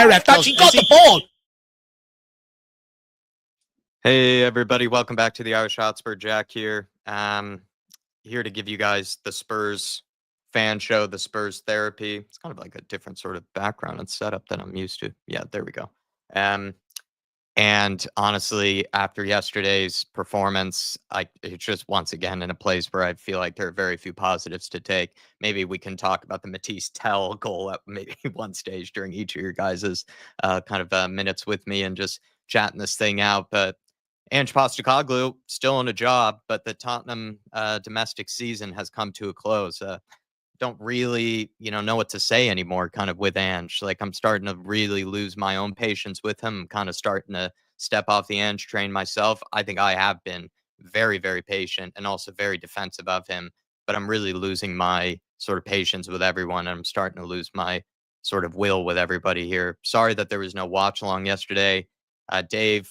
area. I thought she got the ball. Hey, everybody. Welcome back to the IrishHotspur. Jack here. Here to give you guys the Spurs fan show, the Spurs therapy. It's kind of like a different sort of background and setup than I'm used to. Yeah, there we go. And honestly, after yesterday's performance, it's just once again in a place where I feel like there are very few positives to take. Maybe we can talk about the Matisse Tell goal at maybe one stage during each of your guys's minutes with me and just chatting this thing out. But Ange Postecoglou still on a job, but the Tottenham domestic season has come to a close. Don't really, know what to say anymore kind of with Ange. Like, I'm starting to really lose my own patience with him. I'm kind of starting to step off the Ange train myself. I think I have been very, very patient and also very defensive of him, but I'm really losing my sort of patience with everyone. And I'm starting to lose my sort of will with everybody here. Sorry that there was no watch along yesterday. Dave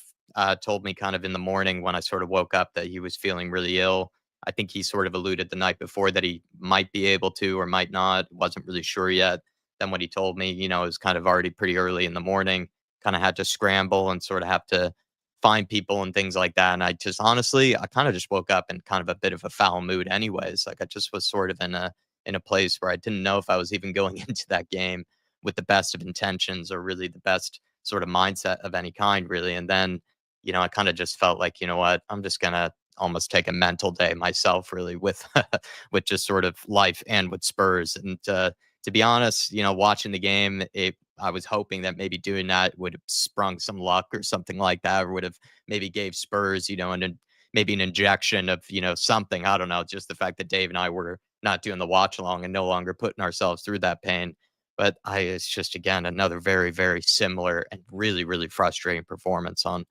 told me kind of in the morning when I sort of woke up that he was feeling really ill. I think he sort of alluded the night before that he might be able to or might not. Wasn't really sure yet. Then when he told me, it was kind of already pretty early in the morning. Kind of had to scramble and sort of have to find people and things like that. And I just honestly, I kind of just woke up in kind of a bit of a foul mood anyways. Like, I just was sort of in a place where I didn't know if I was even going into that game with the best of intentions or really the best sort of mindset of any kind, really. And then, I kind of just felt like, you know what, I'm just gonna almost take a mental day myself, really, with with just sort of life and with Spurs. And to be honest, watching the game, I was hoping that maybe doing that would have sprung some luck or something like that, or would have maybe gave Spurs, maybe an injection of, something. I don't know. Just the fact that Dave and I were not doing the watch along and no longer putting ourselves through that pain. But it's just, again, another very, very similar and really, really frustrating performance on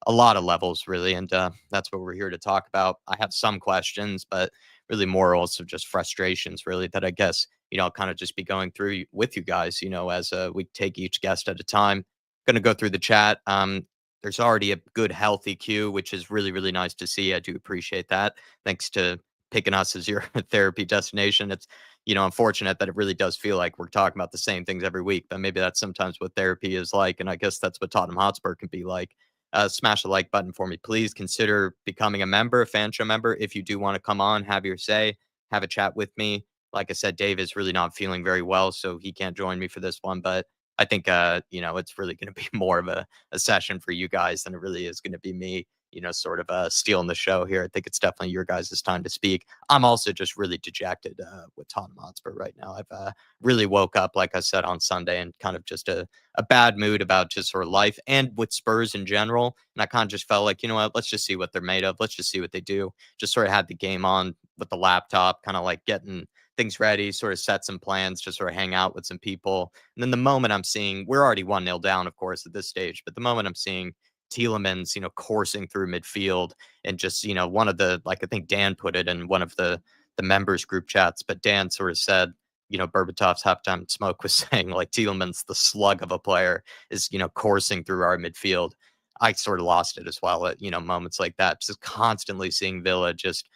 a lot of levels, really. And that's what we're here to talk about. I have some questions, but really more also just frustrations, really, that I guess, I'll kind of just be going through with you guys, as we take each guest at a time. Going to go through the chat. There's already a good, healthy queue, which is really, really nice to see. I do appreciate that. Thanks to picking us as your therapy destination. It's, unfortunate that it really does feel like we're talking about the same things every week, but maybe that's sometimes what therapy is like. And I guess that's what Tottenham Hotspur can be like. Smash the like button for me. Please consider becoming a member, a fan show member. If you do want to come on, have your say, have a chat with me. Like I said, Dave is really not feeling very well, so he can't join me for this one. But I think, it's really going to be more of a session for you guys than it really is going to be me, sort of stealing the show here. I think it's definitely your guys' time to speak. I'm also just really dejected with Tottenham Hotspur right now. I've really woke up, like I said, on Sunday and kind of just a bad mood about just sort of life and with Spurs in general. And I kind of just felt like, you know what, let's just see what they're made of. Let's just see what they do. Just sort of had the game on with the laptop, kind of like getting things ready, sort of set some plans to sort of hang out with some people. And then the moment I'm seeing, we're already 1-0 down, of course, at this stage, but the moment I'm seeing Tielemans, coursing through midfield and just, one of the, like, I think Dan put it in one of the members group chats, but Dan sort of said, Berbatov's halftime smoke was saying, like, Tielemans, the slug of a player, is, coursing through our midfield. I sort of lost it as well at, moments like that. Just constantly seeing Villa just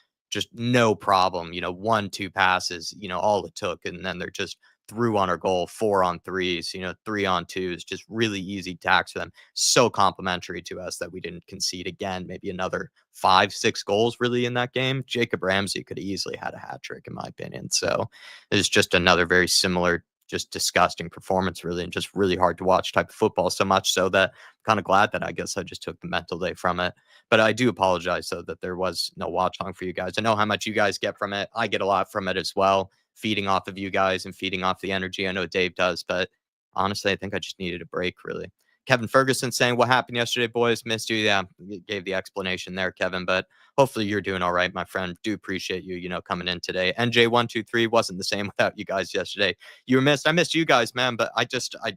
no problem, 1-2 passes, all it took. And then they're just through on our goal, 4-on-3s, 3-on-2s, just really easy tacks for them. So complimentary to us that we didn't concede again, maybe another 5-6 goals really in that game. Jacob Ramsey could have easily had a hat trick, in my opinion. So it's just another very similar, just disgusting performance, really, and just really hard to watch type of football. So much so that I'm kind of glad that I guess I just took the mental day from it. But I do apologize, though, that there was no watch along for you guys. I know how much you guys get from it. I get a lot from it as well, feeding off of you guys and feeding off the energy. I know Dave does, but honestly, I think I just needed a break, really. Kevin Ferguson saying, what happened yesterday, boys? Missed you. Yeah, you gave the explanation there, Kevin, but hopefully you're doing all right, my friend. Do appreciate you, coming in today. NJ123 wasn't the same without you guys yesterday. You were missed. I missed you guys, man, but I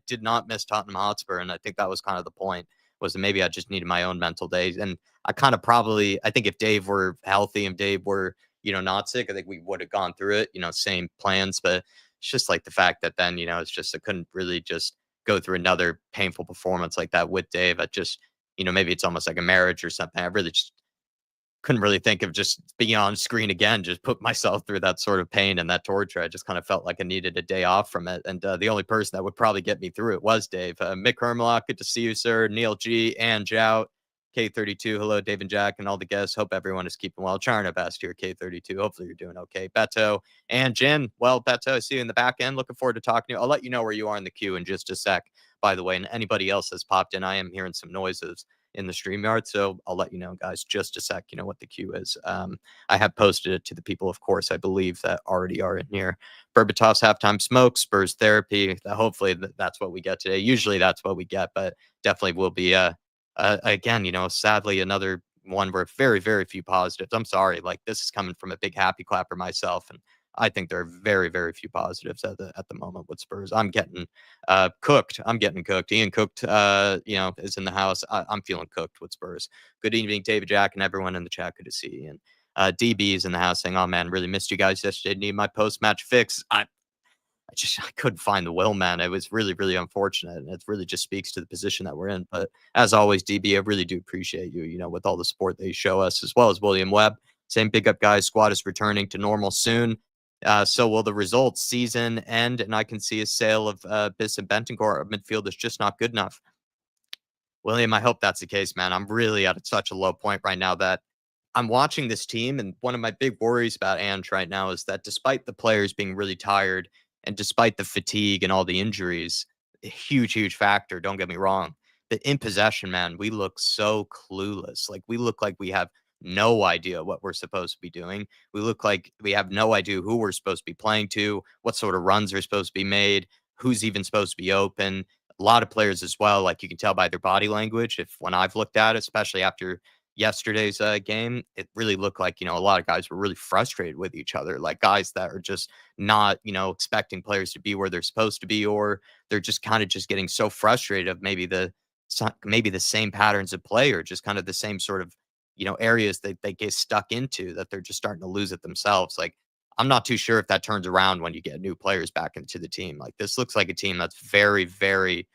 did not miss Tottenham Hotspur, and I think that was kind of the point, was that maybe I just needed my own mental days. And I kind of I think if Dave were healthy and Dave were, not sick, I think we would have gone through it, same plans. But it's just like the fact that then, it's just, I couldn't really just go through another painful performance like that with Dave. I just, maybe it's almost like a marriage or something. I really just, couldn't really think of just being on screen again, just put myself through that sort of pain and that torture. I just kind of felt like I needed a day off from it. And the only person that would probably get me through it was Dave. Mick Hermlock, good to see you, sir. Neil G, Ange out. K32, hello, Dave and Jack, and all the guests. Hope everyone is keeping well. Trying our best here, K32. Hopefully you're doing okay. Betto and Jen. Well, Betto, I see you in the back end. Looking forward to talking to you. I'll let you know where you are in the queue in just a sec, by the way. And anybody else has popped in, I am hearing some noises in the StreamYard. So I'll let you know, guys, just a sec, what the queue is. I have posted it to the people, of course, I believe that already are in here. Berbatov's halftime smoke, Spurs therapy. Hopefully that's what we get today. Usually that's what we get, but definitely will be, again, sadly, another one where very, very few positives. I'm sorry. Like, this is coming from a big happy clapper myself. And I think there are very, very few positives at the moment with Spurs. I'm getting cooked. I'm getting cooked. Ian Cooked, is in the house. I'm feeling cooked with Spurs. Good evening, David, Jack, and everyone in the chat. Good to see you. And DB is in the house saying, "Oh man, really missed you guys yesterday. Need my post match fix." I couldn't find the will, man. It was really, really unfortunate, and it really just speaks to the position that we're in. But as always, DB, I really do appreciate you. With all the support that you show us, as well as William Webb. Same big up, guys. Squad is returning to normal soon. So will the results season end, and I can see a sale of Biss and Bentancur. Our midfield is just not good enough. William, I hope that's the case, man. I'm really at such a low point right now that I'm watching this team, and one of my big worries about Ange right now is that despite the players being really tired and despite the fatigue and all the injuries, a huge, huge factor, don't get me wrong. But in possession, man, we look so clueless. Like, we look like we have no idea what we're supposed to be doing. We look like we have no idea who we're supposed to be playing to, what sort of runs are supposed to be made, who's even supposed to be open. A lot of players as well, like you can tell by their body language. If when I've looked at it, especially after yesterday's game, it really looked like, a lot of guys were really frustrated with each other, like guys that are just not, expecting players to be where they're supposed to be, or they're just kind of just getting so frustrated of maybe the same patterns of play or just kind of the same sort of, areas that they get stuck into that they're just starting to lose it themselves. Like, I'm not too sure if that turns around when you get new players back into the team. Like, this looks like a team that's very, very,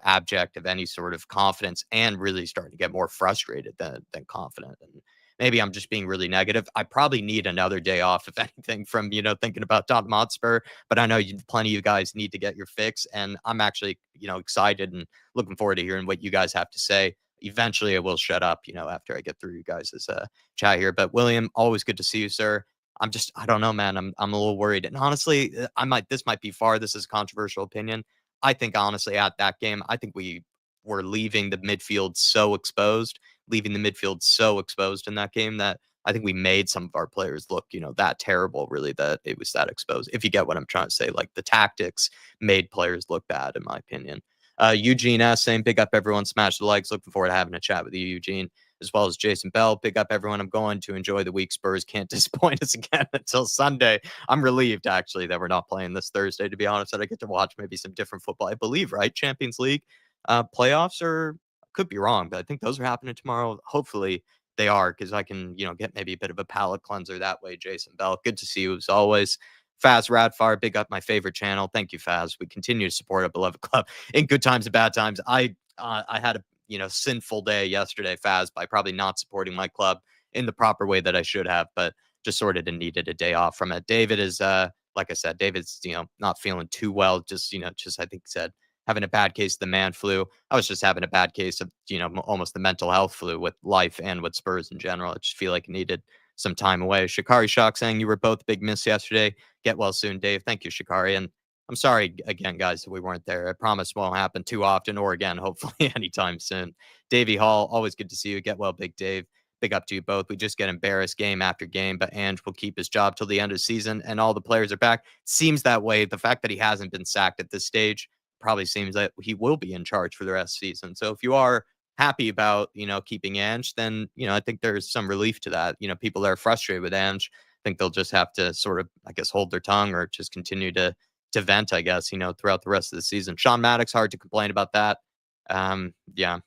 abject of any sort of confidence and really starting to get more frustrated than confident. And maybe I'm just being really negative. I probably need another day off, if anything, from thinking about Tottenham Hotspur. But I know plenty of you guys need to get your fix, and I'm actually excited and looking forward to hearing what you guys have to say. Eventually, I will shut up, after I get through you guys' chat here. But William, always good to see you, sir. I don't know, man. I'm a little worried. And honestly, this might be far. This is a controversial opinion. I think honestly at that game, I think we were leaving the midfield so exposed in that game that I think we made some of our players look, that terrible, really, that it was that exposed. If you get what I'm trying to say, like the tactics made players look bad, in my opinion. Eugene S saying, big up everyone, smash the likes. Looking forward to having a chat with you, Eugene, as well as Jason Bell. Big up everyone. I'm going to enjoy the week. Spurs can't disappoint us again until Sunday. I'm relieved, actually, that we're not playing this Thursday, to be honest, that I get to watch maybe some different football. I believe, right? Champions League playoffs, or could be wrong, but I think those are happening tomorrow. Hopefully they are, because I can, get maybe a bit of a palate cleanser that way. Jason Bell, good to see you as always. Faz Radfire, big up my favorite channel. Thank you, Faz. We continue to support our beloved club in good times and bad times. I had a sinful day yesterday, Faz, by probably not supporting my club in the proper way that I should have, but just sort of needed a day off from it. David is like I said, David's not feeling too well. Just I think said having a bad case of the man flu. I was just having a bad case of almost the mental health flu with life and with Spurs in general. I just feel like I needed some time away. Shikari Shock saying you were both big miss yesterday. Get well soon, Dave. Thank you, Shikari. And I'm sorry again, guys, that we weren't there. I promise won't happen too often or again, hopefully anytime soon. Davey Hall, always good to see you. Get well, Big Dave. Big up to you both. We just get embarrassed game after game, but Ange will keep his job till the end of the season and all the players are back. Seems that way. The fact that he hasn't been sacked at this stage probably seems that he will be in charge for the rest of the season. So if you are happy about, keeping Ange, then, I think there's some relief to that. People that are frustrated with Ange, I think they'll just have to sort of, I guess, hold their tongue or just continue to vent, I guess, throughout the rest of the season. Sean Maddox, hard to complain about that. Yeah,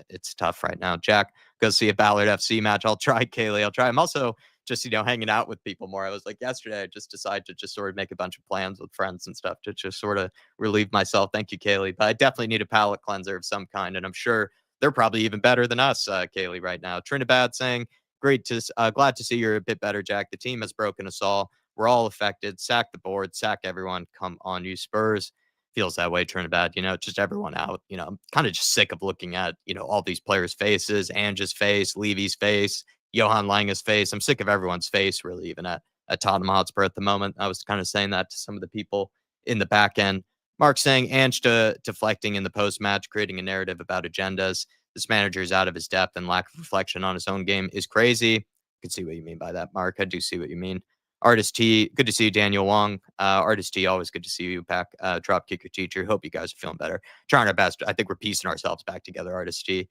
it's tough right now. Jack, go see a Ballard FC match. I'll try, Kaylee. I'll try. I'm also just, hanging out with people more. I was like yesterday, I just decided to just sort of make a bunch of plans with friends and stuff to just sort of relieve myself. Thank you, Kaylee. But I definitely need a palate cleanser of some kind. And I'm sure they're probably even better than us, Kaylee, right now. Trinidad saying, Glad to see you're a bit better, Jack. The team has broken us all. We're all affected. Sack the board, sack everyone. Come on, you Spurs. Feels that way, turning bad. Just everyone out. I'm kind of just sick of looking at all these players' faces, Ange's face, Levy's face, Johan Lange's face. I'm sick of everyone's face, really, even at Tottenham Hotspur at the moment. I was kind of saying that to some of the people in the back end. Mark saying Ange deflecting in the post match, creating a narrative about agendas. This manager is out of his depth and lack of reflection on his own game is crazy. I can see what you mean by that, Mark. I do see what you mean. Artist T, good to see you, Daniel Wong. Artist T, always good to see you back. Drop kick your teacher. Hope you guys are feeling better. Trying our best. I think we're piecing ourselves back together, Artist T.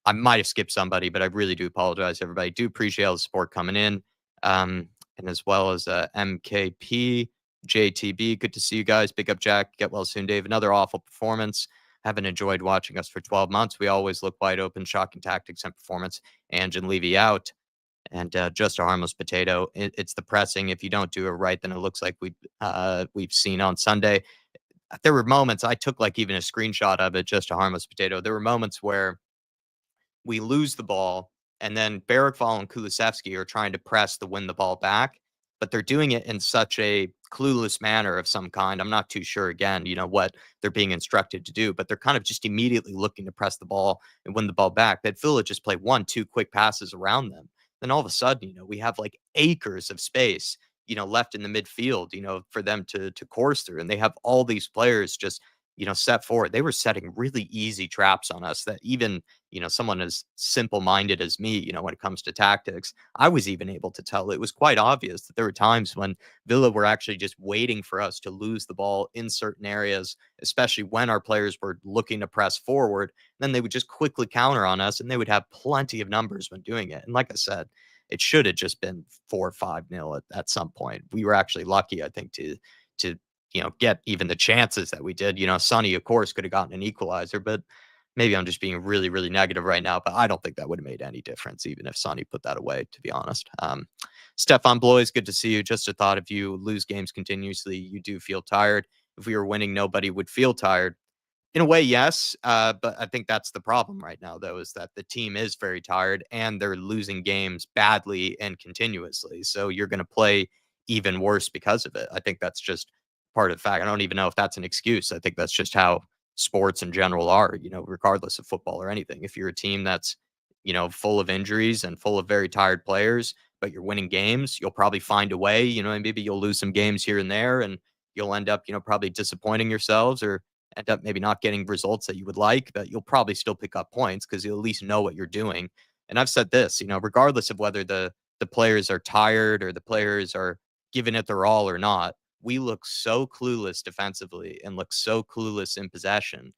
I might have skipped somebody, but I really do apologize, everybody. Do appreciate all the support coming in. And as well as MKP, JTB. Good to see you guys. Big up, Jack. Get well soon, Dave. Another awful performance. Haven't enjoyed watching us for 12 months. We always look wide open, shocking tactics and performance. Ange and Levy out. And just a harmless potato. It's the pressing. If you don't do it right, then it looks like we've seen on Sunday. There were moments I took like even a screenshot of it, just a harmless potato. There were moments where we lose the ball, and then Barrackval and Kulusevski are trying to press to win the ball back, but they're doing it in such a clueless manner of some kind. I'm not too sure, again, what they're being instructed to do, but they're kind of just immediately looking to press the ball and win the ball back. That Villa just play 1, 2 quick passes around them. Then all of a sudden, we have like acres of space, left in the midfield, for them to course through. And they have all these players just, set forward. They were setting really easy traps on us that even someone as simple minded as me, when it comes to tactics, I was even able to tell. It was quite obvious that there were times when Villa were actually just waiting for us to lose the ball in certain areas, especially when our players were looking to press forward. Then they would just quickly counter on us and they would have plenty of numbers when doing it. And like I said, it should have just been 4 or 5-0 at some point. We were actually lucky, I think, to get even the chances that we did. Sonny, of course, could have gotten an equalizer, but maybe I'm just being really, really negative right now, but I don't think that would have made any difference, even if Sonny put that away, to be honest. Stefan Blois, good to see you. Just a thought, if you lose games continuously, you do feel tired. If we were winning, nobody would feel tired. In a way, yes. But I think that's the problem right now, though, is that the team is very tired and they're losing games badly and continuously. So you're going to play even worse because of it. I think that's just part of the fact. I don't even know if that's an excuse. I think that's just how sports in general are, regardless of football or anything. If you're a team that's, full of injuries and full of very tired players, but you're winning games, you'll probably find a way, and maybe you'll lose some games here and there and you'll end up, probably disappointing yourselves or end up maybe not getting results that you would like, but you'll probably still pick up points because you'll at least know what you're doing. And I've said this, regardless of whether the players are tired or the players are giving it their all or not, we look so clueless defensively and look so clueless in possession.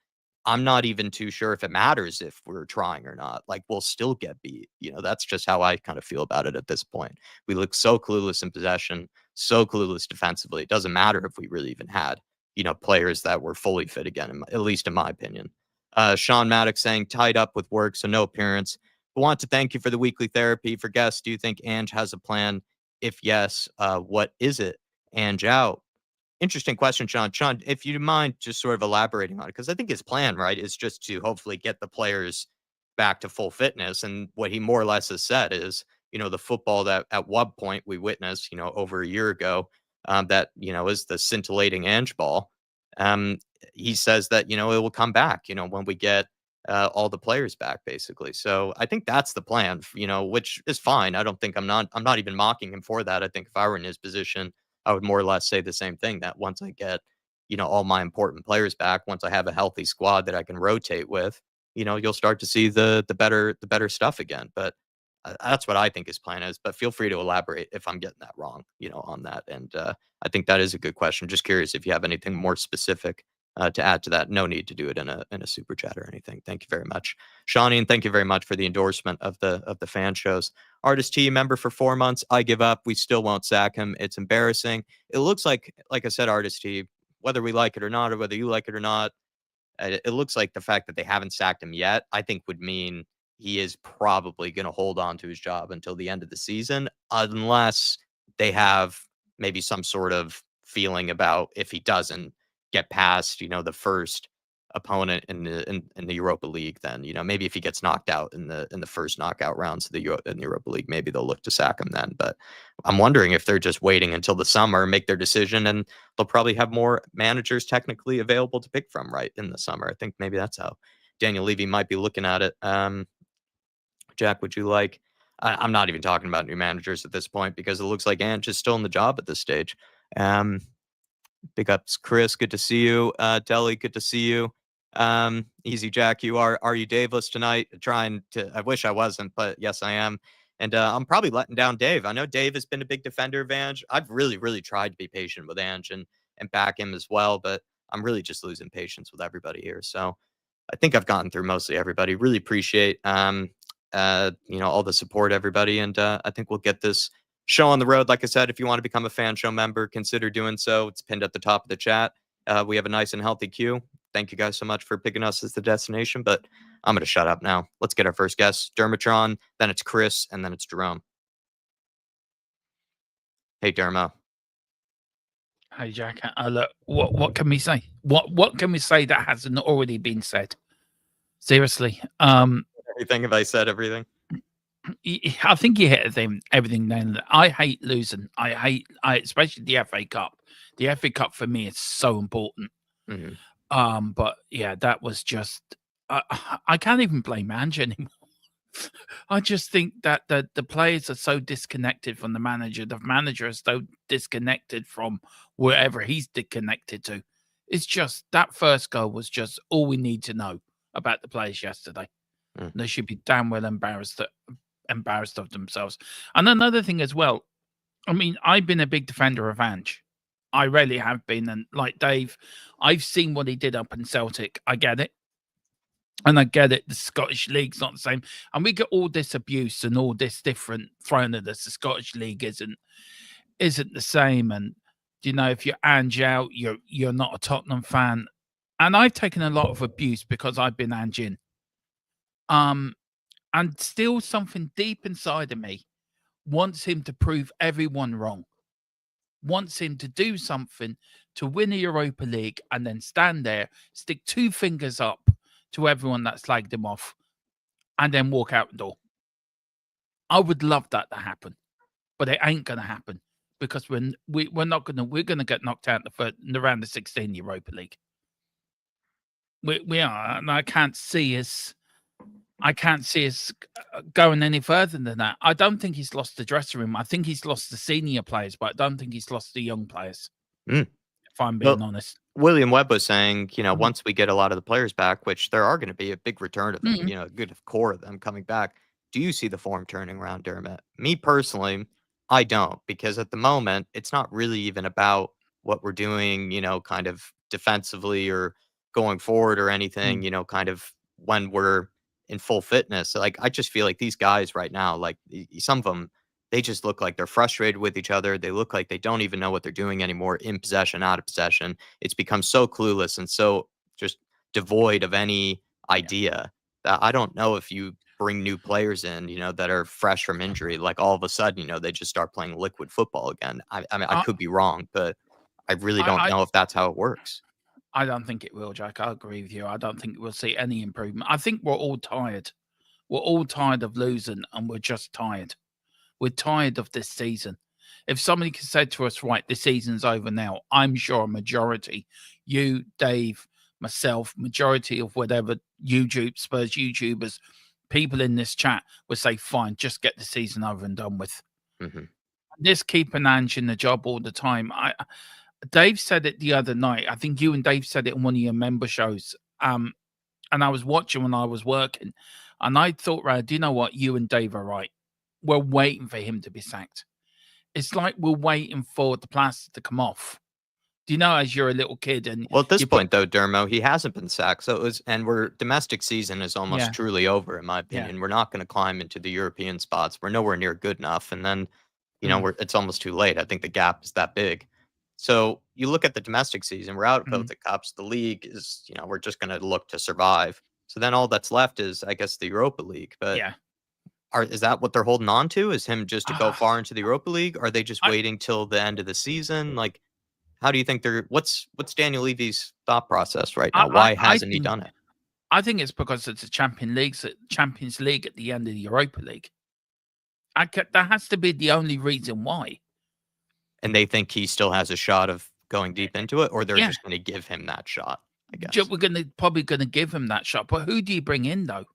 I'm not even too sure if it matters if we're trying or not. Like, we'll still get beat. That's just how I kind of feel about it at this point. We look so clueless in possession, so clueless defensively. It doesn't matter if we really even had, players that were fully fit again, at least in my opinion. Sean Maddox saying, tied up with work, so no appearance. I want to thank you for the weekly therapy. For guests, do you think Ange has a plan? If yes, what is it? Ange out. Interesting question, Sean. Sean, if you mind just sort of elaborating on it, because I think his plan, right, is just to hopefully get the players back to full fitness. And what he more or less has said is, the football that at one point we witnessed, over a year ago, that, is the scintillating Ange ball. Um, he says that, it will come back, when we get all the players back, basically. So I think that's the plan, which is fine. I'm not even mocking him for that. I think if I were in his position, I would more or less say the same thing, that once I get, all my important players back, once I have a healthy squad that I can rotate with, you'll start to see the better stuff again. But that's what I think his plan is. But feel free to elaborate if I'm getting that wrong, on that. And I think that is a good question. Just curious if you have anything more specific to add to that. No need to do it in a super chat or anything. Thank you very much, Shawnee, and thank you very much for the endorsement of the fan shows. Artist T, member for 4 months. I give up. We still won't sack him. It's embarrassing. It looks like I said, Artist T, whether we like it or not, or whether you like it or not, it looks like the fact that they haven't sacked him yet, I think would mean he is probably going to hold on to his job until the end of the season, unless they have maybe some sort of feeling about if he doesn't get past, the first opponent in the Europa League, then maybe if he gets knocked out in the first knockout rounds of in the Europa League, maybe they'll look to sack him then. But I'm wondering if they're just waiting until the summer, make their decision, and they'll probably have more managers technically available to pick from right in the summer. I think maybe that's how Daniel Levy might be looking at it. Jack, would you like? I'm not even talking about new managers at this point because it looks like Ange is still in the job at this stage. Um, Big ups, Chris. Good to see you. Deli, good to see you. Easy Jack, are you Daveless tonight? Trying to. I wish I wasn't, but yes, I am. And I'm probably letting down Dave. I know Dave has been a big defender of Ange. I've really, really tried to be patient with Ange and back him as well, but I'm really just losing patience with everybody here. So I think I've gotten through mostly everybody. Really appreciate all the support, everybody, and I think we'll get this show on the road. Like I said, if you want to become a fan show member, consider doing so. It's pinned at the top of the chat. We have a nice and healthy queue. Thank you guys so much for picking us as the destination, but I'm going to shut up now. Let's get our first guest, Dermotron, then it's Chris, and then it's Jerome. Hey, Dermo. Hey, Jack. Look, what can we say? What can we say that hasn't already been said? Seriously. Everything. Have I said everything? I think you hit everything then. I hate losing. Especially the FA Cup. The FA Cup for me is so important. Mm-hmm. But yeah, that was just. I can't even blame Ange anymore. I just think that the players are so disconnected from the manager. The manager is so disconnected from wherever he's disconnected to. It's just that first goal was just all we need to know about the players yesterday. They should be damn well embarrassed of themselves. And another thing as well, I mean, I've been a big defender of Ange. I really have been. And like Dave, I've seen what he did up in Celtic. I get it. And I get it. The Scottish League's not the same. And we get all this abuse and all this different thrown at us. The Scottish League isn't the same. And if you're Ange out, you're not a Tottenham fan. And I've taken a lot of abuse because I've been Ange in. And still something deep inside of me wants him to prove everyone wrong. Wants him to do something to win a Europa League and then stand there, stick two fingers up to everyone that slagged him off, and then walk out the door. I would love that to happen, but it ain't going to happen because we're going to get knocked out in the round of 16 Europa League. We are, and I can't see us going any further than that. I don't think he's lost the dressing room. I think he's lost the senior players, but I don't think he's lost the young players. If I'm being honest. William Webb was saying, once we get a lot of the players back, which there are going to be a big return of them, a good core of them coming back. Do you see the form turning around, Dermot? Me personally, I don't, because at the moment, it's not really even about what we're doing, kind of defensively or going forward or anything, kind of when we're in full fitness. Like, I just feel like these guys right now, like some of them, they just look like they're frustrated with each other. They look like they don't even know what they're doing anymore, in possession, out of possession. It's become so clueless and so just devoid of any idea that I don't know if you bring new players in, that are fresh from injury, like all of a sudden, they just start playing liquid football again. I mean, I could be wrong, but I really don't know if that's how it works. I don't think it will, Jack. I agree with you. I don't think we'll see any improvement. I think we're all tired. We're all tired of losing, and we're just tired. We're tired of this season. If somebody said to us, right, the season's over now, I'm sure a majority, you, Dave, myself, majority of whatever YouTube, Spurs YouTubers, people in this chat would say, fine, just get the season over and done with. This keeping Ange in the job all the time. Dave said it the other night. I think you and Dave said it on one of your member shows. And I was watching when I was working. And I thought, right, do you know what? You and Dave are right. We're waiting for him to be sacked. It's like we're waiting for the plaster to come off. Do you know, as you're a little kid and at this point though, Dermo, he hasn't been sacked. So domestic season is almost truly over, in my opinion. We're not going to climb into the European spots. We're nowhere near good enough. And then, it's almost too late. I think the gap is that big. So you look at the domestic season, we're out of both the cups. The league is, we're just going to look to survive. So then all that's left is, I guess, the Europa League. But is that what they're holding on to? Is him just to go far into the Europa League? Or are they just waiting till the end of the season? Like, How do you think they're what's Daniel Levy's thought process right now? I Why I hasn't he think done it? I think it's because it's a Champions League at the end of the Europa League. That has to be the only reason why. And they think he still has a shot of going deep into it, or they're Yeah, just gonna give him that shot, I guess. we're probably gonna give him that shot. But who do you bring in though?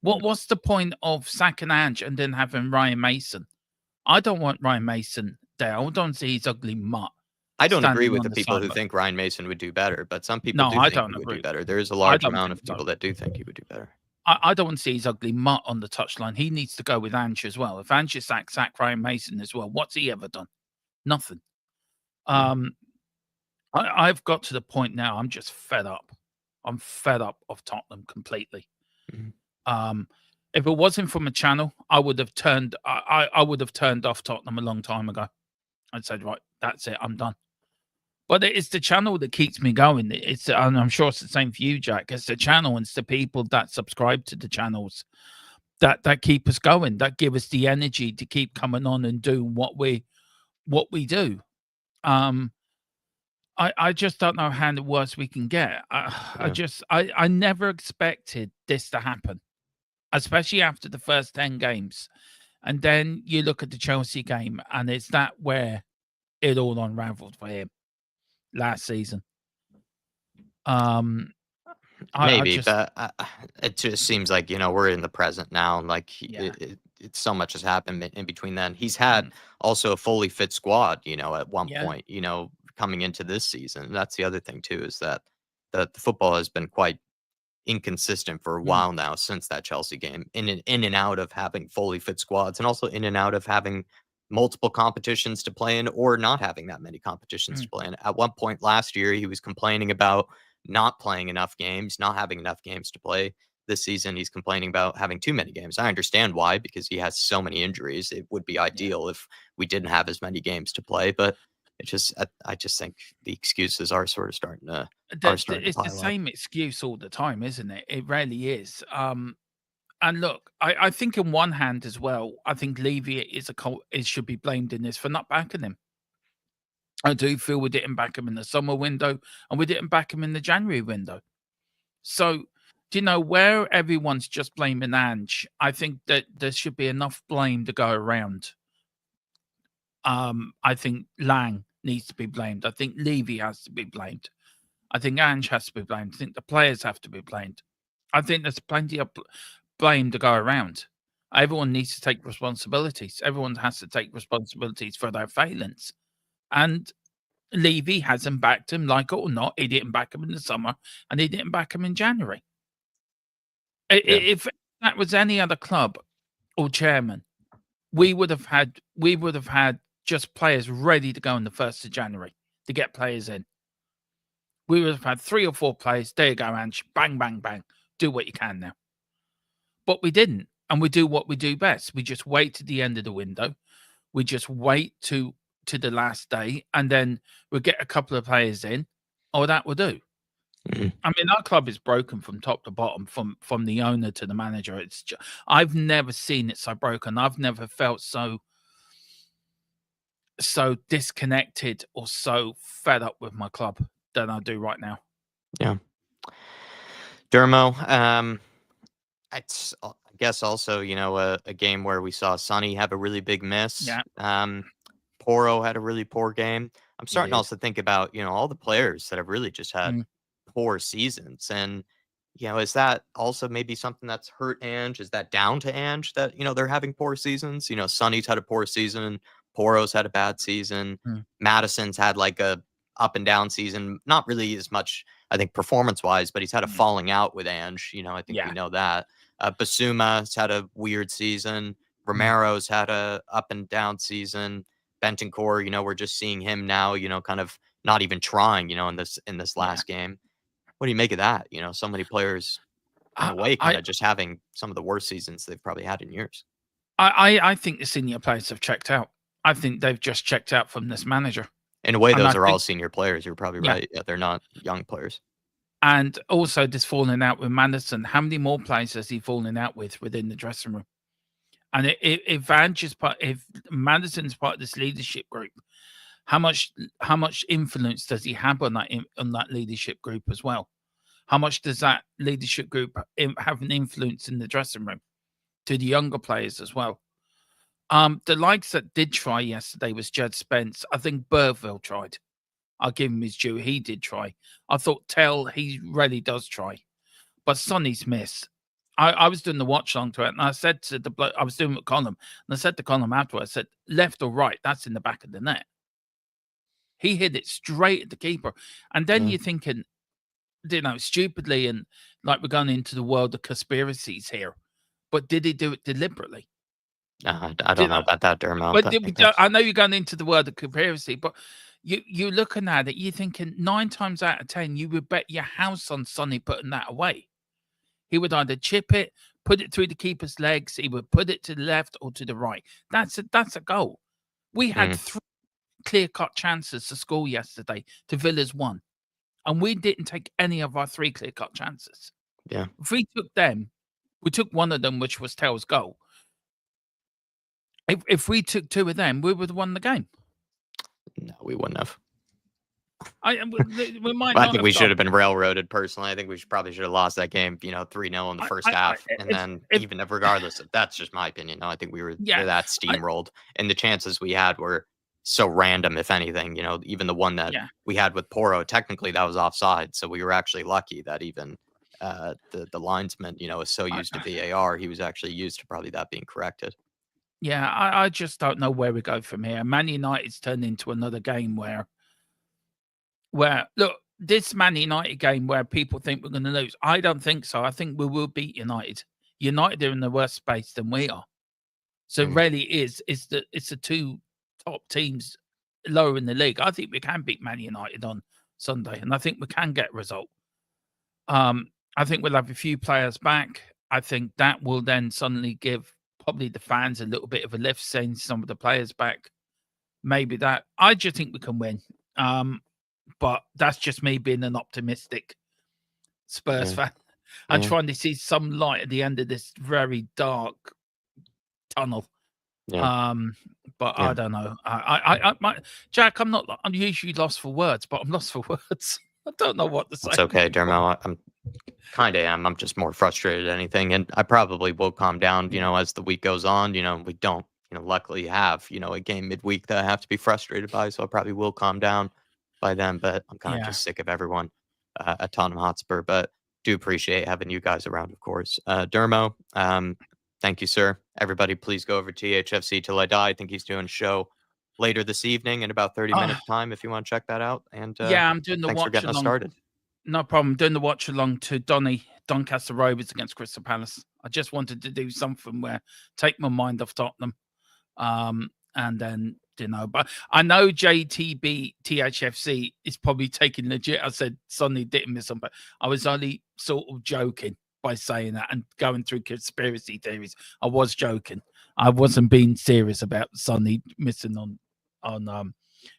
Mm. What's the point of sacking Ange and then having Ryan Mason? I don't want Ryan Mason there. I don't see his ugly mutt I don't agree standing with on the the people who sideline. think Ryan Mason would do better, but some people No, do I think don't he would do agree. better. There is a I large don't amount think of so. people that do think he would do better. I don't want to see his ugly mutt on the touchline. He needs to go with Ange as well. If Ange sack Ryan Mason as well, what's he ever done? Nothing. Mm, Um, I've got to the point now. I'm just fed up. I'm fed up of Tottenham completely. mhm. Um, if it wasn't from a channel, I would have turned. I would have turned off Tottenham a long time ago. I'd said, right, that's it. I'm done. But it's the channel that keeps me going. And I'm sure it's the same for you, Jack. It's the channel and it's the people that subscribe to the channels that keep us going, that give us the energy to keep coming on and doing what we do. Um, I just don't know how worse we can get. Yeah. I never expected this to happen, especially after the first 10 games. And then you look at the Chelsea game, and it's that where it all unraveled for him last season. I Maybe, just but it just seems like, we're in the present now, and like yeah. it's so much has happened in between then. He's had Mm, also a fully fit squad, at one yeah. point, coming into this season. And that's the other thing too, is that the football has been quite inconsistent for a Mm, while now since that Chelsea game, in and out of having fully fit squads, and also in and out of having multiple competitions to play in, or not having that many competitions mm, to play in. At one point last year, he was complaining about not playing enough games, not having enough games to play. This season, he's complaining about having too many games. I understand why, because he has so many injuries. It would be yeah. ideal if we didn't have as many games to play, but I just think the excuses are sort of starting to It's the pile up. same excuse all the time, isn't it? It really is. And look, I think in one hand as well, I think Levy should be blamed in this for not backing him. I do feel we didn't back him in the summer window, and we didn't back him in the January window. So, do you know where everyone's just blaming Ange? I think that there should be enough blame to go around. I think Lang needs to be blamed. I think Levy has to be blamed. I think Ange has to be blamed. I think the players have to be blamed. I think there's plenty of blame to go around. Everyone needs to take responsibilities. Everyone has to take responsibilities for their failings. And Levy hasn't backed him, like it or not. He didn't back him in the summer, and he didn't back him in January. Yeah. If that was any other club or chairman, we would have had just players ready to go on the 1st of January to get players in. We would have had 3 or 4 players. There you go, Ange. Bang, bang, bang. Do what you can now. But we didn't. And we do what we do best. We just wait to the end of the window. We just wait to the last day, and then we get a couple of players in. Oh, that will do. Mhm. I mean, our club is broken from top to bottom, from the owner to the manager. I've never seen it so broken. I've never felt so disconnected or so fed up with my club than I do right now. Yeah. Dermo, I guess also, a game where we saw Sonny have a really big miss. Yeah, Poro had a really poor game. I'm he starting to did. also think about, all the players that have really just had Mm, poor seasons. And, is that also maybe something that's hurt Ange? Is that down to Ange that, they're having poor seasons? Sonny's had a poor season. Poro's had a bad season. mm, Madison's had like a up and down season. Not really as much, I think, performance wise, but he's had a mm. falling out with Ange. I think we Yeah. know that. Basuma's had a weird season. Mm, Romero's had a up and down season. Bentancur, we're just seeing him now, kind of not even trying, in this yeah. last game. What do you make of that? So many players in I a way kind I of just having some of the worst seasons they've probably had in years. I think the senior players have checked out. I think they've just checked out from this manager. In a way, And I those are all think senior players. You're probably yeah. right. Yeah, they're not young players. And also this falling out with Madison. How many more players has he fallen out with within the dressing room? And if Madison's part of this leadership group, How much influence does he have on that leadership group as well? How much does that leadership group have an influence in the dressing room to the younger players as well? The likes that did try yesterday was Jed Spence. I think Burville tried. I'll give him his due. He did try. I thought Tell, he really does try. But Sonny's miss. I was doing the watch along to it, and I said to the bloke, I was doing with Colin, and I said to Colin afterwards, I said, left or right, that's in the back of the net. He hit it straight at the keeper. And then you're thinking, stupidly, and like we're going into the world of conspiracies here. But did he do it deliberately? I don't know about that, Dermot. But I know you're going into the world of conspiracy, but you're looking at it, you're thinking 9 times out of 10, you would bet your house on Sonny putting that away. He would either chip it, put it through the keeper's legs, he would put it to the left or to the right. That's a goal. We had 3 clear-cut chances to score yesterday to Villa's 1. And we didn't take any of our 3 clear-cut chances. Yeah. If we took them, we took one of them, which was Tell's goal. If we took 2 of them, we would have won the game. No, we wouldn't have. We might. I think we should have been railroaded. Personally, I think we probably should have lost that game. 3-0 in the first half, and then even regardless, that's just my opinion. No, I think we were that steamrolled, and the chances we had were so random. If anything, even the one that we had with Porro, technically that was offside. So we were actually lucky that even the linesman, is so used to VAR, he was actually used to probably that being corrected. Yeah, I just don't know where we go from here. Man United's turned into another game where look, this Man United game where people think we're going to lose. I don't think so. I think we will beat United. United are in the worse space than we are. So it really is. It's the 2 top teams lower in the league. I think we can beat Man United on Sunday, and I think we can get a result. I think we'll have a few players back. I think that will then suddenly give probably the fans a little bit of a lift, seeing some of the players back. Maybe that. I just think we can win. But that's just me being an optimistic Spurs fan. I'm trying to see some light at the end of this very dark tunnel. But I don't know. Jack, I'm usually lost for words, but I'm lost for words. I don't know what to say. It's okay, Dermot. I'm just more frustrated than anything, and I probably will calm down, as the week goes on. We don't, luckily have, a game midweek that I have to be frustrated by, so I probably will calm down by then. But I'm kind of just sick of everyone at Tottenham Hotspur. But do appreciate having you guys around, of course. Dermo, thank you, sir. Everybody, please go over to THFC Till I Die. I think he's doing a show later this evening in about 30 minutes time if you want to check that out. And I'm doing the thanks watch for getting along. us started. No problem. Doing the watch along to Doncaster Rovers against Crystal Palace. I just wanted to do something where take my mind off Tottenham. And then, but I know JTB THFC is probably taking legit. I said Sonny didn't miss them, but I was only sort of joking by saying that and going through conspiracy theories. I was joking. I wasn't being serious about Sonny missing on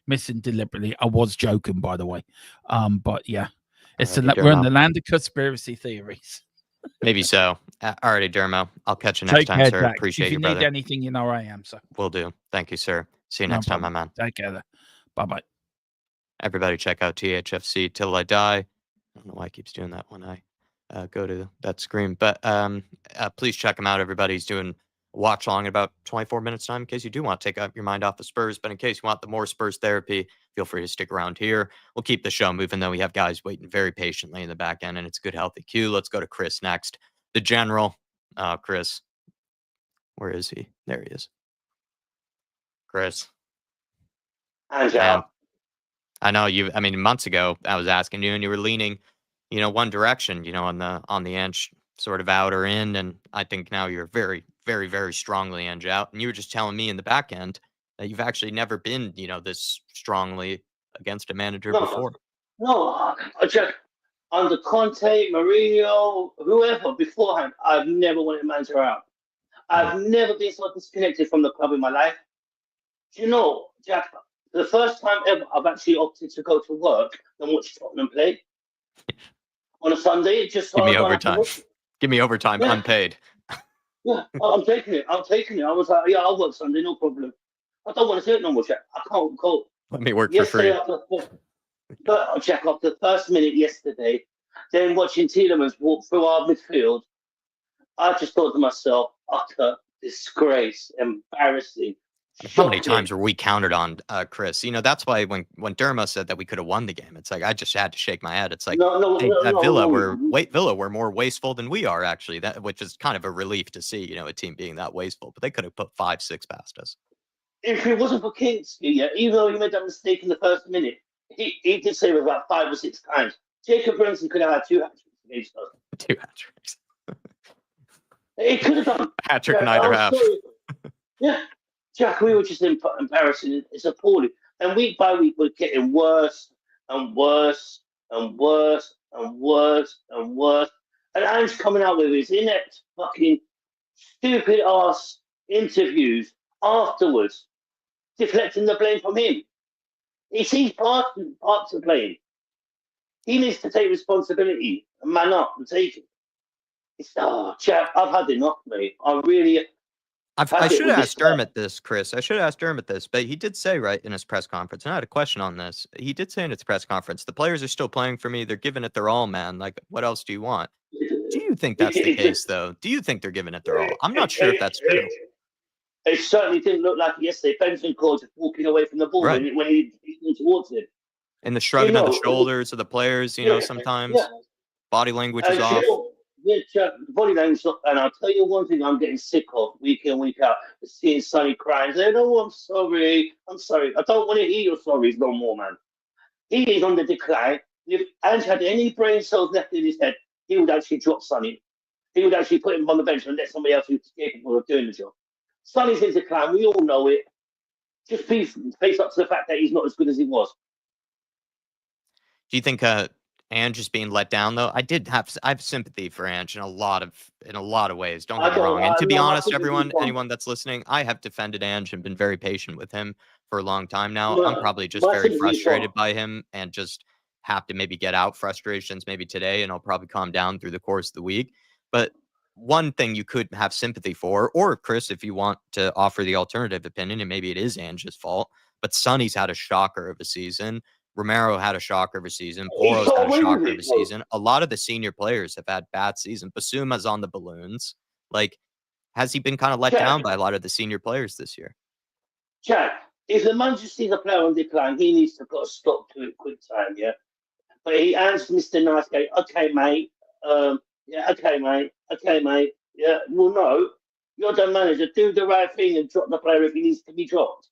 missing deliberately. I was joking, by the way. But yeah. We're in the land of conspiracy theories. Maybe so. Alrighty, Dermo. I'll catch you next time, sir. Jack. Appreciate you, brother. If you need anything, you know where I am. So will do. Thank you, sir. See you next time, my man. Take care. Bye-bye. Everybody check out THFC Till I Die. I don't know why it keeps doing that when I go to that screen. But please check him out, everybody. He's doing watch along in about 24 minutes time in case you do want to take your mind off the Spurs. But in case you want the more Spurs therapy, feel free to stick around here. We'll keep the show moving, though. We have guys waiting very patiently in the back end, and it's a good, healthy queue. Let's go to Chris next. The General. Chris. Where is he? There he is. Chris. Man, I know you. I mean, months ago, I was asking you, and you were leaning, one direction, on the Ange sort of out or in, and I think now you're very, very, very strongly Ange out. And you were just telling me in the back end that you've actually never been, this strongly against a manager before. No, I just under Conte, Mourinho, whoever beforehand, I've never wanted a manager out. I've never been so disconnected from the club in my life. Do you know, Jack? The first time ever I've actually opted to go to work and watch Tottenham play on a Sunday. Just give me overtime. Give me overtime, unpaid. Yeah, I'm taking it. I was like, yeah, I'll work Sunday, no problem. I don't want to see it no more, Jack. I can't go. Let me work for Yesterday, free. Jack, off the first minute yesterday, then watching Tielemans walk through our midfield, I just thought to myself, utter disgrace, embarrassing, How many shocking. times were we counted on, Chris? That's why when Dermot said that we could have won the game, it's like I just had to shake my head. It's like Villa were more wasteful than we are actually. Which is kind of a relief to see, a team being that wasteful. But they could have put 5-6 past us. If it wasn't for Kinski, even though he made that mistake in the first minute, he did save it about 5 or 6 times. Jacob Brinson could have had 2 hat-tricks against us. 2 hat-tricks. He could have done hat-trick in either half. Yeah, Jack, we were just embarrassing. It's appalling. And week by week, we're getting worse and worse and worse and worse and worse. And Ange coming out with his inept, fucking stupid ass interviews afterwards, deflecting the blame from him. He's part to blame. He needs to take responsibility and man up and take it. Jack, I've had enough, mate. I should have asked Dermot this, Chris. I should have asked Dermot this, but he did say right in his press conference, and I had a question on this. He did say in his press conference, the players are still playing for me. They're giving it their all, man. Like, what else do you want? Do you think that's the case, though? Do you think they're giving it their all? I'm not sure if that's true. It certainly didn't look like yesterday. Benson called just walking away from the ball when he went towards it. And the shrugging of the shoulders of the players, sometimes body language is off. Yeah, body language, and I'll tell you one thing I'm getting sick of week in, week out, is seeing Sonny crying, saying, "Oh, I'm sorry. I don't want to hear your sorries no more, man." He is on the decline. If Ange had any brain cells left in his head, he would actually drop Sonny. He would actually put him on the bench and let somebody else who's capable of doing the job. Sonny's in decline. We all know it. Just face up to the fact that he's not as good as he was. Do you think Ange is being let down, though? I have sympathy for Ange in a lot of ways. Don't get me wrong. And to be honest, anyone that's listening, I have defended Ange and been very patient with him for a long time now. I'm probably just very frustrated by him and just have to maybe get out frustrations maybe today, and I'll probably calm down through the course of the week. But one thing you could have sympathy for, or Chris, if you want to offer the alternative opinion, and maybe it is Ange's fault, but Sonny's had a shocker of a season. Romero had a shocker of a season. Poro's had a shocker of a season. A lot of the senior players have had bad seasons. Basuma's on the balloons. Like, has he been kind of let down by a lot of the senior players this year? Jack, if the manager sees a player on decline, he needs to put a stop to it quick time, yeah? But he answers Mr. Nice Guy, okay, mate. Okay, mate. Yeah, well, no. You're the manager. Do the right thing and drop the player if he needs to be dropped.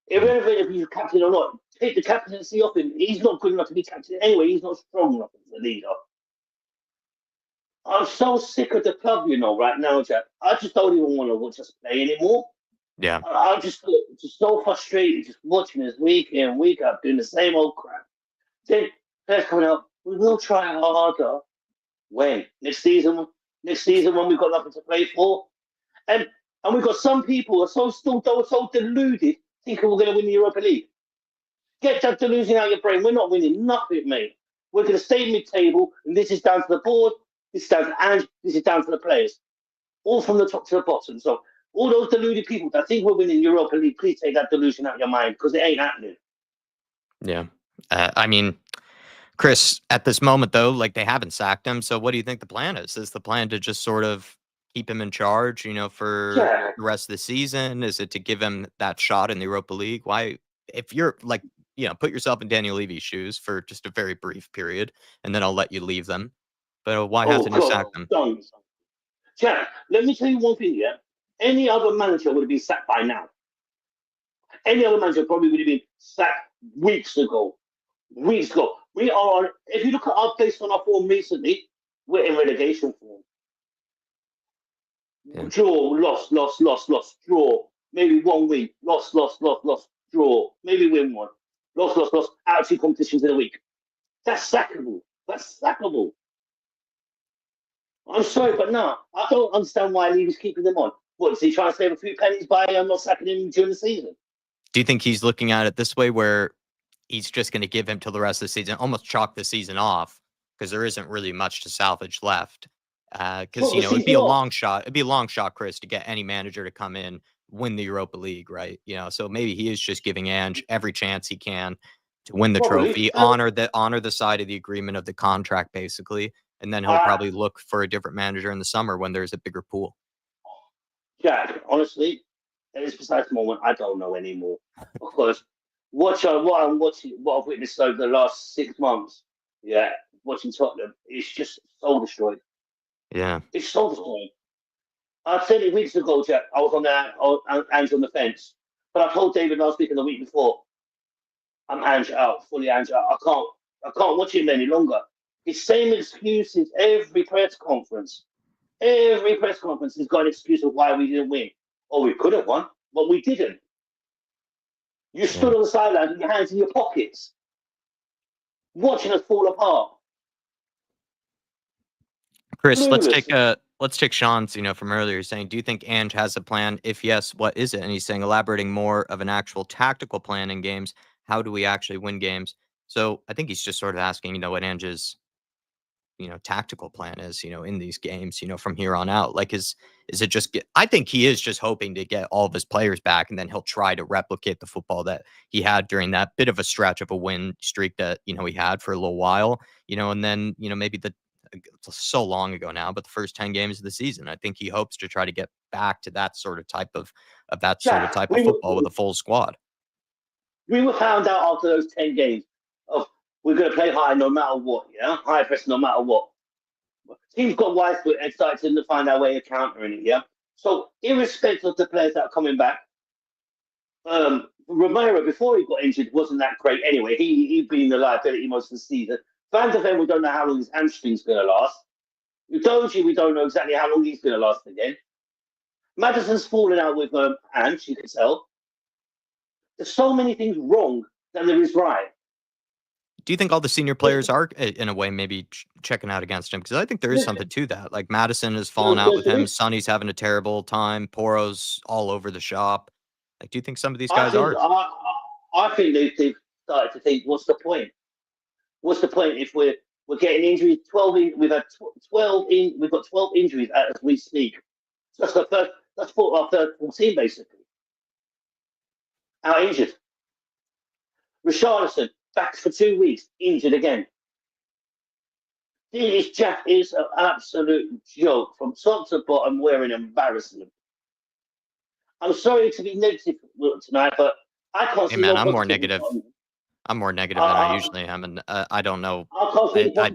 Irrelevant if he's captain or not, take the captaincy off him. He's not good enough to be captain anyway. He's not strong enough as a leader. I'm so sick of the club, right now, Jack. I just don't even want to watch us play anymore. Yeah. I'm just so frustrated just watching this week in and week out doing the same old crap. Then players coming out, we will try harder. When? Next season when we've got nothing to play for? And we've got some people who are so deluded thinking we're going to win the Europa League. Get that delusion out of your brain. We're not winning nothing, mate. We're going to stay mid-table, and this is down to the board, this is down to Ange, this is down to the players. All from the top to the bottom. So all those deluded people that think we're winning Europa League, please take that delusion out of your mind, because it ain't happening. Yeah. I mean, Chris, at this moment, though, like, they haven't sacked him. So what do you think the plan is? Is the plan to just sort of keep him in charge, for the rest of the season? Is it to give him that shot in the Europa League? Why, if you're like, put yourself in Daniel Levy's shoes for just a very brief period, and then I'll let you leave them. But why hasn't he sacked them? Jack, let me tell you one thing, yeah? Any other manager would have been sacked by now. Any other manager probably would have been sacked weeks ago. We are on, if you look at our place on our form recently, we're in relegation form. Yeah. Draw, loss, draw. Maybe 1 week, loss, draw. Maybe win one. Loss, out 2 competitions in a week. That's sackable. I'm sorry, but no, I don't understand why Levy's keeping them on. What, is he trying to save a few pennies by not sacking him during the season? Do you think he's looking at it this way, where he's just going to give him till the rest of the season, almost chalk the season off, because there isn't really much to salvage left? Because it'd be a long shot. It'd be a long shot, Chris, to get any manager to come in win the Europa League, right? So maybe he is just giving Ange every chance he can to win the Probably. trophy, honor the side of the agreement of the contract, basically, and then he'll probably look for a different manager in the summer when there's a bigger pool. Jack, honestly, at this precise moment, I don't know anymore because what I'm watching, what I've witnessed over the last 6 months, watching Tottenham, it's just soul destroyed. Yeah, it's soul destroyed. I said it weeks ago, Jack. I was on Ange on the fence, but I told David last week and the week before, I'm Ange out, fully Ange out. I can't watch him any longer. His same excuses every press conference. Every press conference, he's got an excuse of why we didn't win. Oh, we could have won, but we didn't. You stood on the sidelines with your hands in your pockets, watching us fall apart. Chris, let's take Sean's, from earlier, saying, do you think Ange has a plan? If yes, what is it? And he's saying, elaborating more of an actual tactical plan in games. How do we actually win games? So I think he's just sort of asking, what Ange's, tactical plan is, in these games, from here on out. Like, is it just I think he is just hoping to get all of his players back, and then he'll try to replicate the football that he had during that bit of a stretch of a win streak that, he had for a little while, and then, maybe it's so long ago now, but the first 10 games of the season, I think he hopes to try to get back to that sort of type of football with a full squad. We were found out after those 10 games of we're going to play high no matter what, high press no matter what. Teams got wise to it and started to find our way of countering it, So irrespective of the players that are coming back, Romero, before he got injured, wasn't that great anyway. He'd been a liability most of the season. Van der Ven, we don't know how long his hamstring's going to last. Udoji, we don't know exactly how long he's going to last again. Maddison's fallen out with Ange, you can tell. There's so many things wrong than there is right. Do you think all the senior players are, in a way, maybe checking out against him? Because I think there is something to that. Like, Maddison has fallen out with him. Sonny's having a terrible time. Poro's all over the shop. Like, do you think some of these guys are? I think they've started to think, what's the point? What's the point if we're getting injuries? We've got 12 injuries as we speak. So that's our third 14 basically. Out injured. Richarlison back for 2 weeks, injured again. This Jack is an absolute joke from top to bottom. We're an embarrassment. I'm sorry to be negative tonight, but I can't see. Hey man, I'm more negative. I'm more negative than I usually am, and I don't know.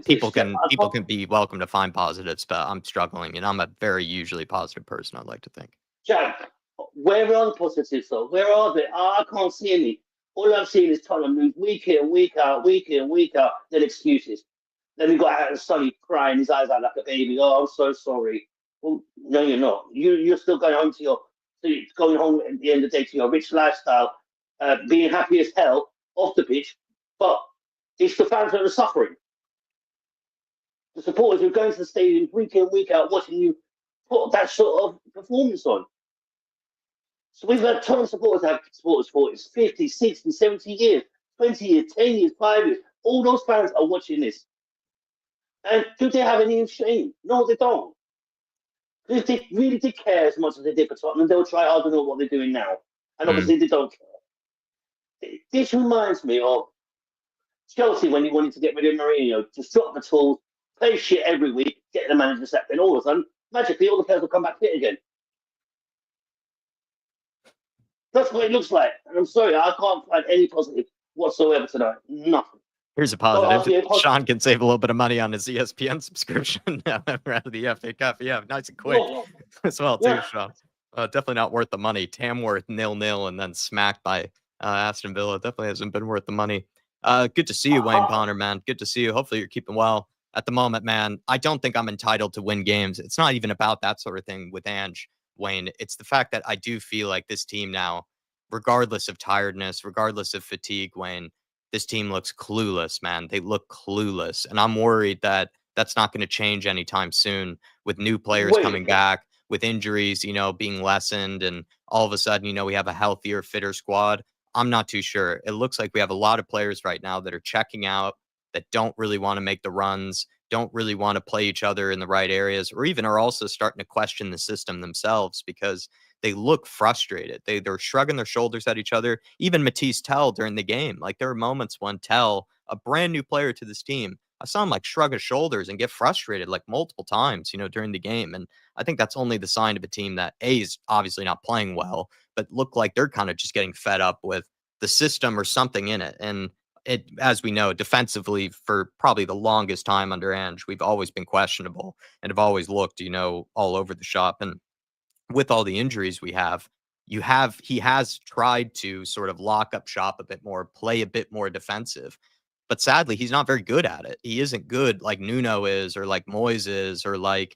People can be welcome to find positives, but I'm struggling, and I'm a very usually positive person, I'd like to think. Jack, where are the positives, though? Where are they? I can't see any. All I've seen is Tottenham lose week in, week out, then excuses. Then we got Sonny crying his eyes out like a baby. Oh, I'm so sorry. Well, no, you're not. You're still going home going home at the end of the day to your rich lifestyle, being happy as hell off the pitch, but it's the fans that are suffering. The supporters who are going to the stadium week in, week out, watching you put that sort of performance on. So we've had Tottenham supporters have supporters for 50, 60, 70 years, 20 years, 10 years, 5 years. All those fans are watching this. And do they have any shame? No, they don't. If they really did care as much as they did for Tottenham, they'll try harder than what they're doing now. And obviously they don't care. This reminds me of Chelsea when he wanted to get rid of Mourinho, just drop the tools, play shit every week, get the manager sacked, and all of a sudden, magically, all the players will come back fit again. That's what it looks like. And I'm sorry, I can't find any positive whatsoever tonight. Nothing. Here's a positive. Sean can save a little bit of money on his ESPN subscription out of the FA Cup. Yeah, nice and quick as well, too, Sean. Definitely not worth the money. Tamworth 0-0 and then smacked by Aston Villa. Definitely hasn't been worth the money. Good to see you, Wayne Bonner, man. Good to see you. Hopefully you're keeping well. At the moment, man, I don't think I'm entitled to win games. It's not even about that sort of thing with Ange, Wayne. It's the fact that I do feel like this team now, regardless of tiredness, regardless of fatigue, Wayne, this team looks clueless, man. They look clueless. And I'm worried that that's not going to change anytime soon with new players coming back, with injuries, being lessened. And all of a sudden, we have a healthier, fitter squad. I'm not too sure. It looks like we have a lot of players right now that are checking out, that don't really want to make the runs, don't really want to play each other in the right areas, or even are also starting to question the system themselves because they look frustrated. They're shrugging their shoulders at each other. Even Matisse Tell during the game, like there are moments when Tell, a brand new player to this team, I saw him like shrug his shoulders and get frustrated like multiple times, during the game. And I think that's only the sign of a team that A, is obviously not playing well, but look like they're kind of just getting fed up with the system or something in it. And it, as we know, defensively for probably the longest time under Ange, we've always been questionable and have always looked, all over the shop. And with all the injuries we have, he has tried to sort of lock up shop a bit more, play a bit more defensive. But sadly, he's not very good at it. He isn't good like Nuno is, or like Moyes is, or like,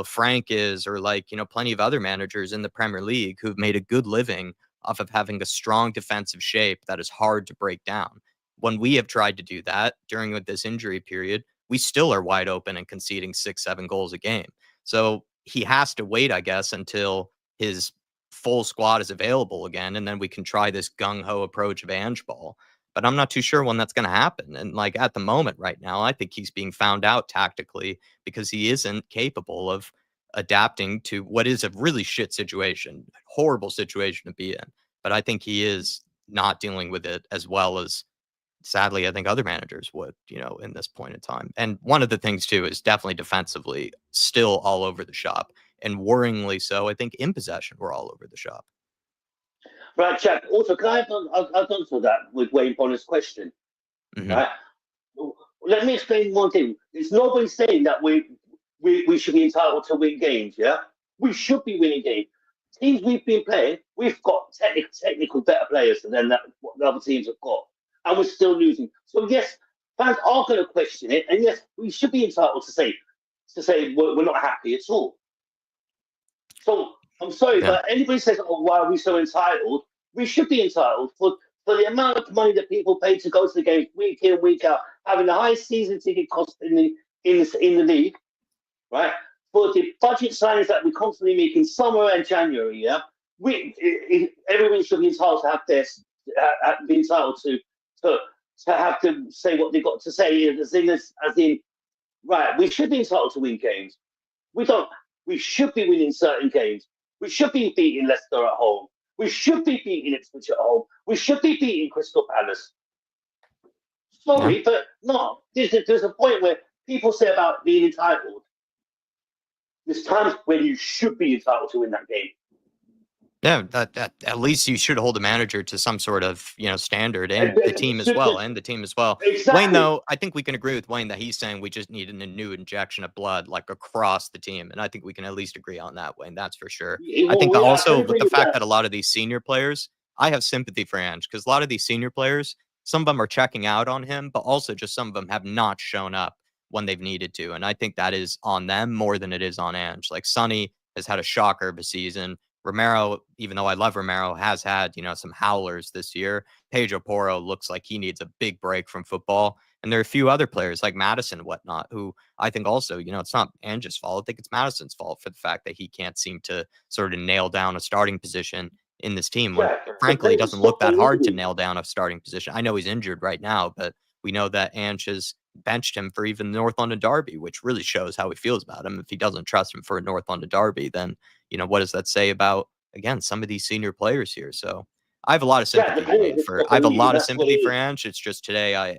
Frank is, or like, plenty of other managers in the Premier League who've made a good living off of having a strong defensive shape that is hard to break down. When we have tried to do that during this injury period, we still are wide open and conceding 6-7 goals a game. So he has to wait, I guess, until his full squad is available again, and then we can try this gung-ho approach of Ange ball. But I'm not too sure when that's going to happen. And like at the moment right now, I think he's being found out tactically because he isn't capable of adapting to what is a really shit situation, horrible situation to be in. But I think he is not dealing with it as well as, sadly, I think other managers would, in this point in time. And one of the things too is definitely defensively still all over the shop, and worryingly so. I think in possession we're all over the shop. Right, Jack. Also, can I've done for that with Wayne Bonner's question. Mm-hmm. Right. Let me explain one thing. It's nobody saying that we should be entitled to win games. Yeah, we should be winning games. Teams we've been playing, we've got technical better players than what the other teams have got, and we're still losing. So yes, fans are going to question it, and yes, we should be entitled to say we're not happy at all. So I'm sorry, but anybody says, "Oh, why are we so entitled?" We should be entitled for the amount of money that people pay to go to the games week in, week out, having the highest season ticket cost in the league, right? For the budget signings that we constantly make in summer and January, yeah, everyone should be entitled to have this, be entitled to have to say what they've got to say. As in, right? We should be entitled to win games. We don't. We should be winning certain games. We should be beating Leicester at home. We should be beating Ipswich at home. We should be beating Crystal Palace. Sorry, but no. There's a point where people say about being entitled. There's times when you should be entitled to win that game. Yeah, that at least you should hold the manager to some sort of standard, and the team as well. Exactly. Wayne, though, I think we can agree with Wayne that he's saying we just need a new injection of blood, like across the team, and I think we can at least agree on that, Wayne. That's for sure. I think that also with the fact that a lot of these senior players, I have sympathy for Ange because a lot of these senior players, some of them are checking out on him, but also just some of them have not shown up when they've needed to, and I think that is on them more than it is on Ange. Like Sonny has had a shocker of a season. Romero, even though I love Romero, has had, some howlers this year. Pedro Porro looks like he needs a big break from football. And there are a few other players like Madison and whatnot, who I think also, it's not Ange's fault. I think it's Madison's fault for the fact that he can't seem to sort of nail down a starting position in this team when, frankly, it doesn't look that hard to nail down a starting position. I know he's injured right now, but we know that Ange has benched him for even the North London Derby, which really shows how he feels about him. If he doesn't trust him for a North London Derby, then what does that say about, again, some of these senior players here? So I have a lot of sympathy for Ange. It's just today I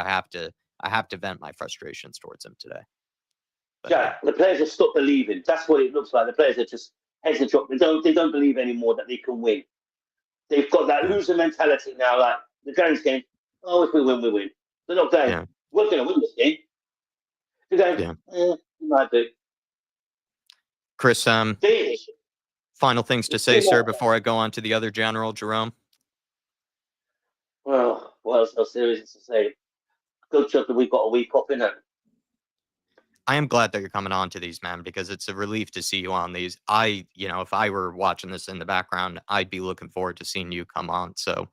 have to vent my frustrations towards him today. But, the players have stopped believing. That's what it looks like. The players are just heads are dropped. They don't believe anymore that they can win. They've got that loser mentality now. Like the game's game. Oh, if we win, we win. They're not going. We're going to win this game. They're going. We might do. Chris, final things to say, sir, before I go on to the other general, Jerome? Well, what else there is to say? Good job that we've got a week off, innit? I am glad that you're coming on to these, man, because it's a relief to see you on these. If I were watching this in the background, I'd be looking forward to seeing you come on. So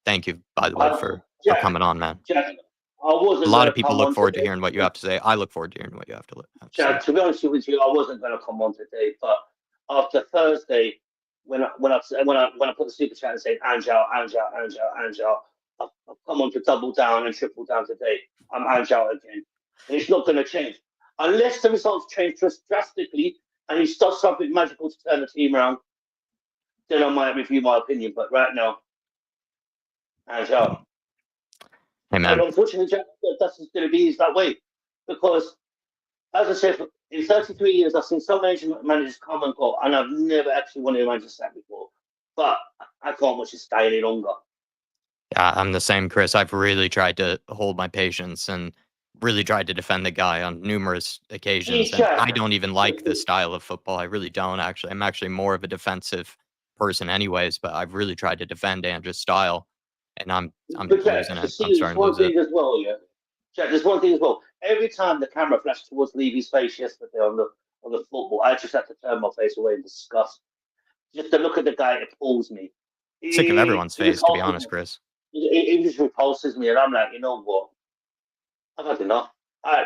thank you, by the way, for coming on, man. Jack, a lot of people look forward to hearing what you have to say. I look forward to hearing what you have to say. Jack, to be honest with you, I wasn't going to come on today, but after Thursday, when I put the super chat and said Ange out, I've come on to double down and triple down today. I'm Ange out again. And it's not going to change. unless the results change drastically and he does something magical to turn the team around, then I might review my opinion. But right now, hands up. Hey, man. And unfortunately, Jack, that's just going to be that way. Because, as I said, in 33 years, I've seen some managers come and go, and I've never actually wanted a manager sack before. But I can't watch it stay any longer. Yeah, I'm the same, Chris. I've really tried to hold my patience and really tried to defend the guy on numerous occasions. And I don't even like this style of football. I really don't, actually. I'm actually more of a defensive person anyways, but I've really tried to defend Ange's style. And I'm losing it. I'm starting to lose it. As well, yeah. Jack, there's one thing as well. Every time the camera flashed towards Levy's face yesterday on the football, I just had to turn my face away in disgust. Just to look at the guy, it appalls me. Sick of everyone's face, to be honest, Chris. It just repulses me, and I'm like, you know what? I've had enough.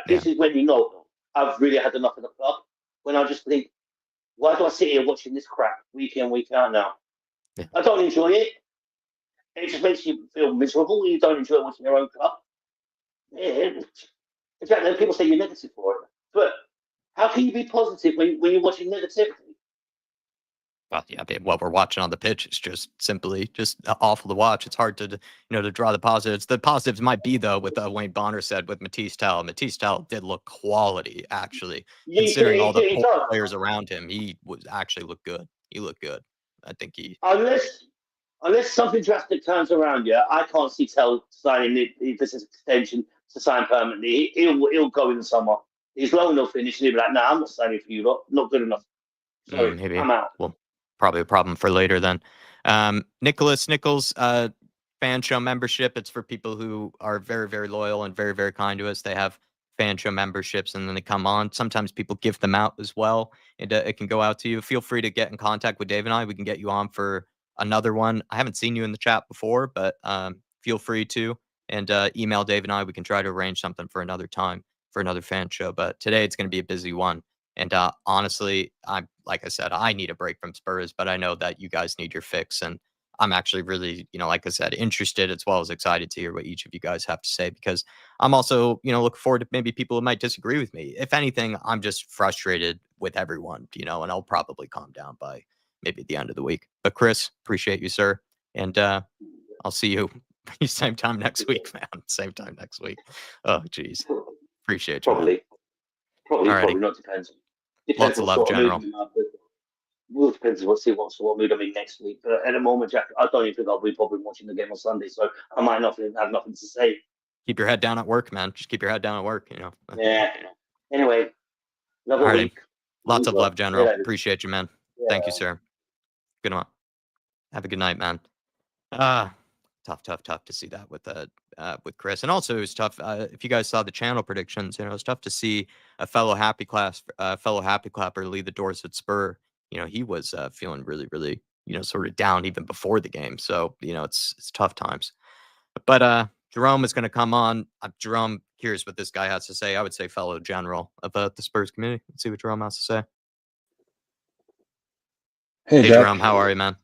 This is when you know I've really had enough of the club. When I just think, why do I sit here watching this crap week in, week out now? Yeah. I don't enjoy it. It just makes you feel miserable. You don't enjoy watching your own club. Yeah. Exactly. People say you're negative for it. But how can you be positive when you're watching negativity? Well, yeah, what we're watching on the pitch is just simply awful to watch. It's hard to to draw the positives. The positives might be, though, with Wayne Bonner said with Matisse Tell. Matisse Tell did look quality, actually. Considering all the players around him, he was actually looked good. He looked good. I think he... Unless something drastic turns around, yeah, I can't see Tell signing this extension to sign permanently. He'll go in the summer. His loan will finish, and he'll be like, nah, I'm not signing for you lot. Not good enough. Sorry, maybe. I'm out. Well, probably a problem for later then. Nicholas Nichols, fan show membership. It's for people who are very, very loyal and very, very kind to us. They have fan show memberships and then they come on. Sometimes people give them out as well. It can go out to you. Feel free to get in contact with Dave and I. We can get you on for another one. I haven't seen you in the chat before, but feel free to. And email Dave and I. We can try to arrange something for another time for another fan show. But today it's going to be a busy one. And honestly, like I said, I need a break from Spurs, but I know that you guys need your fix. And I'm actually really, like I said, interested as well as excited to hear what each of you guys have to say, because I'm also, looking forward to maybe people who might disagree with me. If anything, I'm just frustrated with everyone, and I'll probably calm down by maybe at the end of the week. But Chris, appreciate you, sir. And I'll see you same time next week, man. Same time next week. Oh, geez. Appreciate you. Probably not. Depends. Lots of love, General. Well, depends what mood I'm in next week. But at the moment, Jack, I don't even think I'll be probably watching the game on Sunday, so I might not have nothing to say. Keep your head down at work, man. Just keep your head down at work, Yeah. Anyway, another week. Lots of love, General. Appreciate you, man. Yeah. Thank you, sir. Good one. Have a good night, man. Tough to see that with Chris, and also it was tough. If you guys saw the channel predictions, it was tough to see a fellow happy clapper lead the Dorset Spur. He was feeling really, really, sort of down even before the game. So it's tough times. But Jerome is going to come on. Jerome, curious what this guy has to say. I would say fellow general about the Spurs community. Let's see what Jerome has to say. Hey Jerome, how are you, man?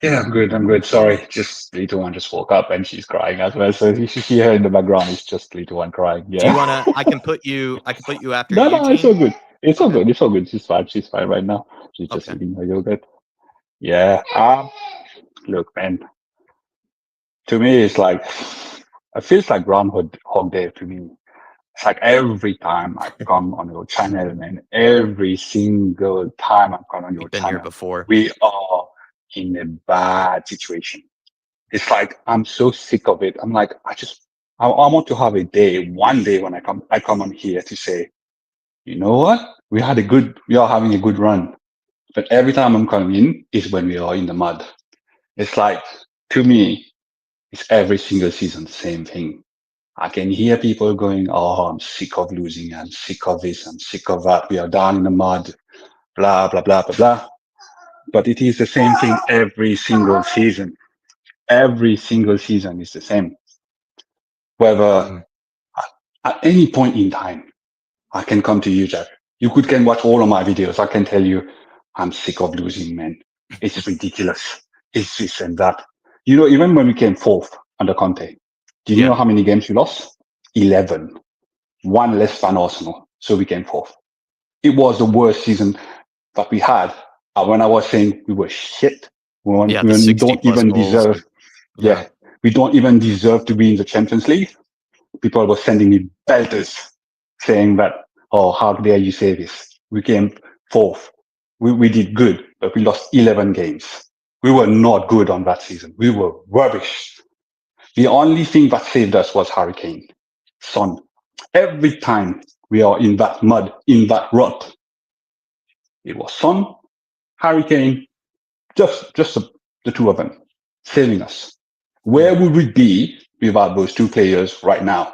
Yeah, I'm good. Sorry, just little one just woke up and she's crying as well. So you should hear her in the background. It's just little one crying. Yeah. Do you wanna? I can put you after. No, Eugene? No, it's all good. It's all good. It's all good. She's fine right now. She's just eating her yogurt. Yeah. Look, man. To me, it's like it feels like Groundhog Day to me. It's like every time I come on your channel, man. Every single time I come on your channel, here before. We are in a bad situation. It's like I'm so sick of it. I'm like, I want to have one day when I come on here to say, you know what? We are having a good run. But every time I'm coming in is when we are in the mud. It's like, to me, it's every single season, same thing. I can hear people going, oh, I'm sick of losing. I'm sick of this. I'm sick of that. We are down in the mud, blah, blah, blah, blah, blah. But it is the same thing every single season. Every single season is the same. Whether at any point in time, I can come to you, Jack. You can watch all of my videos. I can tell you, I'm sick of losing, man. It's ridiculous. It's this and that. Even when we came fourth under Conte, did you know how many games we lost? 11. One less than Arsenal. so we came fourth. It was the worst season that we had. When I was saying we were shit, we Yeah, the 60 don't plus even goals. deserve. Yeah, we don't even deserve to be in the Champions League. People were sending me belters saying that, oh, how dare you say this? We came fourth. We did good, but we lost 11 games. We were not good on that season. We were rubbish. The only thing that saved us was Hurricane, Son. Every time we are in that mud, in that rut, it was Son, Hurricane, just the two of them saving us. Where would we be without those two players right now?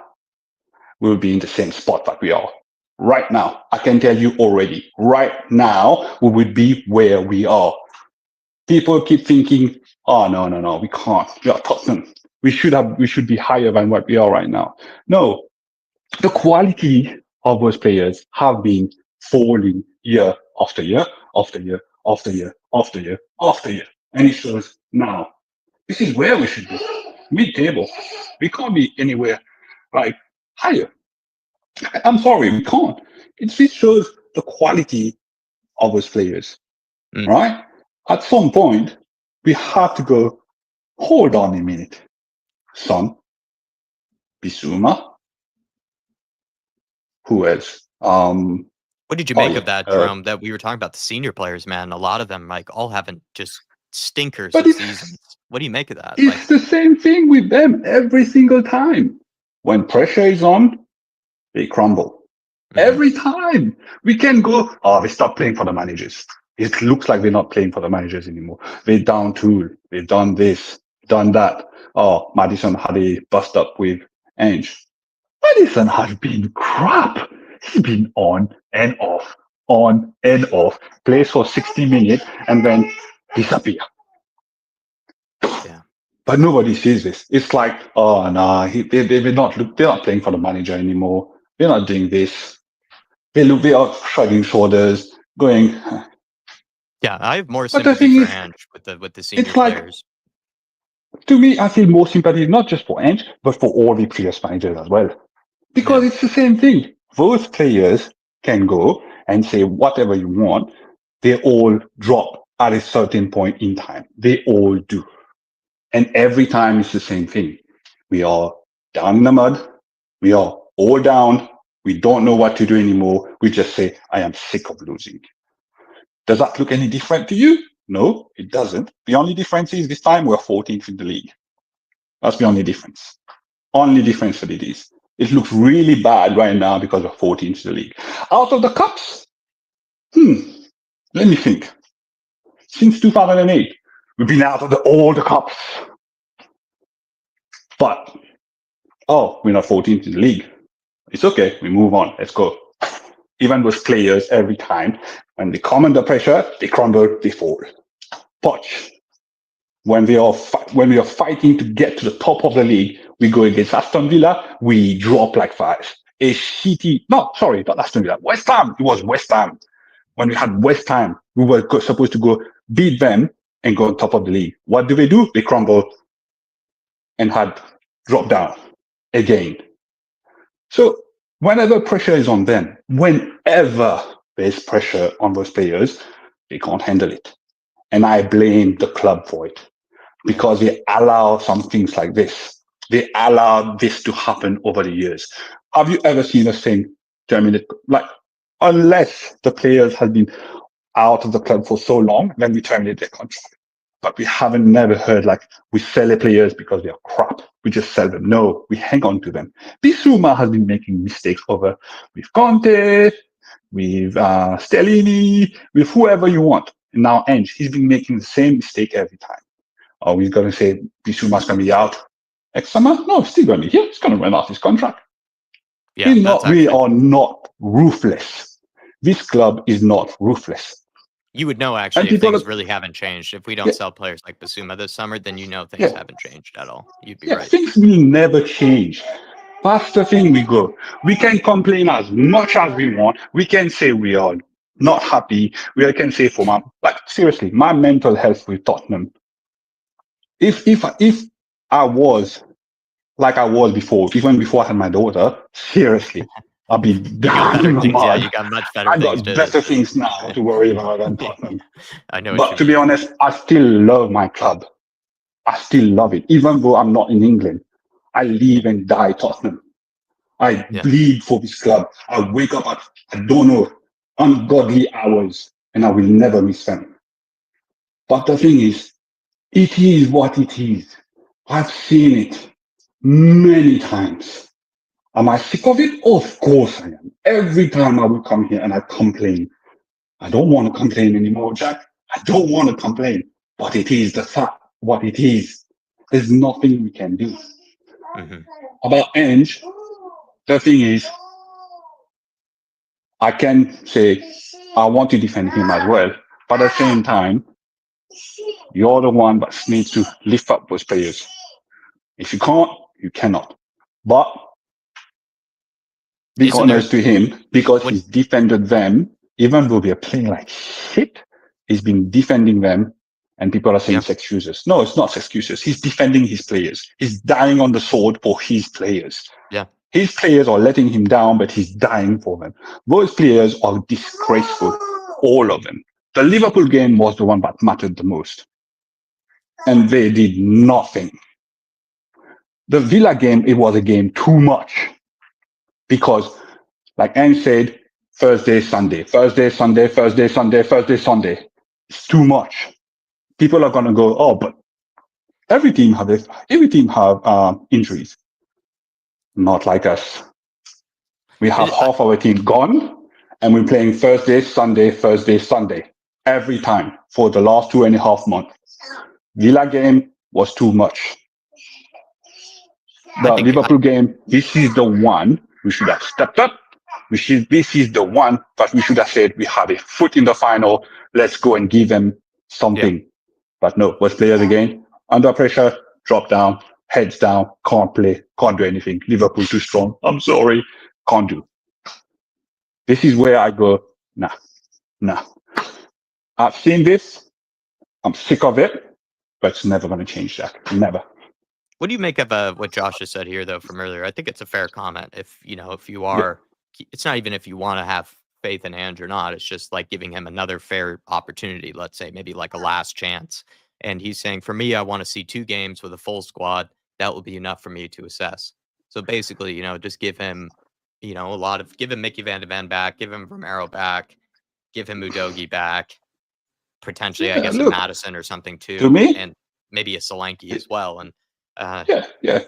We would be in the same spot that we are right now. I can tell you already, right now, we would be where we are. People keep thinking, oh, no, we can't. We are Tottenham. We should be higher than what we are right now. No, the quality of those players have been falling year after year, after year, after year, after year, after year. And it shows now. This is where we should be. Mid-table. We can't be anywhere like higher. I'm sorry, we can't. This shows the quality of those players, right? At some point, we have to go, hold on a minute. Son, Bissouma, who else? What did you make of that, Jerome? That we were talking about the senior players, man. A lot of them, like, all having just stinkers of seasons. What do you make of that? It's the same thing with them every single time. When pressure is on, they crumble. Every time. We can go, oh, they stop playing for the managers. It looks like they're not playing for the managers anymore. They're down tool. They've done this, done that. Oh, Maddison had a bust up with Ange. Maddison has been crap. He's been on and off, plays for 60 minutes and then disappear. Yeah. But nobody sees this. It's like, oh no, they're not playing for the manager anymore. They're not doing this. They are shrugging shoulders, going. Yeah, I have more sympathy for Ange with the senior players. To me, I feel more sympathy not just for Ange, but for all the previous managers as well. Because it's the same thing. Those players can go and say whatever you want. They all drop at a certain point in time. They all do. And every time it's the same thing. We are down in the mud. We are all down. We don't know what to do anymore. We just say, I am sick of losing. Does that look any different to you? No, it doesn't. The only difference is this time we're 14th in the league. That's the only difference. Only difference that it is. It looks really bad right now because we're 14th in the league. Out of the cups, let me think. Since 2008, we've been out of all the cups. But, we're not 14th in the league. It's okay. We move on. Let's go. Even with players, every time, when they come under pressure, they crumble, they fall. Poch. When we are fighting to get to the top of the league, we go against Aston Villa, we drop like flies. Not Aston Villa, West Ham. It was West Ham. When we had West Ham, we were supposed to go beat them and go on top of the league. What do? They crumble and had dropped down again. So whenever pressure is on them, whenever there's pressure on those players, they can't handle it. And I blame the club for it because they allow some things like this. They allow this to happen over the years. Have you ever seen a thing terminate? Like, unless the players have been out of the club for so long, then we terminate their contract. But we haven't never heard like we sell the players because they are crap. We just sell them. No, we hang on to them. Bissouma has been making mistakes over with Conte, with Stellini, with whoever you want. And now Ange, he's been making the same mistake every time. Oh, he's going to say Bissouma's going to be out next summer. No, he's still going to be here. He's going to run off his contract. Yeah, we are not ruthless. This club is not ruthless. You would know, actually, if things really haven't changed. If we don't sell players like Bissouma this summer, then you know things haven't changed at all. You'd be right. Things will never change. That's the thing we go. We can complain as much as we want. We can say we are not happy. We can say seriously, my mental health with Tottenham. If I was like I was before, even before I had my daughter, seriously, I'll be You down got better in the things. Yeah, mud. you got much better I things got to better things now to worry about than Tottenham. I know what But you to mean. be honest, I still love my club. I still love it, even though I'm not in England. I live and die Tottenham. I Yeah. bleed for this club. I wake up at, I don't know, ungodly hours, and I will never miss them. But the thing is, it is what it is. I've seen it many times. Am I sick of it? Of course I am. Every time I will come here and I complain. I don't want to complain anymore, Jack. I don't want to complain. But it is the fact what it is. There's nothing we can do. Mhm. About Ange, the thing is, I can say I want to defend him as well. But at the same time, you're the one that needs to lift up those players. If you can't, you cannot. But big Isn't there honors to him because when he's defended them, even though they're playing like shit, he's been defending them. And people are saying it's excuses. No, it's not excuses. He's defending his players. He's dying on the sword for his players. Yeah. His players are letting him down, but he's dying for them. Those players are disgraceful, all of them. The Liverpool game was the one that mattered the most. And they did nothing. The Villa game, it was a game too much. Because, like Ange said, Thursday, Sunday, Thursday, Sunday, Thursday, Sunday, Thursday, Sunday. It's too much. People are going to go, oh, but every team have injuries. Not like us. We have half our team gone, and we're playing Thursday, Sunday, Thursday, Sunday every time for the last 2.5 months. Villa game was too much. The Liverpool game, this is the one we should have stepped up. This is the one that we should have said we have a foot in the final. Let's go and give them something. Yeah. But no, what's players again? Under pressure, drop down, heads down, can't play, can't do anything. Liverpool too strong. I'm sorry, can't do. This is where I go, nah. I've seen this. I'm sick of it, but it's never going to change, Jack. Never. What do you make of what Josh has said here, though, from earlier? I think it's a fair comment. If you are, it's not even if you want to have faith in Ange or not. It's just like giving him another fair opportunity. Let's say maybe like a last chance. And he's saying, for me, I want to see 2 games with a full squad. That will be enough for me to assess. So basically, just give him, give him Mickey Van de Ven back, give him Romero back, give him Udogie back, potentially, I guess, a Madison or something too, to me, and maybe a Solanke as well. And yeah.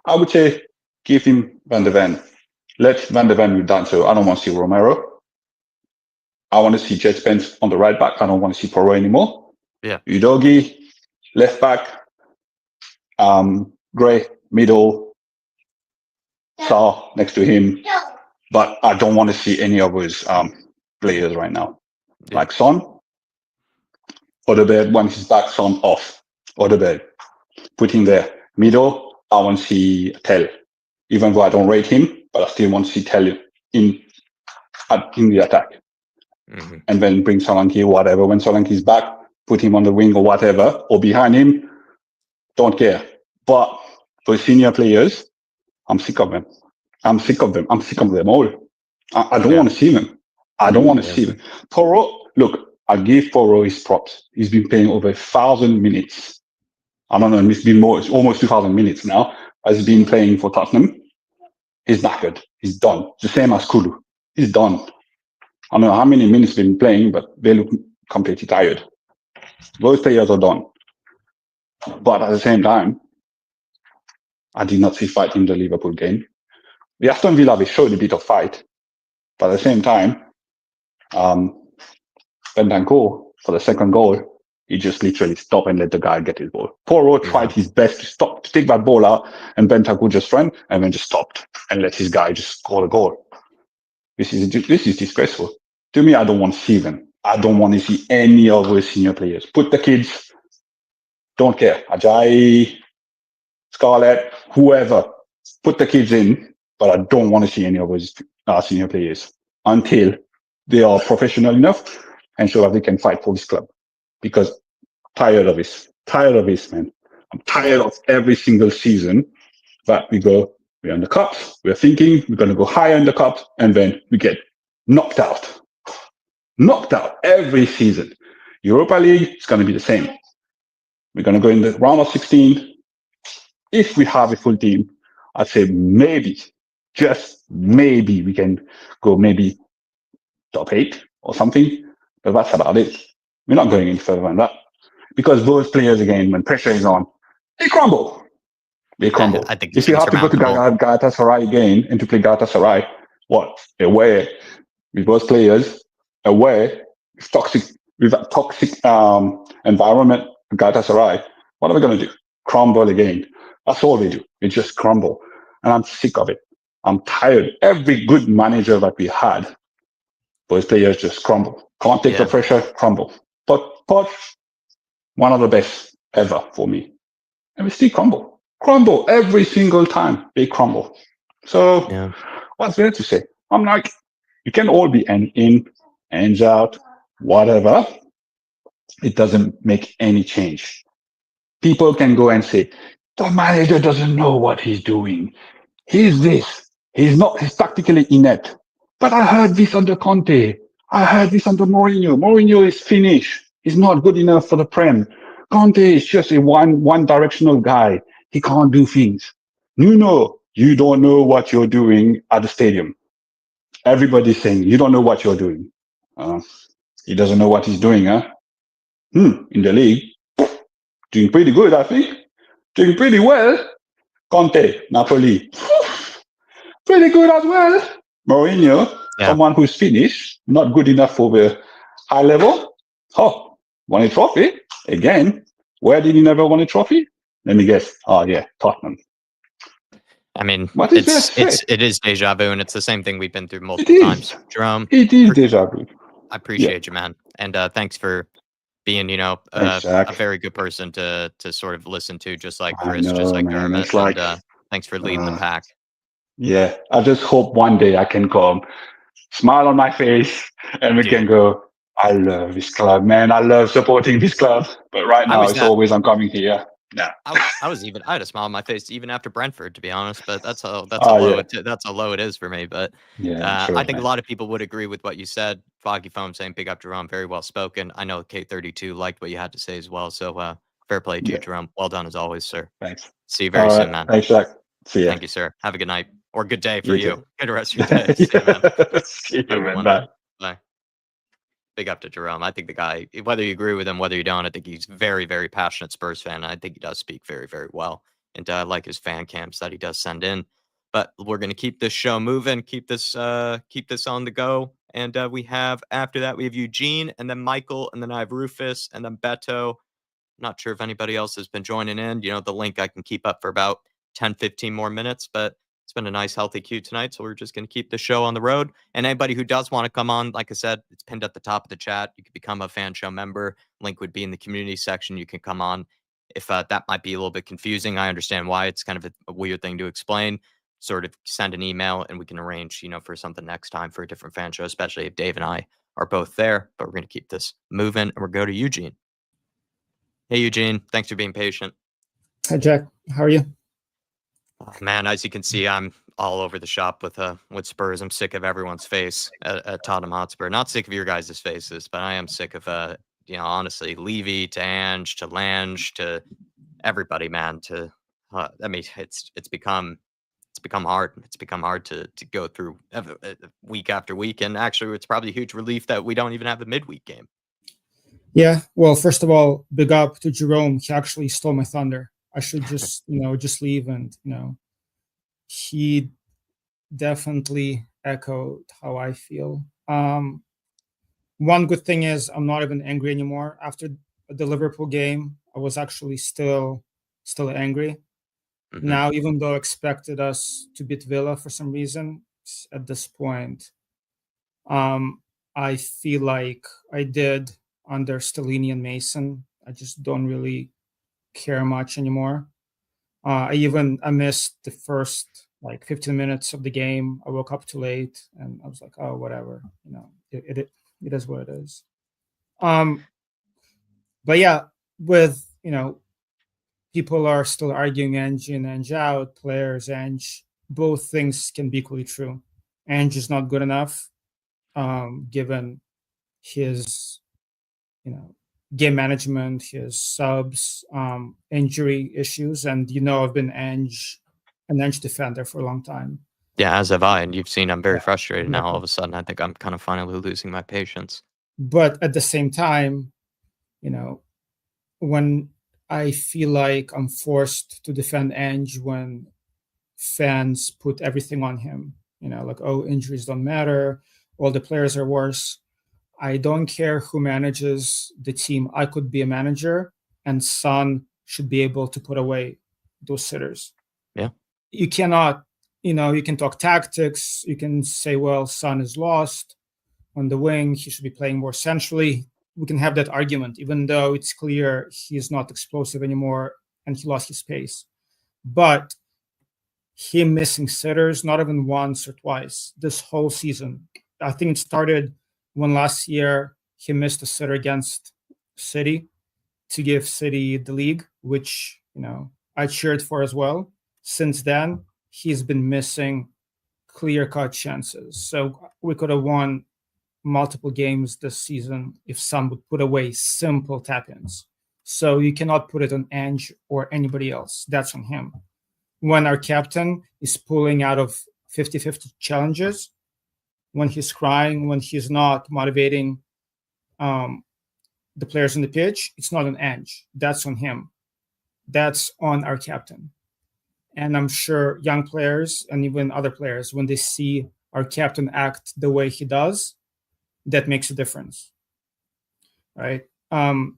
I would say give him Van de Ven. Let Van de Ven be done. So I don't want to see Romero. I want to see Jet Spence on the right back. I don't want to see Porro anymore. Yeah. Udogie, left back. Gray, middle. Saar next to him. But I don't want to see any of his players right now. Yeah. Like Son. Odegaard, when he's back, Son off. Odegaard. Put him there. Middle, I want to see Tell. Even though I don't rate him, but I still want to see Tell in the attack. Mm-hmm. And then bring Solanke or whatever. When Solanke's back, put him on the wing or whatever, or behind him. Don't care. But for senior players, I'm sick of them. I'm sick of them all. I don't want to see them. I don't want to see them. Porro, look, I give Porro his props. He's been playing over 1,000 minutes. I don't know, it's been it's almost 2,000 minutes now. He's been playing for Tottenham. He's knackered. He's done. It's the same as Kulu. He's done. I don't know how many minutes he's been playing, but they look completely tired. Those players are done. But at the same time, I did not see fight in the Liverpool game. The Aston Villa, they showed a bit of fight. But at the same time, Bentancur, for the second goal, he just literally stopped and let the guy get his ball. Porro tried his best to take that ball out, and Bentancur just ran and then just stopped and let his guy just score the goal. This is disgraceful. To me, I don't want to see them. I don't want to see any of those senior players. Put the kids, don't care. Ajayi, Scarlett, whoever, put the kids in, but I don't want to see any of those senior players until they are professional enough and show that they can fight for this club. Because tired of this, man. I'm tired of every single season that we go, We're on the cups. We're thinking we're going to go higher in the cups, and then we get knocked out. Knocked out every season. Europa League is going to be the same. We're going to go in the round of 16. If we have a full team, I'd say maybe, just maybe, we can go maybe top 8 or something. But that's about it. We're not going any further than that. Because those players, again, when pressure is on, they crumble. They crumble. I think If you have to go to Galatasaray again and to play Galatasaray, what? Away with those players, away with that toxic environment, Galatasaray, what are we going to do? Crumble again. That's all they do. They just crumble. And I'm sick of it. I'm tired. Every good manager that we had, those players just crumble. Can't take the pressure, crumble. But one of the best ever for me. And we still crumble. Crumble every single time. They crumble. So what's there to say? I'm like, you can all be an in, ends out, whatever. It doesn't make any change. People can go and say, the manager doesn't know what he's doing. He's this. He's tactically inept. But I heard this under Conte. I heard this under Mourinho. Mourinho is finished. He's not good enough for the Prem. Conte is just a one-directional guy. He can't do things. You don't know what you're doing at the stadium. Everybody's saying, you don't know what you're doing. He doesn't know what he's doing, huh? In the league, doing pretty good, I think. Doing pretty well. Conte, Napoli, pretty good as well. Mourinho, someone who's finished, not good enough for the high level. Won a trophy. Again, where did he never win a trophy? Let me guess. Tottenham. I mean, it is deja vu, and it's the same thing we've been through multiple times. Jerome, it is deja vu. I appreciate you, man, and thanks for being, a very good person to sort of listen to, just like Chris, just like Dermot. And thanks for leading the pack. Yeah, I just hope one day I can come, smile on my face, and we can go, I love this club, man. I love supporting this club. But right now, always I'm coming here. Yeah. I had a smile on my face even after Brentford, to be honest. But that's how low it is for me. But I think a lot of people would agree with what you said. Foggy Foam saying big up Jerome, very well spoken. I know K32 liked what you had to say as well. So fair play to you, Jerome. Well done as always, sir. Thanks. See you very soon, man. Thanks, Jack. See ya. Thank you, sir. Have a good night or good day for you. Good rest of your day. See you, man. See you, man. Bye. Bye. Big up to Jerome. I think the guy, whether you agree with him, whether you don't, I think he's very, very passionate Spurs fan. And I think he does speak very, very well. And I like his fan camps that he does send in. But we're going to keep this show moving, keep this on the go. And after that, we have Eugene, and then Michael, and then I have Rufus, and then Betto. Not sure if anybody else has been joining in. The link I can keep up for about 10, 15 more minutes, but it's been a nice, healthy queue tonight, so we're just going to keep the show on the road. And anybody who does want to come on, like I said, it's pinned at the top of the chat. You can become a fan show member. Link would be in the community section. You can come on. If that might be a little bit confusing, I understand why. It's kind of a weird thing to explain. Sort of send an email, and we can arrange, for something next time for a different fan show, especially if Dave and I are both there. But we're going to keep this moving, and we'll go to Eugene. Hey, Eugene. Thanks for being patient. Hi, Jack. How are you? Oh, man, as you can see, I'm all over the shop with Spurs. I'm sick of everyone's face at Tottenham Hotspur. Not sick of your guys' faces, but I am sick of honestly, Levy to Ange to Lange to everybody, man. It's become hard. It's become hard to go through week after week, and actually, it's probably a huge relief that we don't even have a midweek game. Yeah. Well, first of all, big up to Jerome. He actually stole my thunder. I should just leave, and he definitely echoed how I feel. One good thing is I'm not even angry anymore. After the Liverpool game, I was actually still angry. Mm-hmm. Now, even though I expected us to beat Villa for some reason, at this point, I feel like I did under Stellini and Mason. I just don't really care much anymore. I missed the first 15 minutes of the game. I woke up too late, and I was like, oh, whatever. It is what it is. But yeah, with people are still arguing Ange in, Ange out, players Ange both things can be equally true. Ange is not good enough, given his, game management, his subs, injury issues, and I've been an Ange defender for a long time. Yeah, as have I, and you've seen I'm very Yeah, frustrated now. All exactly. of a sudden, I think I'm kind of finally losing my patience. But at the same time, when I feel like I'm forced to defend Ange when fans put everything on him, like, oh, injuries don't matter, all the players are worse. I don't care who manages the team. I could be a manager, and Son should be able to put away those sitters. Yeah. You cannot, you can talk tactics. You can say, well, Son is lost on the wing. He should be playing more centrally. We can have that argument, even though it's clear he's not explosive anymore and he lost his pace. But him missing sitters, not even once or twice this whole season. I think it started when last year he missed a sitter against City to give City the league, which, I cheered for as well. Since then, he's been missing clear-cut chances. So we could have won multiple games this season if Son would put away simple tap-ins. So you cannot put it on Ange or anybody else. That's on him. When our captain is pulling out of 50-50 challenges, when he's crying, when he's not motivating the players on the pitch, it's not on Ange. That's on him. That's on our captain. And I'm sure young players and even other players, when they see our captain act the way he does, that makes a difference, right? And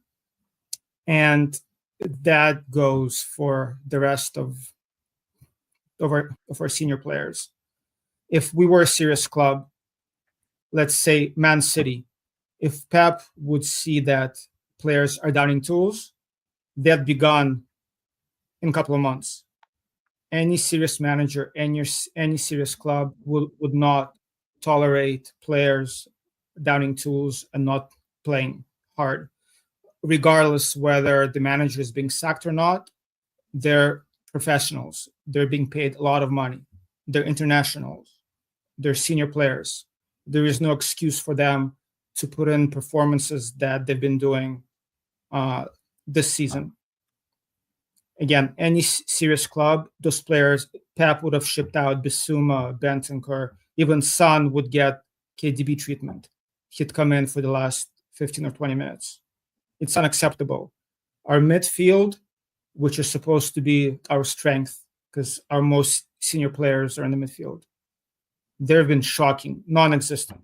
that goes for the rest of our senior players. If we were a serious club, let's say Man City, if Pep would see that players are downing tools, that'd be gone in a couple of months. Any serious manager, any serious club would not tolerate players downing tools and not playing hard, regardless whether the manager is being sacked or not. They're professionals. They're being paid a lot of money. They're internationals. They're senior players. There is no excuse for them to put in performances that they've been doing this season. Again, any serious club, those players, Pep would have shipped out Bissouma, Bentancur, even Son would get KDB treatment. He'd come in for the last 15 or 20 minutes. It's unacceptable. Our midfield, which is supposed to be our strength, because our most senior players are in the midfield, they've been shocking, non-existent.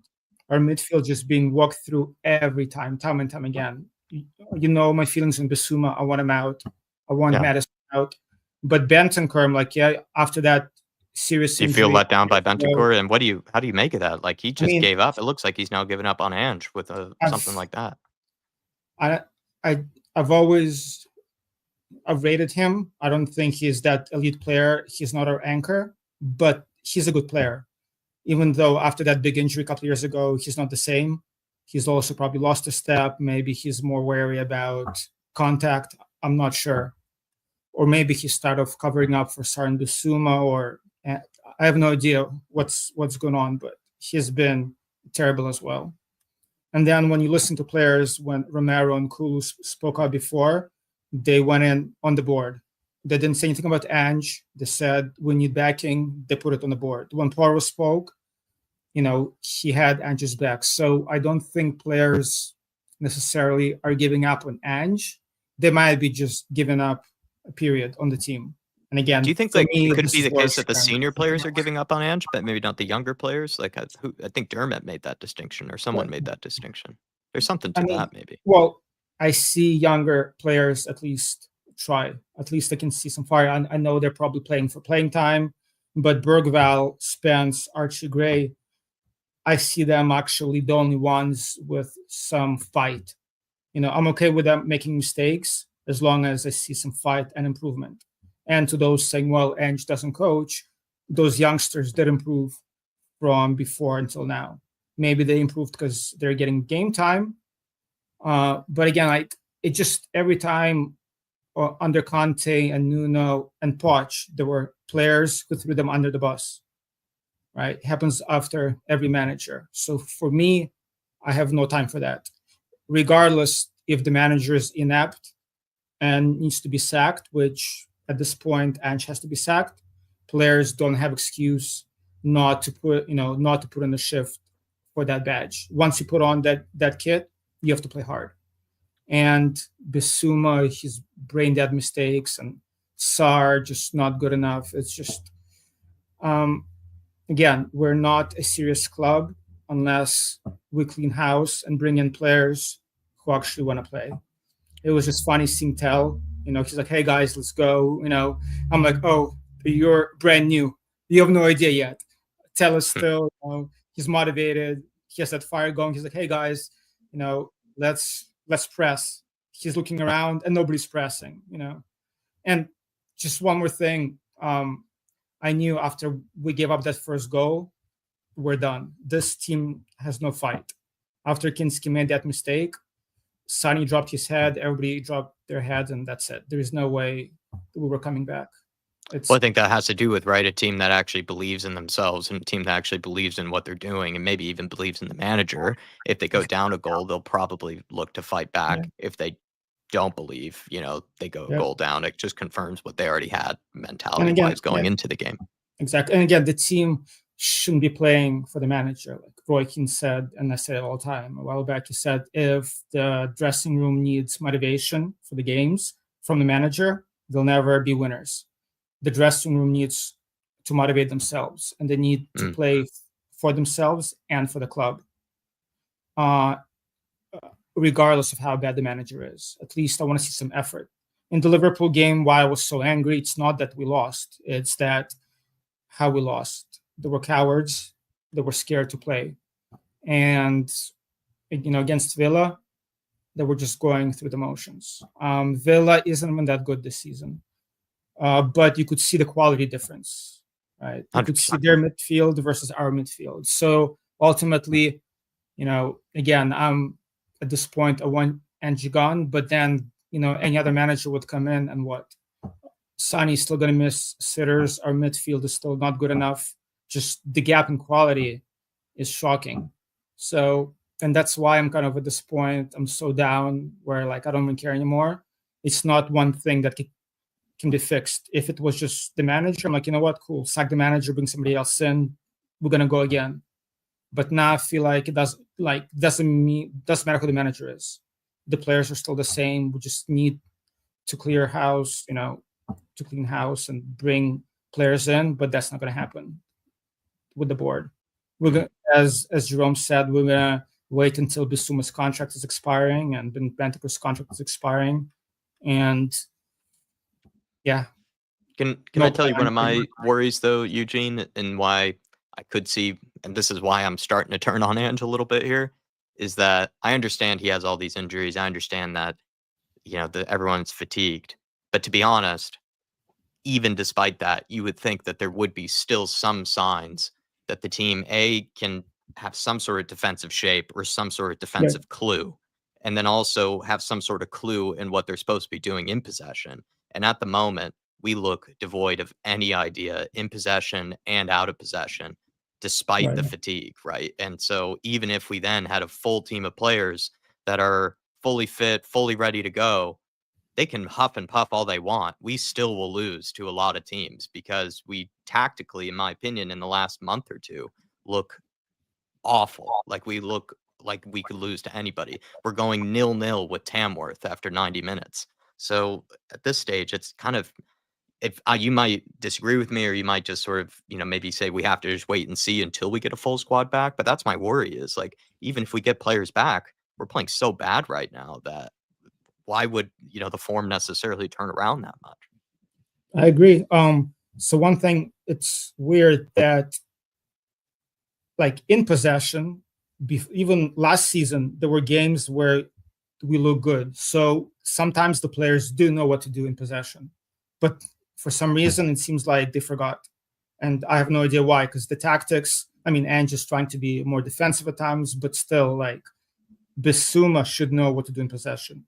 Our midfield just being walked through every time and time again. My feelings on Bissouma. I want him out. I want Madison out. But Bentancur, I'm like, after that serious injury. Do you feel let down by Bentancur? And how do you make of that? Like, he just gave up. It looks like he's now given up on Ange with something like that. I've rated him. I don't think he's that elite player. He's not our anchor, but he's a good player. Even though after that big injury a couple of years ago, he's not the same. He's also probably lost a step. Maybe he's more wary about contact. I'm not sure. Or maybe he started covering up for Sarin Bissouma, or I have no idea what's going on, but he's been terrible as well. And then when you listen to players, when Romero and Kulu spoke out before, they went in on the board. They didn't say anything about Ange. They said, we need backing. They put it on the board. When Poirot spoke, he had Ange's back. So I don't think players necessarily are giving up on Ange. They might be just giving up a period on the team. And again, do you think it could be the case that the senior players are giving up on Ange, but maybe not the younger players? Like, I think Dermot made that distinction, or someone made that distinction. There's something to that, maybe. Well, I see younger players at least try. At least I can see some fire. I know they're probably playing for playing time, but Bergvall, Spence, Archie Gray, I see them actually the only ones with some fight. I'm okay with them making mistakes as long as I see some fight and improvement. And to those saying, well, Ange doesn't coach, those youngsters did improve from before until now. Maybe they improved because they're getting game time. But again, it just every time under Conte and Nuno and Poch, there were players who threw them under the bus. Right? It happens after every manager. So for me, I have no time for that. Regardless if the manager is inept and needs to be sacked, which at this point Ange has to be sacked, players don't have excuse not to put in the shift for that badge. Once you put on that kit, you have to play hard. And Bissouma, his brain dead mistakes, and Sarr just not good enough. It's just again, we're not a serious club unless we clean house and bring in players who actually want to play. It was just funny seeing Tell. He's like, "Hey guys, let's go." I'm like, "Oh, you're brand new. You have no idea yet." Tell is still, he's motivated. He has that fire going. He's like, "Hey guys, let's press." He's looking around and nobody's pressing. And just one more thing. I knew after we gave up that first goal, we're done. This team has no fight. After Kinski made that mistake, Sonny dropped his head, everybody dropped their heads, and that's it. There is no way we were coming back. Well, I think that has to do with, right, a team that actually believes in themselves and a team that actually believes in what they're doing and maybe even believes in the manager. If they go down a goal, they'll probably look to fight back. Yeah. If they don't believe, they go Yeah. goal down. It just confirms what they already had mentality-wise going into the game. Exactly. And again, the team shouldn't be playing for the manager. Like Roy Keane said, and I say it all the time, a while back, he said, if the dressing room needs motivation for the games from the manager, they'll never be winners. The dressing room needs to motivate themselves, and they need to play for themselves and for the club, regardless of how bad the manager is. At least I want to see some effort. In the Liverpool game, why I was so angry, it's not that we lost. It's that how we lost. They were cowards. They were scared to play. And, against Villa, they were just going through the motions. Villa isn't even that good this season. But you could see the quality difference, right? You could see their midfield versus our midfield. So ultimately, again, I'm at this point, I want Ange gone, but then, any other manager would come in and what? Sonny's still going to miss sitters. Our midfield is still not good enough. Just the gap in quality is shocking. So, and that's why I'm kind of at this point, I'm so down where I don't even care anymore. It's not one thing that can be fixed. If it was just the manager, I'm like, you know what, cool, sack the manager, bring somebody else in, we're gonna go again. But now I feel like it doesn't matter who the manager is. The players are still the same. We just need to clear house, to clean house and bring players in, but that's not gonna happen with the board. We're gonna, as Jerome said, we're gonna wait until Bissouma's contract is expiring and Ben Bentancur's contract is expiring, and yeah. Can I tell you one of my worries though, Eugene, and why I could see, and this is why I'm starting to turn on Ange a little bit here, is that I understand he has all these injuries. I understand that, everyone's fatigued. But to be honest, even despite that, you would think that there would be still some signs that the team, A, can have some sort of defensive shape or some sort of defensive clue, and then also have some sort of clue in what they're supposed to be doing in possession. And at the moment, we look devoid of any idea in possession and out of possession, despite the fatigue, right? And so even if we then had a full team of players that are fully fit, fully ready to go, they can huff and puff all they want. We still will lose to a lot of teams because we tactically, in my opinion, in the last month or two, look awful. Like we look like we could lose to anybody. We're going 0-0 with Tamworth after 90 minutes. So at this stage, it's kind of, if you might disagree with me, or you might just sort of, maybe say we have to just wait and see until we get a full squad back. But that's my worry, is even if we get players back, we're playing so bad right now that why would, the form necessarily turn around that much? I agree. So one thing, it's weird that in possession, even last season, there were games where we look good. So sometimes the players do know what to do in possession, but for some reason, it seems like they forgot. And I have no idea why, because the tactics, Ange is trying to be more defensive at times, but still, Bissouma should know what to do in possession.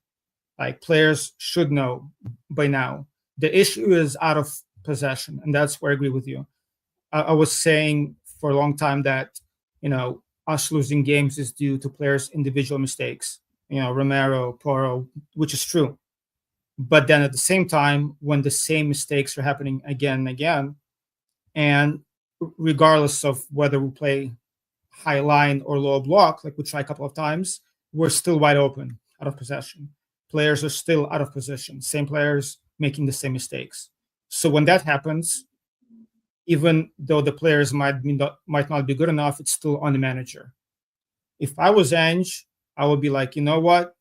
Players should know by now. The issue is out of possession, and that's where I agree with you. I was saying for a long time that, us losing games is due to players' individual mistakes. Romero, Porro, which is true. But then at the same time, when the same mistakes are happening again and again, and regardless of whether we play high line or low block, like we try a couple of times, we're still wide open out of possession. Players are still out of position. Same players making the same mistakes. So when that happens, even though the players might not be good enough, it's still on the manager. If I was Ange, I would be like, you know what?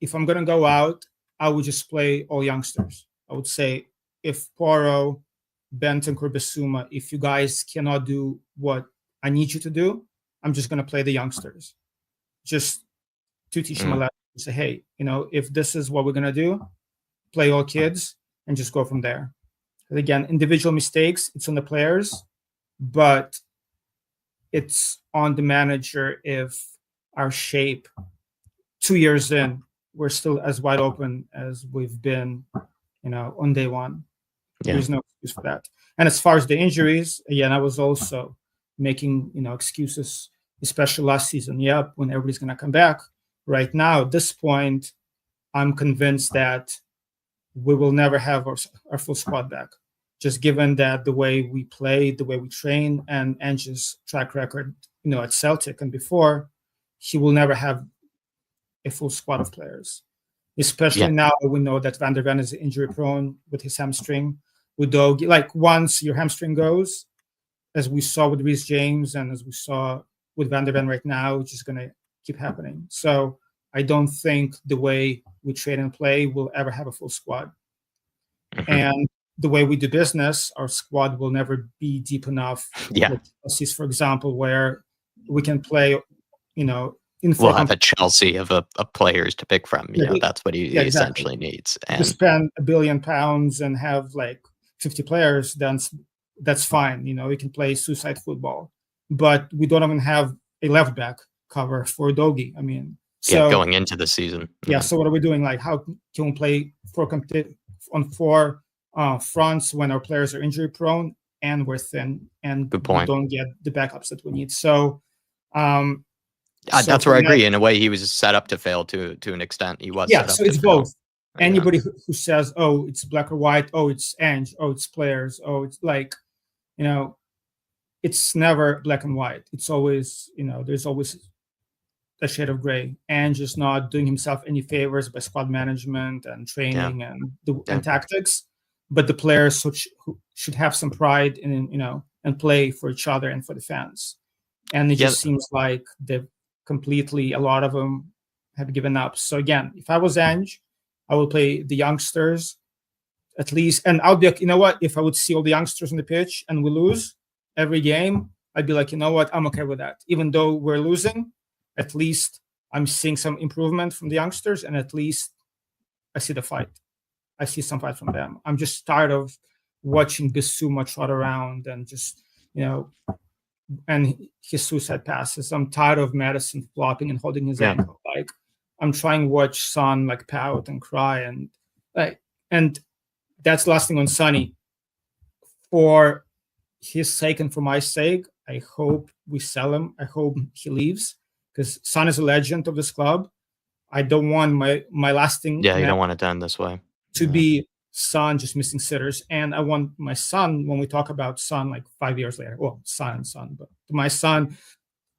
If I'm going to go out, I would just play all youngsters. I would say, if Porro, Bentancur, Bissouma, if you guys cannot do what I need you to do, I'm just going to play the youngsters. Just to teach them a lesson. Say, hey, if this is what we're going to do, play all kids and just go from there. And again, individual mistakes, it's on the players, but it's on the manager if our shape 2 years in, we're still as wide open as we've been, on day one. Yeah. There's no excuse for that. And as far as the injuries, again, I was also making, excuses, especially last season. Yep, when everybody's going to come back. Right now, at this point, I'm convinced that we will never have our full squad back. Just given that the way we play, the way we train, and Ange's track record, at Celtic and before, he will never have a full squad of players. Especially now that we know that Van der Ven is injury prone with his hamstring. With Dogi, like once your hamstring goes, as we saw with Reece James and as we saw with Van der Ven right now, it's just going to keep happening. So I don't think the way we train and play will ever have a full squad. And the way we do business, our squad will never be deep enough. Yeah. Chelsea's, for example, where we can play, we'll have a Chelsea of players to pick from. That's what he essentially needs. And to spend £1 billion and have like 50 players, then that's fine. We can play suicide football, but we don't even have a left back cover for Dogi. I mean, so going into the season. Yeah. So what are we doing? Like, how can we play on four fronts when our players are injury prone and we're thin and we don't get the backups that we need? So, that's where I agree. In a way, he was set up to fail to an extent. He was. Yeah. So it's both. Anybody who says, "Oh, it's black or white," "Oh, it's Ange," "Oh, it's players," "Oh, it's like," it's never black and white. It's always, there's always a shade of gray. Ange is not doing himself any favors by squad management and training and tactics, but the players should have some pride in, and play for each other and for the fans. And it just seems like a lot of them have given up. So again, if I was Ange, I would play the youngsters at least. And I'll be like, you know what? If I would see all the youngsters on the pitch and we lose every game, I'd be like, you know what? I'm okay with that. Even though we're losing, at least I'm seeing some improvement from the youngsters, and at least I see the fight. I see some fight from them. I'm just tired of watching Bissouma trot around and just, and his suicide passes. I'm tired of Madison flopping and holding his ankle. Like, I'm trying to watch Son like pout and cry and that's the last thing on Sonny. For his sake and for my sake, I hope we sell him. I hope he leaves, because Son is a legend of this club. I don't want my lasting. Yeah, you don't want it done this way. To be Son just missing sitters, and I want my son, when we talk about Son like 5 years later, well, son, but my son,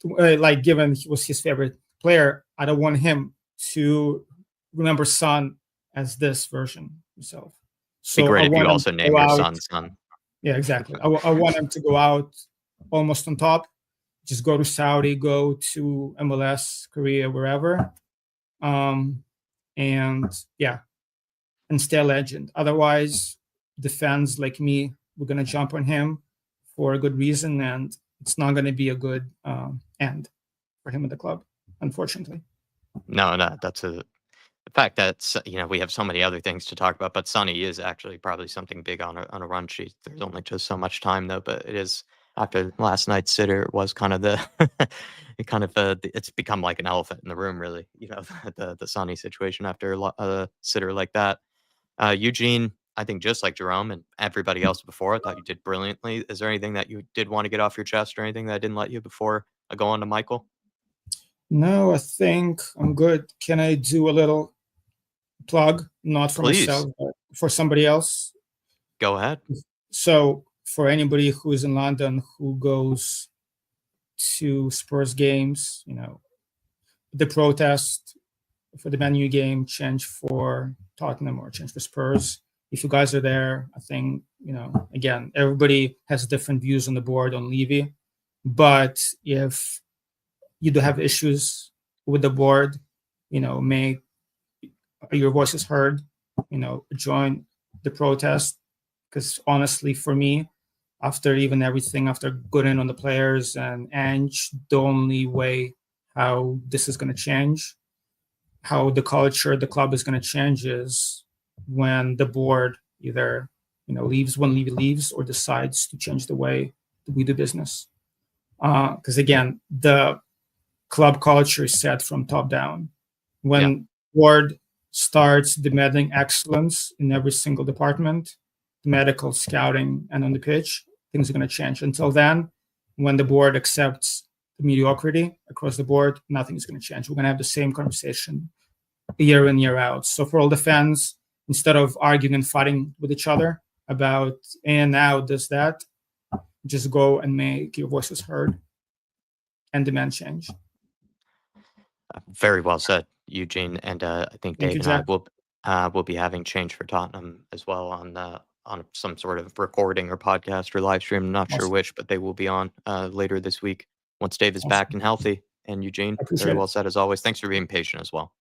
like given he was his favorite player, I don't want him to remember Son as this version himself. So be great if you also name your son Son. Yeah, exactly. I want him to go out almost on top, just go to Saudi, go to MLS, Korea, wherever, and stay a legend. Otherwise, the fans like me, we're gonna jump on him for a good reason, and it's not gonna be a good end for him at the club, unfortunately. No, that's the fact that we have so many other things to talk about, but Sonny is actually probably something big on a run sheet. There's only just so much time though, but it is, after last night's sitter, it was kind of it's become like an elephant in the room, really. The Sonny situation after a sitter like that. Eugene, I think just like Jerome and everybody else before, I thought you did brilliantly. Is there anything that you did want to get off your chest or anything that I didn't let you before I go on to Michael? No, I think I'm good. Can I do a little plug, not for Please. myself, but for somebody else? Go ahead. So for anybody who is in London who goes to Spurs games, the protest for the Man U game change for Tottenham or change for Spurs. If you guys are there, I think, again, everybody has different views on the board on Levy. But if you do have issues with the board, make your voices heard, join the protest. Because honestly, for me, after going in on the players and Ange, the only way how this is going to change, how the culture, the club is going to change is when the board either, leaves when Levy leaves or decides to change the way that we do business. Because again, the club culture is set from top down. When board starts demanding excellence in every single department, medical, scouting, and on the pitch, things are going to change. Until then, when the board accepts the mediocrity across the board, nothing is going to change. We're going to have the same conversation year in, year out. So for all the fans, instead of arguing and fighting with each other about and now does that, just go and make your voices heard and demand change. Very well said, Eugene. And I think Thank Dave you, and Jack. I will be having change for Tottenham as well on some sort of recording or podcast or live stream. I'm not sure Awesome. which, but they will be on later this week once Dave is Awesome. back and healthy. And Eugene, appreciate very it. well said as always. Thanks for being patient as well.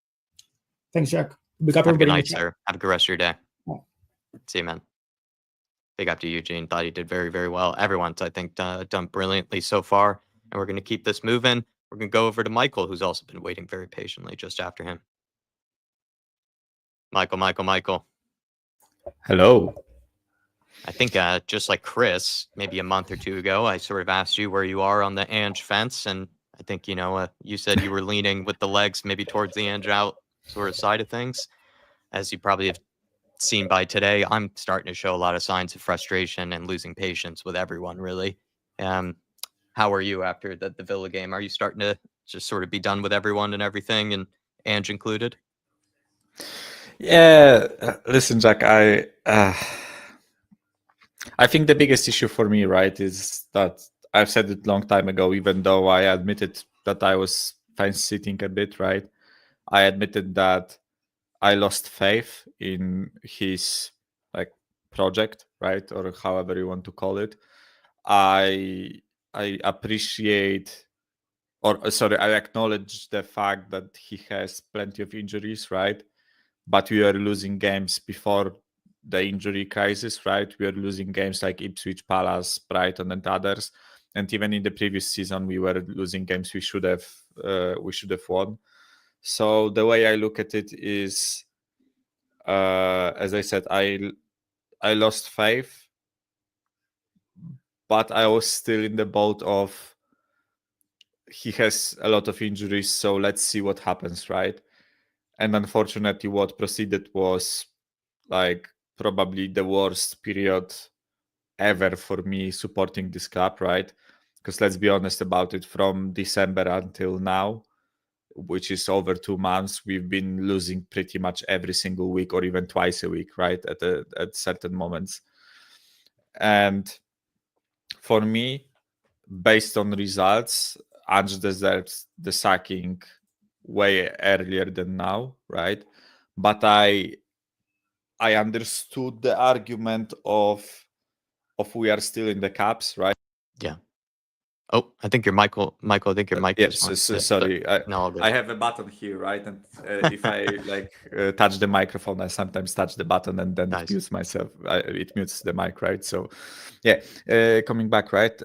Thanks, Jack. Big up Have a good everybody in the night, chat. sir. Have a good rest of your day. Yeah. See you, man. Big up to Eugene. Thought he did very, very well. Everyone's, I think, done brilliantly so far. And we're going to keep this moving. We're going to go over to Michael, who's also been waiting very patiently just after him. Michael. Hello. I think just like Chris, maybe a month or two ago, I sort of asked you where you are on the Ange fence. And I think, you said you were leaning with the legs maybe towards the Ange out sort of side of things. As you probably have seen by today, I'm starting to show a lot of signs of frustration and losing patience with everyone, really. How are you after the Villa game? Are you starting to just sort of be done with everyone and everything, and Ange included? Yeah, listen, Jack, I think the biggest issue for me, right, is that I've said it a long time ago, even though I admitted that I was fence sitting a bit, right? I admitted that I lost faith in his project, right, or however you want to call it. I appreciate, or sorry, I acknowledge the fact that he has plenty of injuries, right? But we are losing games before the injury crisis, right? We are losing games like Ipswich, Palace, Brighton, and others. And even in the previous season, we were losing games we should have won. So the way I look at it is, as I said, I lost faith, but I was still in the boat of he has a lot of injuries, so let's see what happens, right? And unfortunately, what proceeded was probably the worst period ever for me supporting this club, right? Because let's be honest about it, from December until now, which is over 2 months, we've been losing pretty much every single week or even twice a week, right? At certain moments. And for me, based on results, Ange deserves the sacking way earlier than now, right? But I understood the argument of we are still in the caps, right? Yeah. Oh, I think your Michael, I think your mic Yes, is on. sorry. No, I have a button here, right? And if I touch the microphone, I sometimes touch the button and then Nice. it mutes myself. It mutes the mic, right? So, yeah, coming back, right?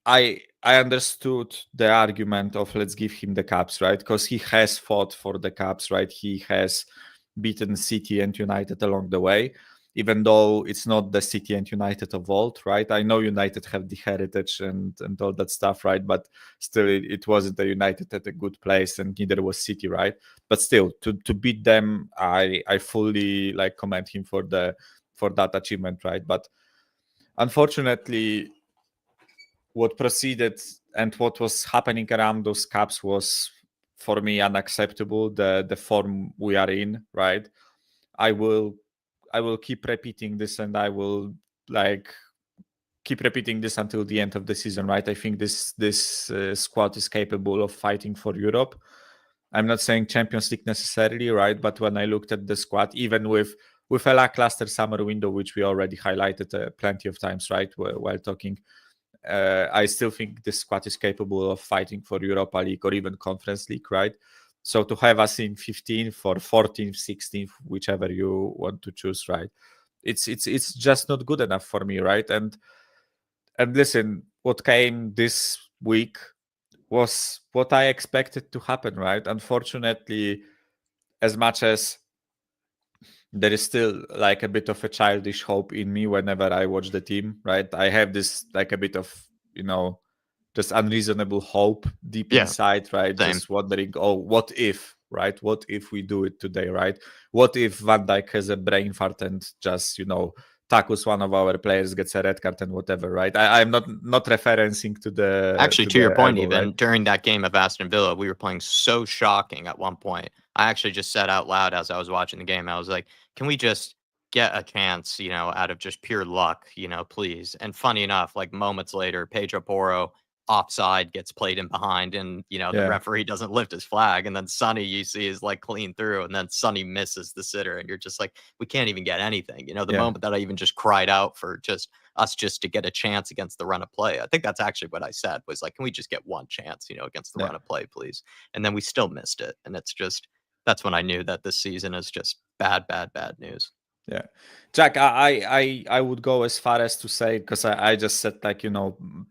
I understood the argument of let's give him the caps, right? Because he has fought for the caps, right? He has beaten City and United along the way. even though it's not the City and United of old, right? I know United have the heritage and all that stuff, right? But still, it wasn't a United at a good place, and neither was City, right? But still, to beat them, I fully like commend him for that achievement, right? But unfortunately, what proceeded and what was happening around those cups was, for me, unacceptable. The form we are in, right? I will keep repeating this, and I will like keep repeating this until the end of the season, right? I think this squad is capable of fighting for Europe. I'm not saying Champions League necessarily, right? But when I looked at the squad, even with a lackluster summer window, which we already highlighted plenty of times, right, while talking, I still think this squad is capable of fighting for Europa League or even Conference League, right? So to have us in 15th or 14th, 16th, whichever you want to choose, right? It's just not good enough for me, right? And listen, what came this week was what I expected to happen, right? Unfortunately, as much as there is still like a bit of a childish hope in me whenever I watch the team, right? I have this like a bit of, just unreasonable hope deep inside, right? Same. Just wondering, oh, what if, right? What if we do it today, right? What if Van Dijk has a brain fart and just, tackles one of our players, gets a red card and whatever, right? I'm not referencing to the... Actually, to your point, elbow, even right? during that game of Aston Villa, we were playing so shocking at one point. I actually just said out loud as I was watching the game, I was like, can we just get a chance, out of just pure luck, please? And funny enough, like moments later, Pedro Porro offside gets played in behind, and the referee doesn't lift his flag, and then Sonny, you see, is like clean through, and then Sonny misses the sitter, and you're just like, we can't even get anything. The moment that I even just cried out for just us just to get a chance against the run of play, I think that's actually what I said, was like, can we just get one chance, against the run of play, please? And then we still missed it, and it's just, that's when I knew that this season is just bad news. Yeah, Jack, I would go as far as to say, because I just said, like,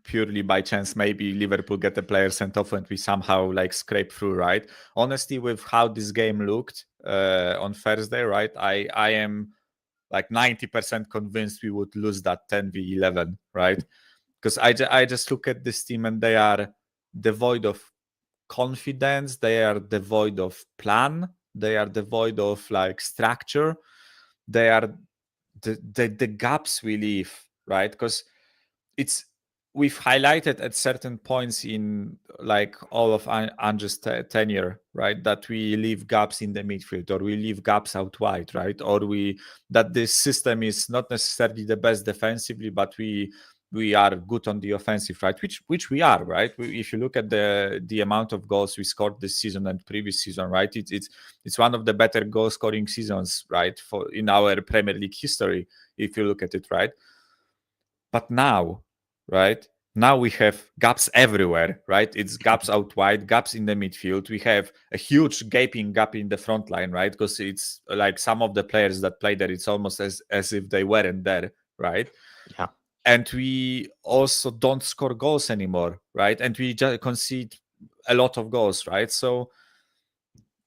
purely by chance, maybe Liverpool get the player sent off and we somehow like scrape through, right? Honestly, with how this game looked on Thursday, right, I am like 90% convinced we would lose that 10v11, right? Because I just look at this team and they are devoid of confidence, they are devoid of plan, they are devoid of like structure. They are the gaps we leave, right? Because we've highlighted at certain points in like all of Ange's tenure, right, that we leave gaps in the midfield, or we leave gaps out wide, right, or that this system is not necessarily the best defensively, but we are good on the offensive, right? Which we are, right? If you look at the amount of goals we scored this season and previous season, right? It's one of the better goal scoring seasons, right, in our Premier League history, if you look at it, right? But now, right? Now we have gaps everywhere, right? It's gaps out wide, gaps in the midfield. We have a huge gaping gap in the front line, right? Because it's like some of the players that play there, it's almost as if they weren't there, right? Yeah. And we also don't score goals anymore, right? And we just concede a lot of goals, right? So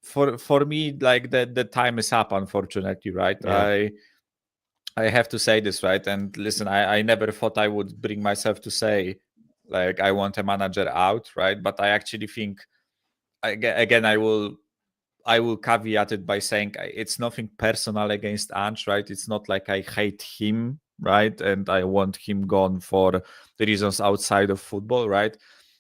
for me, like the time is up, unfortunately, right? Yeah. I have to say this, right? And listen, I never thought I would bring myself to say, like, I want a manager out, right? But I actually think, again, I will caveat it by saying it's nothing personal against Ange, right? It's not like I hate him, right? And I want him gone for the reasons outside of football, right?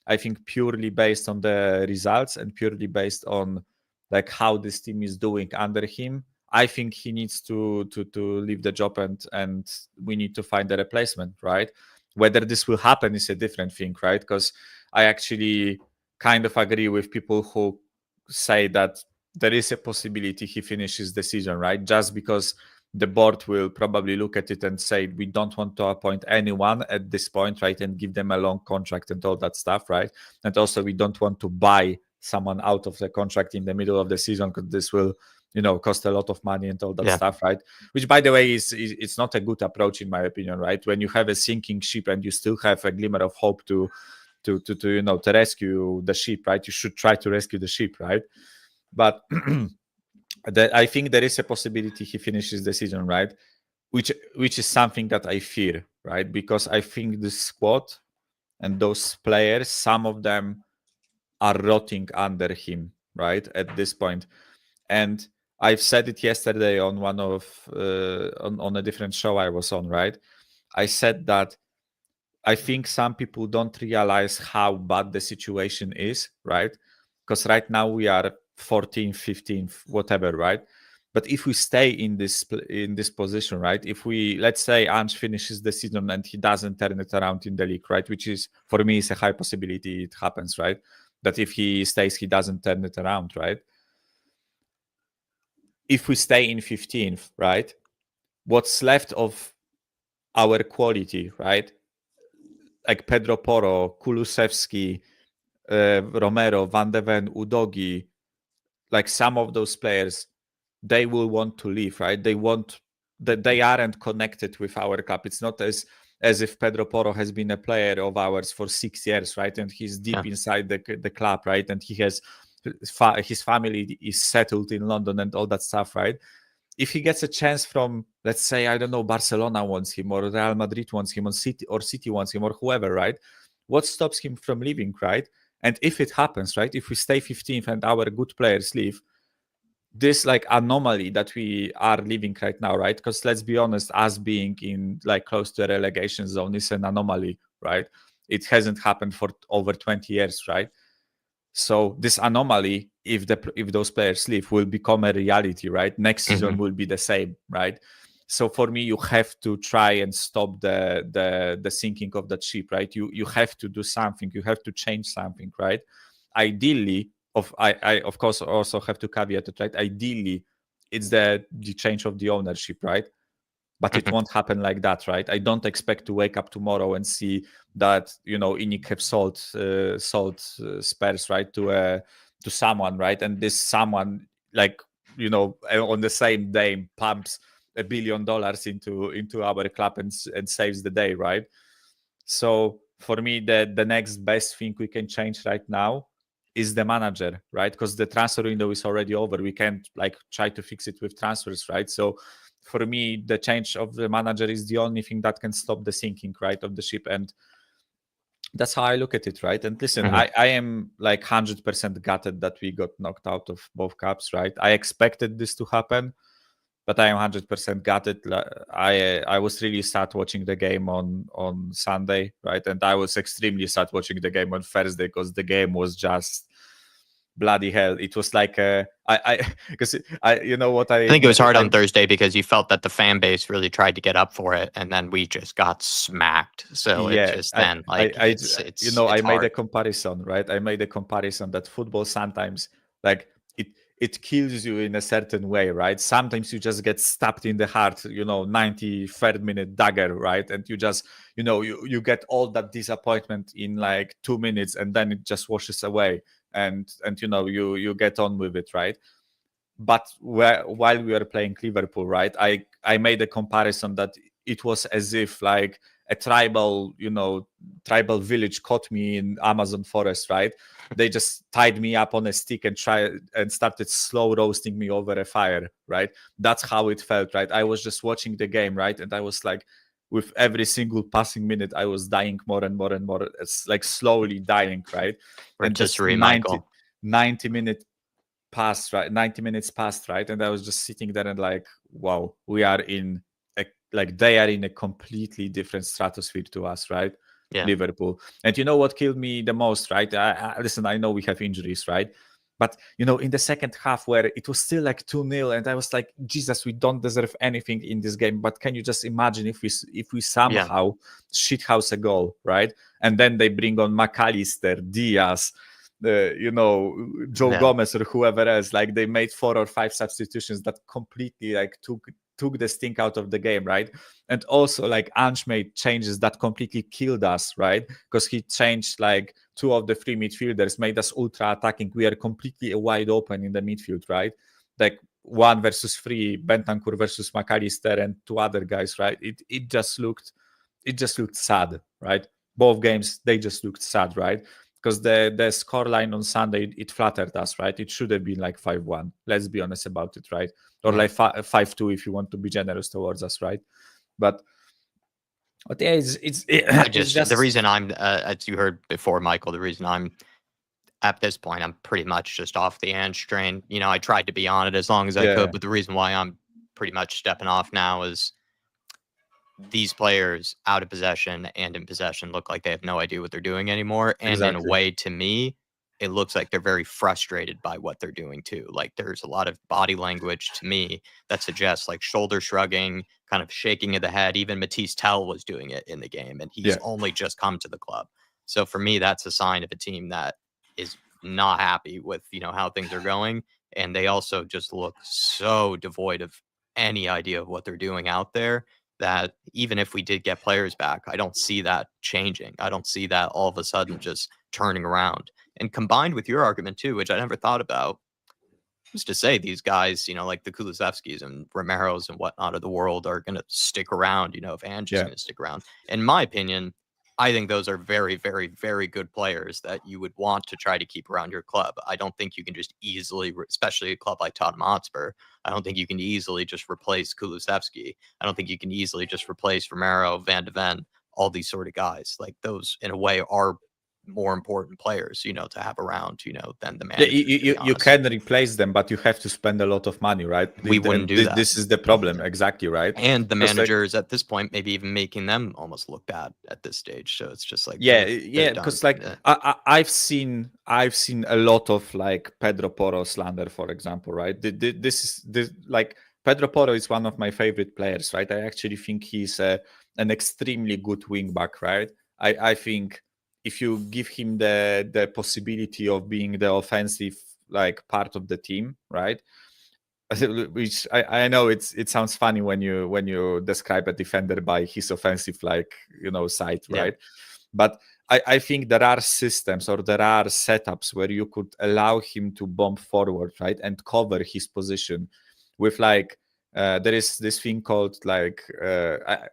I think purely based on the results and purely based on like how this team is doing under him, I think he needs to leave the job and we need to find a replacement, right? Whether this will happen is a different thing, right? Because I actually kind of agree with people who say that there is a possibility he finishes the season, right? Just because the board will probably look at it and say, we don't want to appoint anyone at this point, right? And give them a long contract and all that stuff, right? And also we don't want to buy someone out of the contract in the middle of the season, because this will, cost a lot of money and all that stuff, right? Which, by the way, it's not a good approach in my opinion, right? When you have a sinking ship and you still have a glimmer of hope to rescue the ship, right? You should try to rescue the ship, right? But I think there is a possibility he finishes the season, right? which is something that I fear, right? Because I think this squad and those players, some of them are rotting under him, right, at this point. And I've said it yesterday on one of on a different show I was on, right? I said that I think some people don't realize how bad the situation is, right? Because right now we are 14th, 15th, whatever, right? But if we stay in this position, right? If we, let's say Ange finishes the season and he doesn't turn it around in the league, right? Which is, for me, is a high possibility it happens, right? That if he stays, he doesn't turn it around, right? If we stay in 15th, right? What's left of our quality, right? Like Pedro Porro, Kulusevski, Romero, Van de Ven, Udogi, like some of those players, they will want to leave, right? They want that they aren't connected with our club. It's not as if Pedro Porro has been a player of ours for 6 years, right? And he's deep inside the club, right? And he has his family is settled in London and all that stuff, right? If he gets a chance from, let's say, I don't know, Barcelona wants him, or Real Madrid wants him, or City wants him, or whoever, right? What stops him from leaving, right? And if it happens, right, if we stay 15th and our good players leave, this like anomaly that we are living right now, right? Because let's be honest, us being in like close to a relegation zone is an anomaly, right? It hasn't happened for over 20 years, right? So this anomaly, if those players leave, will become a reality, right? Next season will be the same, right? So for me, you have to try and stop the sinking of that ship, right? You have to do something. You have to change something, right? Ideally, I of course also have to caveat it, right? Ideally, it's the change of the ownership, right? But it won't happen like that, right? I don't expect to wake up tomorrow and see that, you know, Inik have sold Spurs, right, to someone, right? And this someone, like, you know, on the same day pumps $1 billion into our club and saves the day, right? So for me, the next best thing we can change right now is the manager, right? Because the transfer window is already over. We can't like try to fix it with transfers, right? So for me, the change of the manager is the only thing that can stop the sinking, right, of the ship. And that's how I look at it, right? And listen, I am like 100% gutted that we got knocked out of both cups, right? I expected this to happen, but I am 100% gutted. I was really sad watching the game on Sunday, right? And I was extremely sad watching the game on Thursday because the game was just bloody hell. It was like because I you know what I think it was hard on Thursday because you felt that the fan base really tried to get up for it, and then we just got smacked. So yeah, it just then it's you know, I made hard. a comparison, right? I made a comparison that football sometimes like it kills you in a certain way, right? Sometimes you just get stabbed in the heart, you know, 93rd minute dagger, right? And you just, you know, you get all that disappointment in like 2 minutes, and then it just washes away, and you know, you get on with it, right? But while we were playing Liverpool, right, I made a comparison that it was as if like a tribal village caught me in Amazon forest, right? They just tied me up on a stick and started slow roasting me over a fire, right? That's how it felt, right? I was just watching the game, right? And I was like, with every single passing minute, I was dying more and more and more. It's like slowly dying, right? And just 90 minutes passed, right? 90 minutes passed, right? And I was just sitting there and like, wow, we are in they are in a completely different stratosphere to us, right? Yeah. Liverpool. And you know what killed me the most, right? Listen, I know we have injuries, right? But you know, in the second half where it was still like 2-0, and I was like, Jesus, we don't deserve anything in this game. But can you just imagine if we somehow shithouse a goal, right? And then they bring on McAllister, Diaz, you know, Joe Gomez or whoever else. Like they made 4 or 5 substitutions that completely like took the stink out of the game, right? And also like Ange made changes that completely killed us, right? Because he changed like 2 of the 3 midfielders, made us ultra attacking. We are completely wide open in the midfield, right? Like 1 versus 3, Bentancur versus McAllister and 2 other guys, right? It just looked sad, right? Both games, they just looked sad, right? because the scoreline on Sunday, it flattered us, right? It should have been like 5-1. Let's be honest about it, right? Or like 5-2 if you want to be generous towards us, right? But yeah, it's just the reason I'm, as you heard before, Michael, the reason I'm at this point, I'm pretty much just off the Ange train. You know, I tried to be on it as long as I could, but the reason why I'm pretty much stepping off now is these players out of possession and in possession look like they have no idea what they're doing anymore. And in a way, to me, it looks like they're very frustrated by what they're doing too. Like there's a lot of body language to me that suggests like shoulder shrugging, kind of shaking of the head. Even Matisse Tell was doing it in the game, and he's only just come to the club. So for me, that's a sign of a team that is not happy with, you know, how things are going. And they also just look so devoid of any idea of what they're doing out there, that even if we did get players back, I don't see that changing. I don't see that all of a sudden just turning around. And combined with your argument too, which I never thought about, was to say these guys, you know, like the Kulusevskis and Romeros and whatnot of the world are going to stick around, you know, if Ange is going to stick around. In my opinion, I think those are very, very, very good players that you would want to try to keep around your club. I don't think you can just easily, especially a club like Tottenham Hotspur, I don't think you can easily just replace Kulusevski. I don't think you can easily just replace Romero, Van de Ven, all these sort of guys. Like those, in a way, are more important players, you know, to have around, you know, than the manager. You can replace them, but you have to spend a lot of money, right? We wouldn't do that. This is the problem, exactly, right? And the managers at this point, maybe even making them almost look bad at this stage. So it's just like because like I've seen a lot of like Pedro Porro slander, for example, right? This like Pedro Porro is one of my favorite players, right? I actually think he's an extremely good wing back, right? I think if you give him the possibility of being the offensive like part of the team, right? Which I know it sounds funny when you describe a defender by his offensive, like, you know, side, right? But I think there are systems or there are setups where you could allow him to bomb forward, right, and cover his position with like there is this thing called like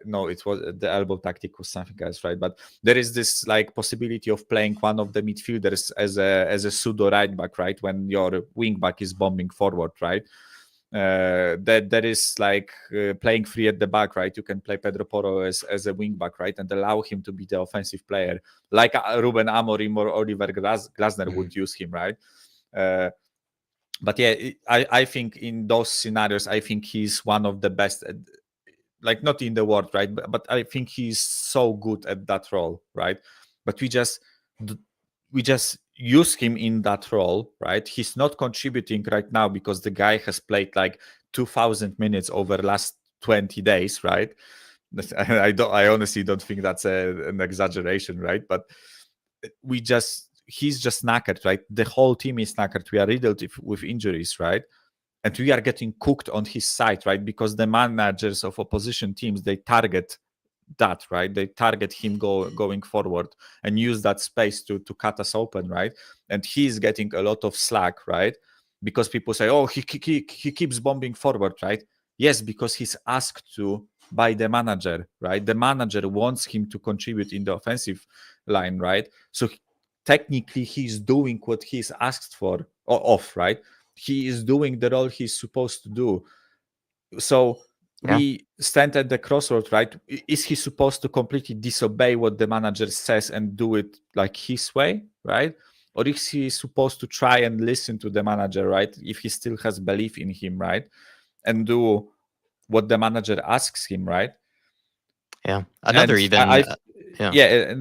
no, it was the elbow tactic was something else, right? But there is this like possibility of playing one of the midfielders as a pseudo right back, right, when your wing back is bombing forward, right? That there is like playing free at the back, right? You can play Pedro Porro as a wing back, right, and allow him to be the offensive player, like Ruben Amorim or Oliver Glasner would use him, right? But yeah, I think in those scenarios, I think he's one of the best, like not in the world, right? But I think he's so good at that role, right? But we just use him in that role, right? He's not contributing right now because the guy has played like 2,000 minutes over the last 20 days, right? I honestly don't think that's an exaggeration, right? But he's just knackered, right? The whole team is knackered. We are riddled with injuries, right? And we are getting cooked on his side, right? Because the managers of opposition teams, they target that, right? They target him going forward and use that space to cut us open, right? And he's getting a lot of slack, right? Because people say, oh, he keeps bombing forward, right? Yes, because he's asked to by the manager, right? The manager wants him to contribute in the offensive line, right? So technically he's doing what he's asked for of, right? He is doing the role he's supposed to do. So we stand at the crossroads, right? Is he supposed to completely disobey what the manager says and do it like his way, right? Or is he supposed to try and listen to the manager, right? If he still has belief in him, right? And do what the manager asks him, right? Yeah. Another and even...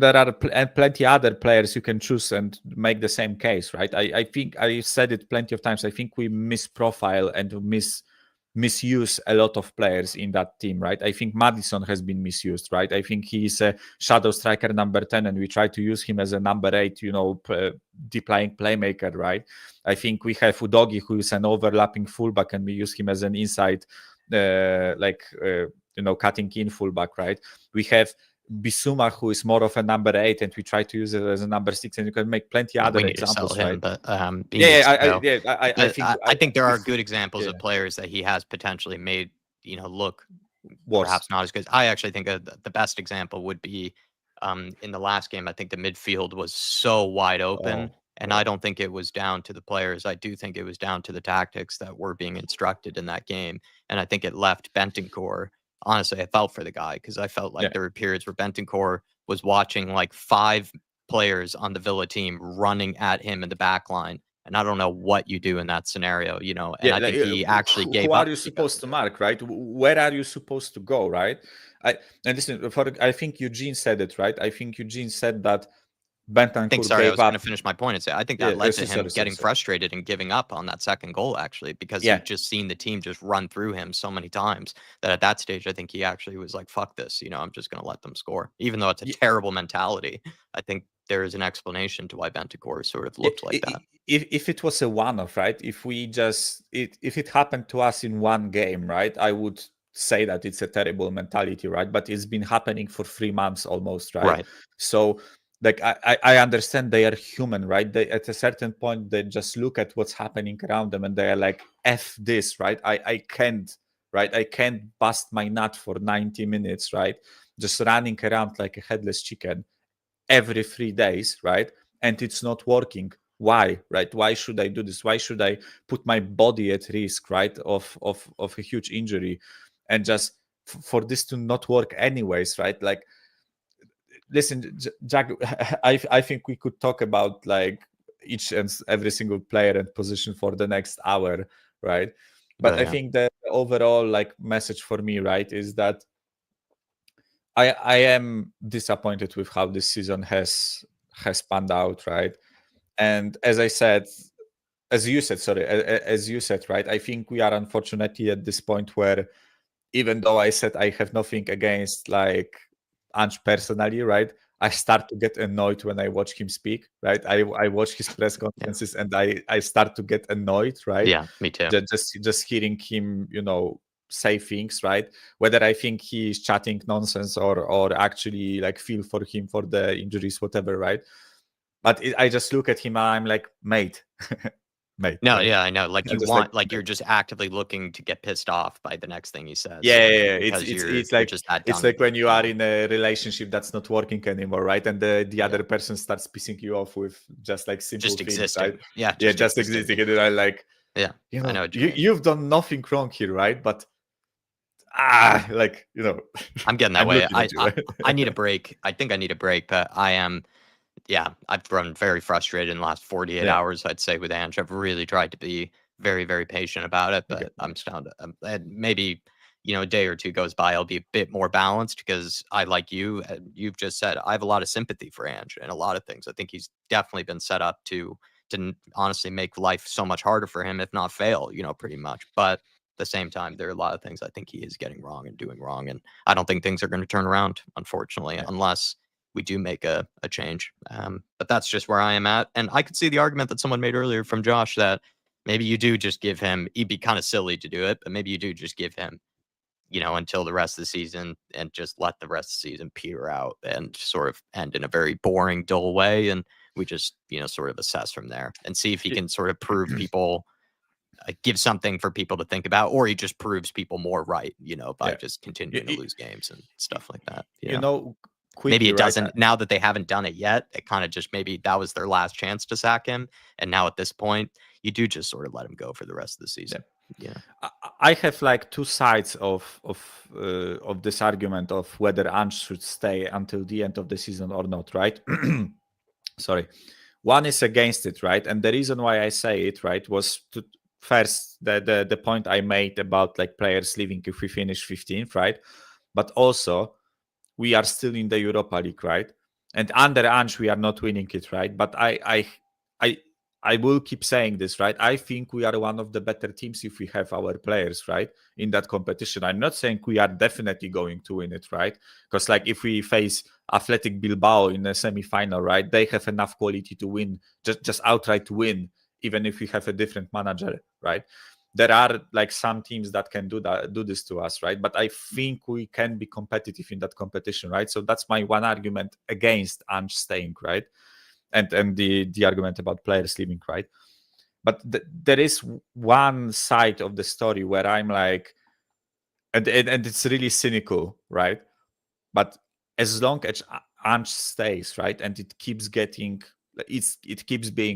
there are plenty other players you can choose and make the same case, right? I think I said it plenty of times. I think we misprofile and misuse a lot of players in that team, right? I think Maddison has been misused, right? I think he's a shadow striker number 10 and we try to use him as a number 8, you know, deploying playmaker, right? I think we have Udogi, who is an overlapping fullback, and we use him as an inside you know, cutting in fullback, right? We have Bissouma, who is more of a number 8, and we try to use it as a number 6, and you can make plenty other examples, right? But I think there are good examples of players that he has potentially made, you know, look perhaps not as good. I actually think the best example would be in the last game, I think the midfield was so wide open. Oh, And I don't think it was down to the players. I do think it was down to the tactics that were being instructed in that game. And I think it left Bentancur. Honestly, I felt for the guy because I felt like Yeah. there were periods where Bentancur was watching like 5 players on the Villa team running at him in the back line. And I don't know what you do in that scenario, you know. And I think he actually gave who up. are you supposed to mark, right? Where are you supposed to go, right? And listen, I think Eugene said it, right? I think Eugene said that Bentancur I gave was going to up. finish my point and say I think that Yeah, led to him sorry. getting frustrated and giving up on that second goal, actually, because Yeah. he'd just seen the team just run through him so many times that at that stage, I think he actually was like, fuck this, you know, I'm just going to let them score. Even though it's a terrible mentality, I think there is an explanation to why Bentancur sort of looked like that. If it was a one-off, right? If it happened to us in one game, right? I would say that it's a terrible mentality, right? But it's been happening for 3 months almost, right? So like I understand they are human, right? They at a certain point they just look at what's happening around them and they are like, F this, right? I can't, right? I can't bust my nut for 90 minutes, right? Just running around like a headless chicken every 3 days, right? And it's not working. Why, right? Why should I do this? Why should I put my body at risk, right, of a huge injury, and just for this to not work anyways, right? Like, listen, Jack, I think we could talk about like each and every single player and position for the next hour, right? But I think the overall like message for me, right, is that I am disappointed with how this season has panned out, right? And as you said, right? I think we are unfortunately at this point where, even though I said I have nothing against like Ange personally, right? I start to get annoyed when I watch him speak, right? I watch his press conferences and I start to get annoyed, right? Yeah, me too. Just hearing him, you know, say things, right? Whether I think he's chatting nonsense or actually like feel for him for the injuries, whatever, right? But I just look at him and I'm like, mate. Mate, no, right? yeah, I know. Like you just want, like you're just actively looking to get pissed off by the next thing he says. Yeah. Because It's you're like just that it's done like when you with are it. in a relationship that's not working anymore, right? And the other person starts pissing you off with just like simple just things, existing. right? Yeah, Just existing. And I'm like, yeah, you know, I know what you mean. you've done nothing wrong here, right? But like, you know, I'm getting that I'm way. looking at you, right? I need a break. I think I need a break, but I am. Yeah, I've grown very frustrated in the last 48 Yeah. hours, I'd say, with Ange. I've really tried to be very, very patient about it, but Okay. I'm still, maybe, you know, a day or two goes by, I'll be a bit more balanced because I, like you, you've just said, I have a lot of sympathy for Ange and a lot of things. I think he's definitely been set up to honestly make life so much harder for him, if not fail, you know, pretty much. But at the same time, there are a lot of things I think he is getting wrong and doing wrong. And I don't think things are going to turn around, unfortunately, unless we do make a change. But that's just where I am at. And I could see the argument that someone made earlier from Josh that maybe you do just give him, he'd be kind of silly to do it, but maybe you do just give him, you know, until the rest of the season and just let the rest of the season peter out and sort of end in a very boring, dull way. And we just, you know, sort of assess from there and see if he can sort of prove people, give something for people to think about, or he just proves people more right, you know, by just continuing to lose games and stuff like that. You know, quickly, maybe it right? doesn't, now that they haven't done it yet, it kind of just, maybe that was their last chance to sack him. And now at this point, you do just sort of let him go for the rest of the season. Yeah. I have like two sides of this argument of whether Ange should stay until the end of the season or not, right? Sorry. One is against it, right? And the reason why I say it, right, was to first the point I made about like players leaving if we finish 15th, right? But also we are still in the Europa League, right? And under Ange we are not winning it, right? But I will keep saying this, right? I think we are one of the better teams if we have our players, right, in that competition. I'm not saying we are definitely going to win it, right? Because like if we face Athletic Bilbao in the semi-final, right, they have enough quality to win, just outright win, even if we have a different manager, right? There are like some teams that can do this to us, right? But I think we can be competitive in that competition, right? So that's my one argument against Ange staying, right? And the argument about players leaving, right? But there is one side of the story where I'm like, and it's really cynical, right? But as long Ange stays, right, and it keeps being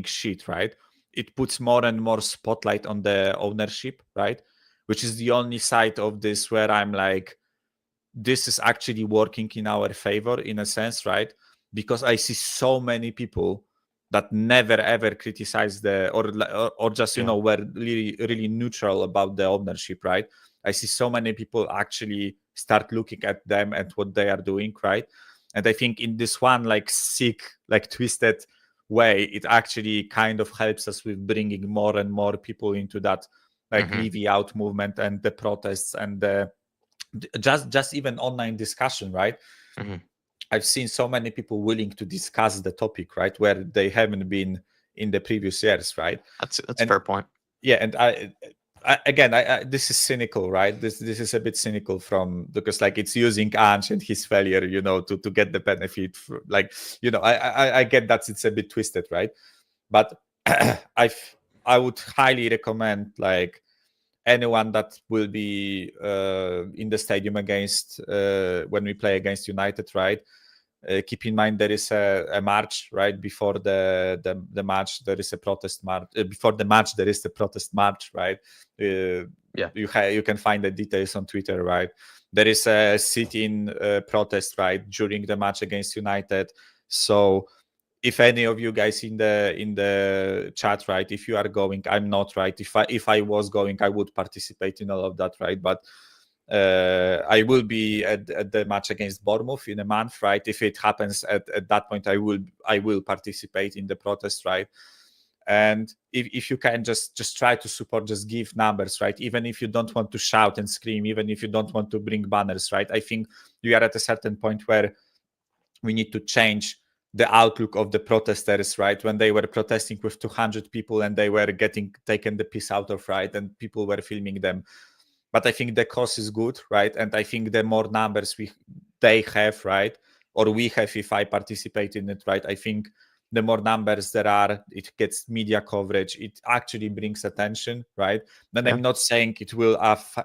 shit, right, it puts more and more spotlight on the ownership, right, which is the only side of this where I'm like, this is actually working in our favor in a sense, right? Because I see so many people that never ever criticize or just were really really neutral about the ownership, right? I see so many people actually start looking at them and what they are doing, right? And I think in this one like sick, like twisted way, it actually kind of helps us with bringing more and more people into that like Levy out movement and the protests and the just even online discussion, right? I've seen so many people willing to discuss the topic, right, where they haven't been in the previous years, right? That's a fair point. Yeah, and I this is cynical, right? This is a bit cynical because like it's using Ange and his failure, to get the benefit. I get that it's a bit twisted, right? But I would highly recommend like anyone that will be in the stadium against when we play against United, right? Keep in mind there is a march right before the match. There is a protest march before the match. There is the protest march, right? You can find the details on Twitter, right? There is a sit-in protest right during the match against United. So if any of you guys in the chat, right, if you are going, I'm not, right, if I was going, I would participate in all of that, right? But I will be at the match against Bournemouth in a month, right? If it happens at that point, I will participate in the protest, right? And if you can just try to support, just give numbers, right? Even if you don't want to shout and scream, even if you don't want to bring banners, right? I think you are at a certain point where we need to change the outlook of the protesters, right? When they were protesting with 200 people and they were getting taken the piss out of, right? And people were filming them. But I think the cause is good, right? And I think the more numbers they have, right? Or we have if I participate in it, right? I think the more numbers there are, it gets media coverage. It actually brings attention, right? Then I'm not saying it will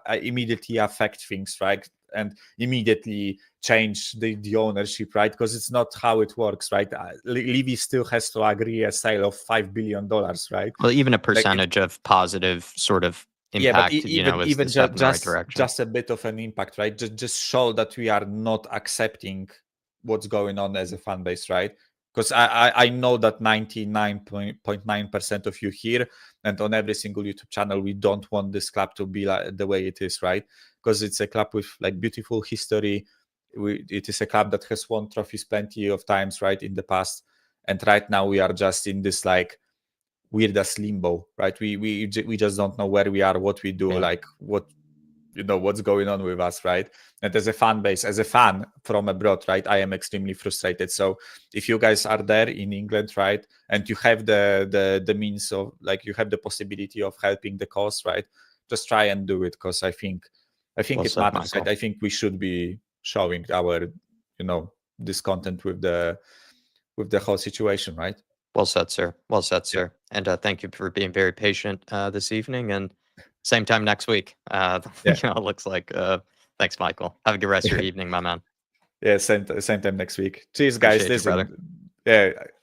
immediately affect things, right? And immediately change the ownership, right? Because it's not how it works, right? Levy still has to agree a sale of $5 billion, right? Well, even a percentage of positive sort of impact, is the step in the right direction. Just a bit of an impact, right? Just show that we are not accepting what's going on as a fan base, right? Because I know that 99.9% of you here and on every single YouTube channel, we don't want this club to be like the way it is, right? Because it's a club with like beautiful history. It is a club that has won trophies plenty of times, right, in the past. And right now we are just in this like weirdest limbo, right? We just don't know where we are, what we do, like what's going on with us, right? And as a fan base, as a fan from abroad, right, I am extremely frustrated. So if you guys are there in England, right, and you have the means of like you have the possibility of helping the cause, right, just try and do it, because I think it matters, right? I think we should be showing our discontent with the whole situation, right? Well said, sir. Well said, sir. And thank you for being very patient this evening. And same time next week. It looks like. Thanks, Michael. Have a good rest of your evening, my man. Yeah, same time next week. Cheers, guys. Listen,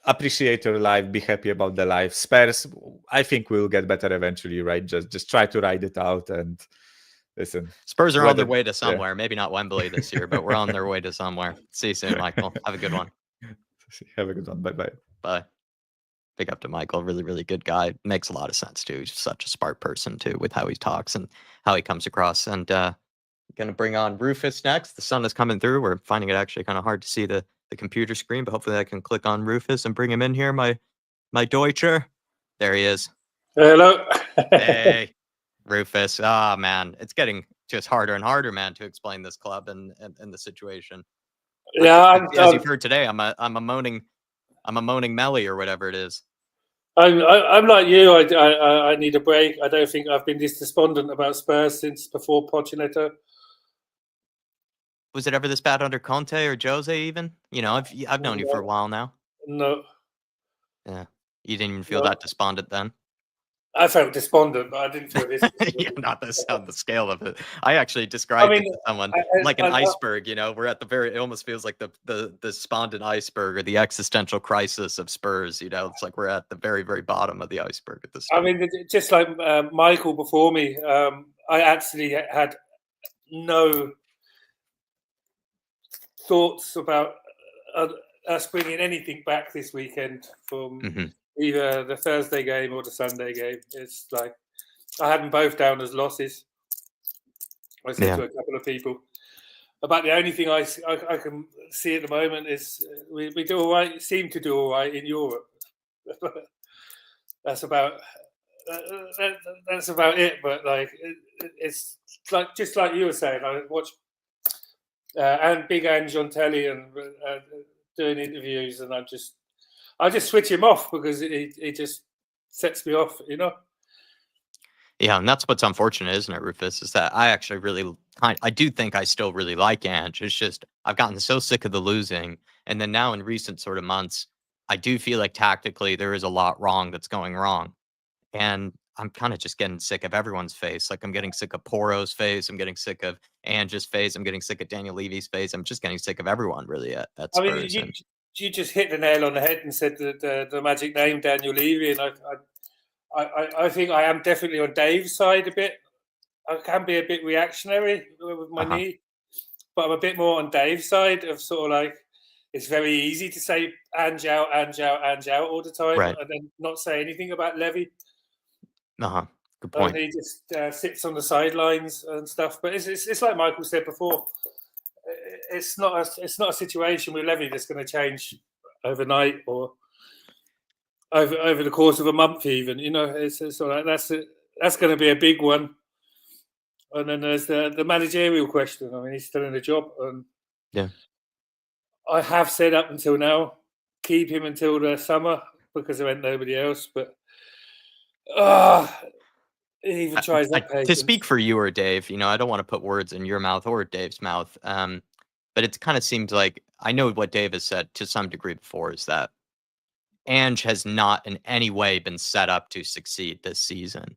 appreciate your life. Be happy about the life. Spurs, I think we'll get better eventually, right? Just try to ride it out and listen. Spurs are on their way to somewhere. Maybe not Wembley this year, but we're on their way to somewhere. See you soon, Michael. Have a good one. Have a good one. Bye-bye. Bye. Big up to Michael. Really, really good guy. Makes a lot of sense, too. He's such a smart person, too, with how he talks and how he comes across. And going to bring on Rufus next. The sun is coming through. We're finding it actually kind of hard to see the computer screen, but hopefully I can click on Rufus and bring him in here. My Deutscher. There he is. Hello. Hey, Rufus. Ah, man. It's getting just harder and harder, man, to explain this club and the situation. Yeah, as you've heard today, I'm a moaning Melly or whatever it is. I'm like you. I need a break. I don't think I've been this despondent about Spurs since before Pochettoglu. Was it ever this bad under Conte or Jose? Even I've known you for a while now. No. Yeah, you didn't even feel that despondent then. I felt despondent, but I didn't feel this. Yeah, not this on the scale of it. I actually described it to someone like an iceberg. We're at the very. It almost feels like the despondent iceberg or the existential crisis of Spurs. It's like we're at the very, very bottom of the iceberg at this stage. I mean, just like Michael before me, I actually had no thoughts about us bringing anything back this weekend from either the Thursday game or the Sunday game. It's like I had them both down as losses. I said to a couple of people. About the only thing I can see at the moment is we do all right, seem to do all right in Europe. That's about it. But like it's like just like you were saying, I watch and Big Ange on telly and doing interviews, and I just switch him off because it just sets me off, Yeah, and that's what's unfortunate, isn't it, Rufus? Is that I actually I do think I still really like Ange. It's just I've gotten so sick of the losing, and then now in recent sort of months, I do feel like tactically there is a lot wrong that's going wrong, and I'm kind of just getting sick of everyone's face. Like I'm getting sick of Poro's face. I'm getting sick of Ange's face. I'm getting sick of Daniel Levy's face. I'm just getting sick of everyone really at Spurs. I mean, you just hit the nail on the head and said the magic name Daniel Levy, and I think I am definitely on Dave's side a bit. I can be a bit reactionary with my knee, but I'm a bit more on Dave's side of sort of like it's very easy to say Ange out, Ange out, Ange out all the time, and then not say anything about Levy. Good point. And he just sits on the sidelines and stuff. But it's like Michael said before. It's not a situation with Levy that's going to change overnight or over the course of a month, even. It's sort of like that's going to be a big one. And then there's the managerial question. I mean, he's still in the job, and I have said up until now, keep him until the summer because there ain't nobody else. But he even tries that patience. To speak for you or Dave, I don't want to put words in your mouth or Dave's mouth. But it kind of seems like I know what Dave has said to some degree before is that Ange has not in any way been set up to succeed this season.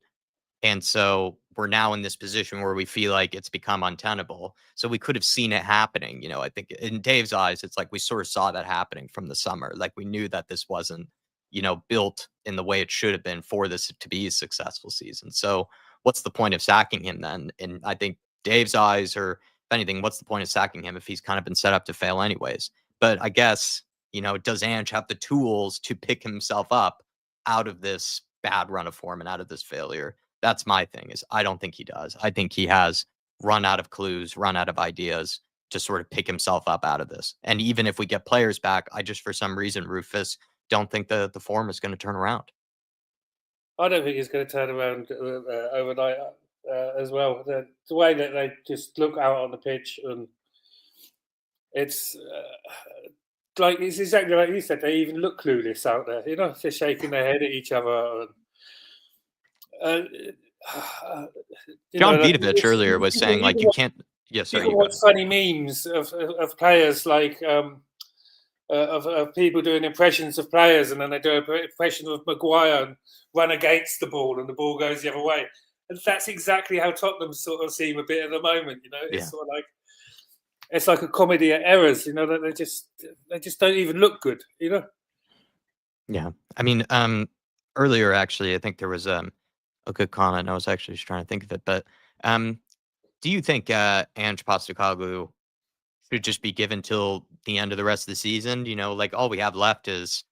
And so we're now in this position where we feel like it's become untenable. So we could have seen it happening. I think in Dave's eyes, it's like we sort of saw that happening from the summer. Like we knew that this wasn't, built in the way it should have been for this to be a successful season. So what's the point of sacking him then? And I think Dave's eyes, or if anything, what's the point of sacking him if he's kind of been set up to fail anyways? But I guess, does Ange have the tools to pick himself up out of this bad run of form and out of this failure? That's my thing, is I don't think he does. I think he has run out of clues, run out of ideas to sort of pick himself up out of this. And even if we get players back, I just, for some reason, Rufus, don't think the form is going to turn around. I don't think it's going to turn around overnight as well. The way that they just look out on the pitch, and it's it's exactly like you said. They even look clueless out there. They're shaking their head at each other. John Vidovic earlier was saying like you can't. Yes, you can watch funny memes of players like of people doing impressions of players, and then they do an impression of Maguire and run against the ball, and the ball goes the other way. And that's exactly how Tottenham sort of seem a bit at the moment. It's sort of like it's like a comedy of errors. That they just don't even look good. Yeah, I mean, earlier actually, I think there was a good comment. I was actually just trying to think of it, but do you think Ange Postecoglou should just be given till the end of the rest of the season? Like all we have left is,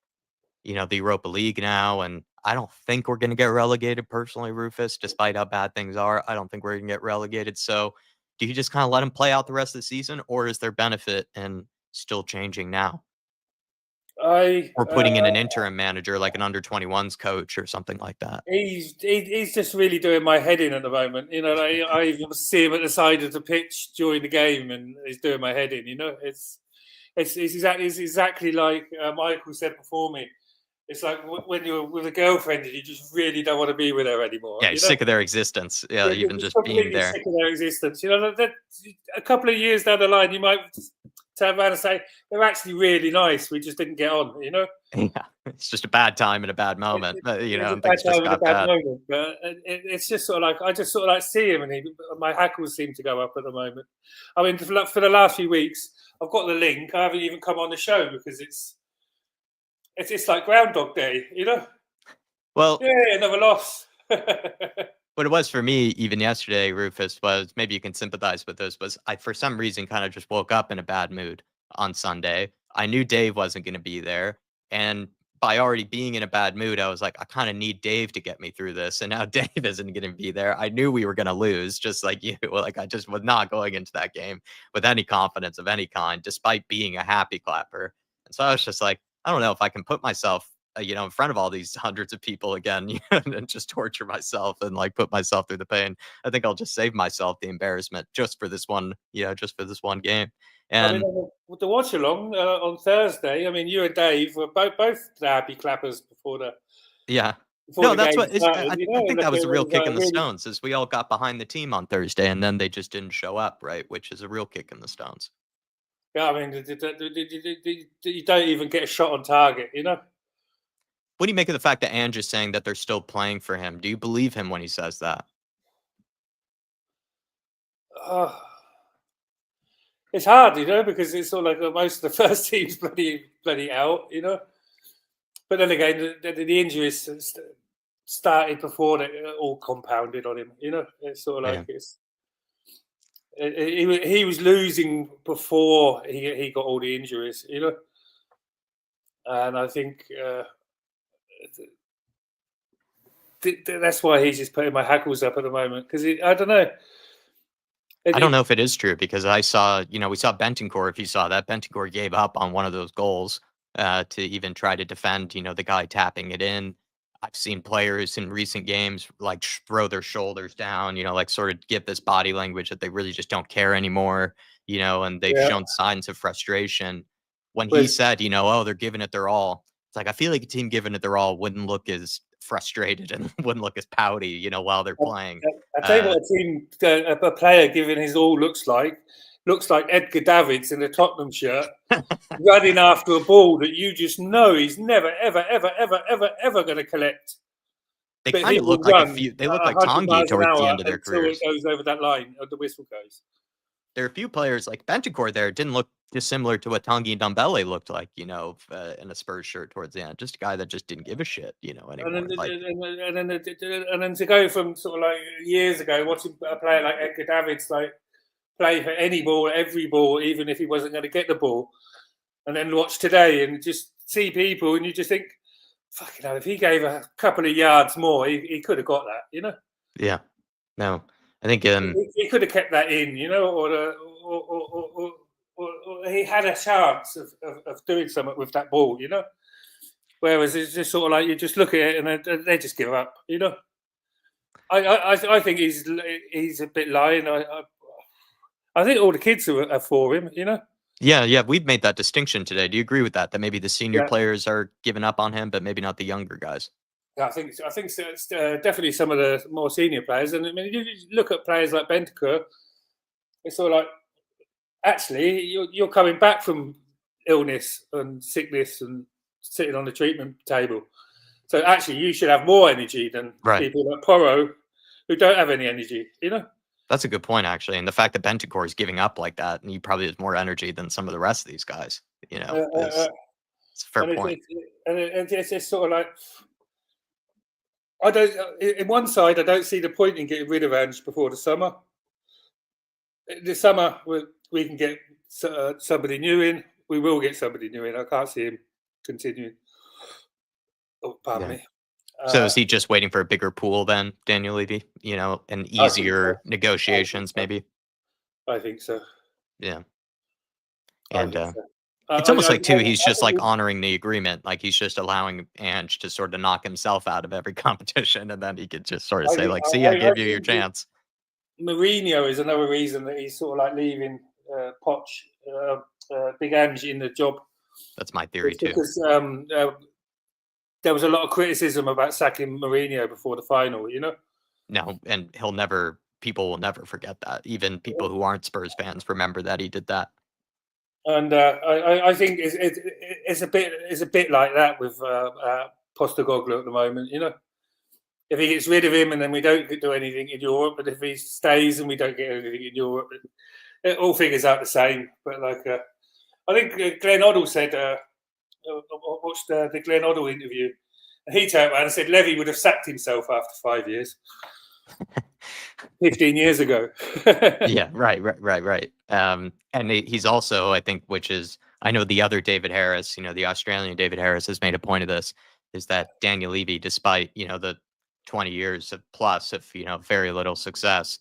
the Europa League now, and I don't think we're going to get relegated personally, Rufus, despite how bad things are. I don't think we're going to get relegated. So do you just kind of let him play out the rest of the season, or is there benefit in still changing now? Or putting in an interim manager, like an under-21s coach or something like that. He's just really doing my head in at the moment. I even see him at the side of the pitch during the game, and he's doing my head in. It's exactly like Michael said before me. It's like when you're with a girlfriend and you just really don't want to be with her anymore. Yeah, you're sick of their existence. Yeah, even just being there. Sick of their existence. That a couple of years down the line, you might turn around and say they're actually really nice. We just didn't get on. Yeah. It's just a bad time and a bad moment, you know, and It's a bad things just time and a got bad bad. moment, but it's just sort of like I just sort of like see him, and my hackles seem to go up at the moment. I mean, for the last few weeks, I've got the link. I haven't even come on the show because it's like Groundhog Day, you know. Well, Yeah, another loss. what it was for me, even yesterday, Rufus, was maybe you can sympathize with this. Was I for some reason kind of just woke up in a bad mood on Sunday. I knew Dave wasn't going to be there, and by already being in a bad mood, I was like, I kind of need Dave to get me through this. And now Dave isn't going to be there. I knew we were going to lose, just like you. Like I just was not going into that game with any confidence of any kind, despite being a happy clapper. And so I was just like, I don't know if I can put myself, you know, in front of all these hundreds of people again, you know, and just torture myself and like put myself through the pain. I think I'll just save myself the embarrassment just for this one, you know, just for this one game. I mean, And the watch along on Thursday. I mean, you and Dave were both the happy clappers before the yeah, before no, the that's game what is. started. You know, I think like that was it a real was kick in the really. stones, is we all got behind the team on Thursday, and then they just didn't show up, right? Which is a real kick in the stones. Yeah, I mean, you don't even get a shot on target. You know. What do you make of the fact that Ange is saying that they're still playing for him? Do you believe him when he says that? It's hard, you know, because it's sort of like most of the first team's bloody out, you know. But then again, the injuries started before they all compounded on him, you know. It's sort of like he was losing before he got all the injuries, you know. And I think that's why he's just putting my hackles up at the moment, because I don't know. I don't know if it is true, because I saw, you know, we saw Bentancur. If you saw that, Bentancur gave up on one of those goals to even try to defend, you know, the guy tapping it in. I've seen players in recent games like throw their shoulders down, you know, like sort of give this body language that they really just don't care anymore, you know, and they've shown signs of frustration. When he said, you know, oh, they're giving it their all, it's like I feel like a team giving it their all wouldn't look as frustrated and wouldn't look as pouty, you know, while they're playing. I tell you what, a player giving his all looks like Edgar Davids in a Tottenham shirt, running after a ball that you just know he's never, ever, ever, ever, ever, ever going to collect. They But kind he of will look like a run few. They look like 100 Tanguy miles an towards the hour end of their until careers. it goes over that line, or the whistle goes. There are a few players like Bentancur there didn't look dissimilar to what Tanguy Ndombele looked like, you know, in a Spurs shirt towards the end. Just a guy that just didn't give a shit, you know, anymore. And then to go from sort of like years ago, watching a player like Edgar Davids like play for any ball, every ball, even if he wasn't going to get the ball, and then watch today and just see people, and you just think, fucking hell, if he gave a couple of yards more, he could have got that, you know. Yeah, no, I think he could have kept that in, you know, or he had a chance of doing something with that ball, you know. Whereas it's just sort of like you just look at it and they just give up, you know. I think he's a bit lying. I think all the kids are for him, you know. Yeah, we've made that distinction today. Do you agree with that? That maybe the senior players are giving up on him, but maybe not the younger guys. I think it's definitely some of the more senior players. And I mean, you look at players like Bentancur, it's sort of like, actually, you're coming back from illness and sickness and sitting on the treatment table. So actually, you should have more energy than people like Porro, who don't have any energy, you know? That's a good point, actually. And the fact that Bentancur is giving up like that, and he probably has more energy than some of the rest of these guys, you know, it's a fair point. It's sort of like, in one side, I don't see the point in getting rid of Ange before the summer. This summer, we can get somebody new in. We will get somebody new in. I can't see him continuing. Oh, pardon me. So is he just waiting for a bigger pool then, Daniel Levy? You know, and easier negotiations, maybe? I think so. Yeah. And it's almost like, too, he's just like honoring the agreement. Like he's just allowing Ange to sort of knock himself out of every competition. And then he could just sort of say, like, see, I give you your chance. Mourinho is another reason that he's sort of like leaving Big Ange in the job. That's my theory, too. Because there was a lot of criticism about sacking Mourinho before the final, you know? No, and people will never forget that. Even people who aren't Spurs fans remember that he did that. And I think it's a bit like that with Postecoglou at the moment. If he gets rid of him and then we don't do anything in Europe, but if he stays and we don't get anything in Europe, it all figures out the same. But I think Glenn Hoddle said, I watched the Glenn Hoddle interview, and he turned around and said Levy would have sacked himself after 5 years. 15 years ago. Yeah, right. And he's also, I think, I know the other David Harris, the Australian David Harris has made a point of this, is that Daniel Levy, despite, the 20 years of plus of, very little success,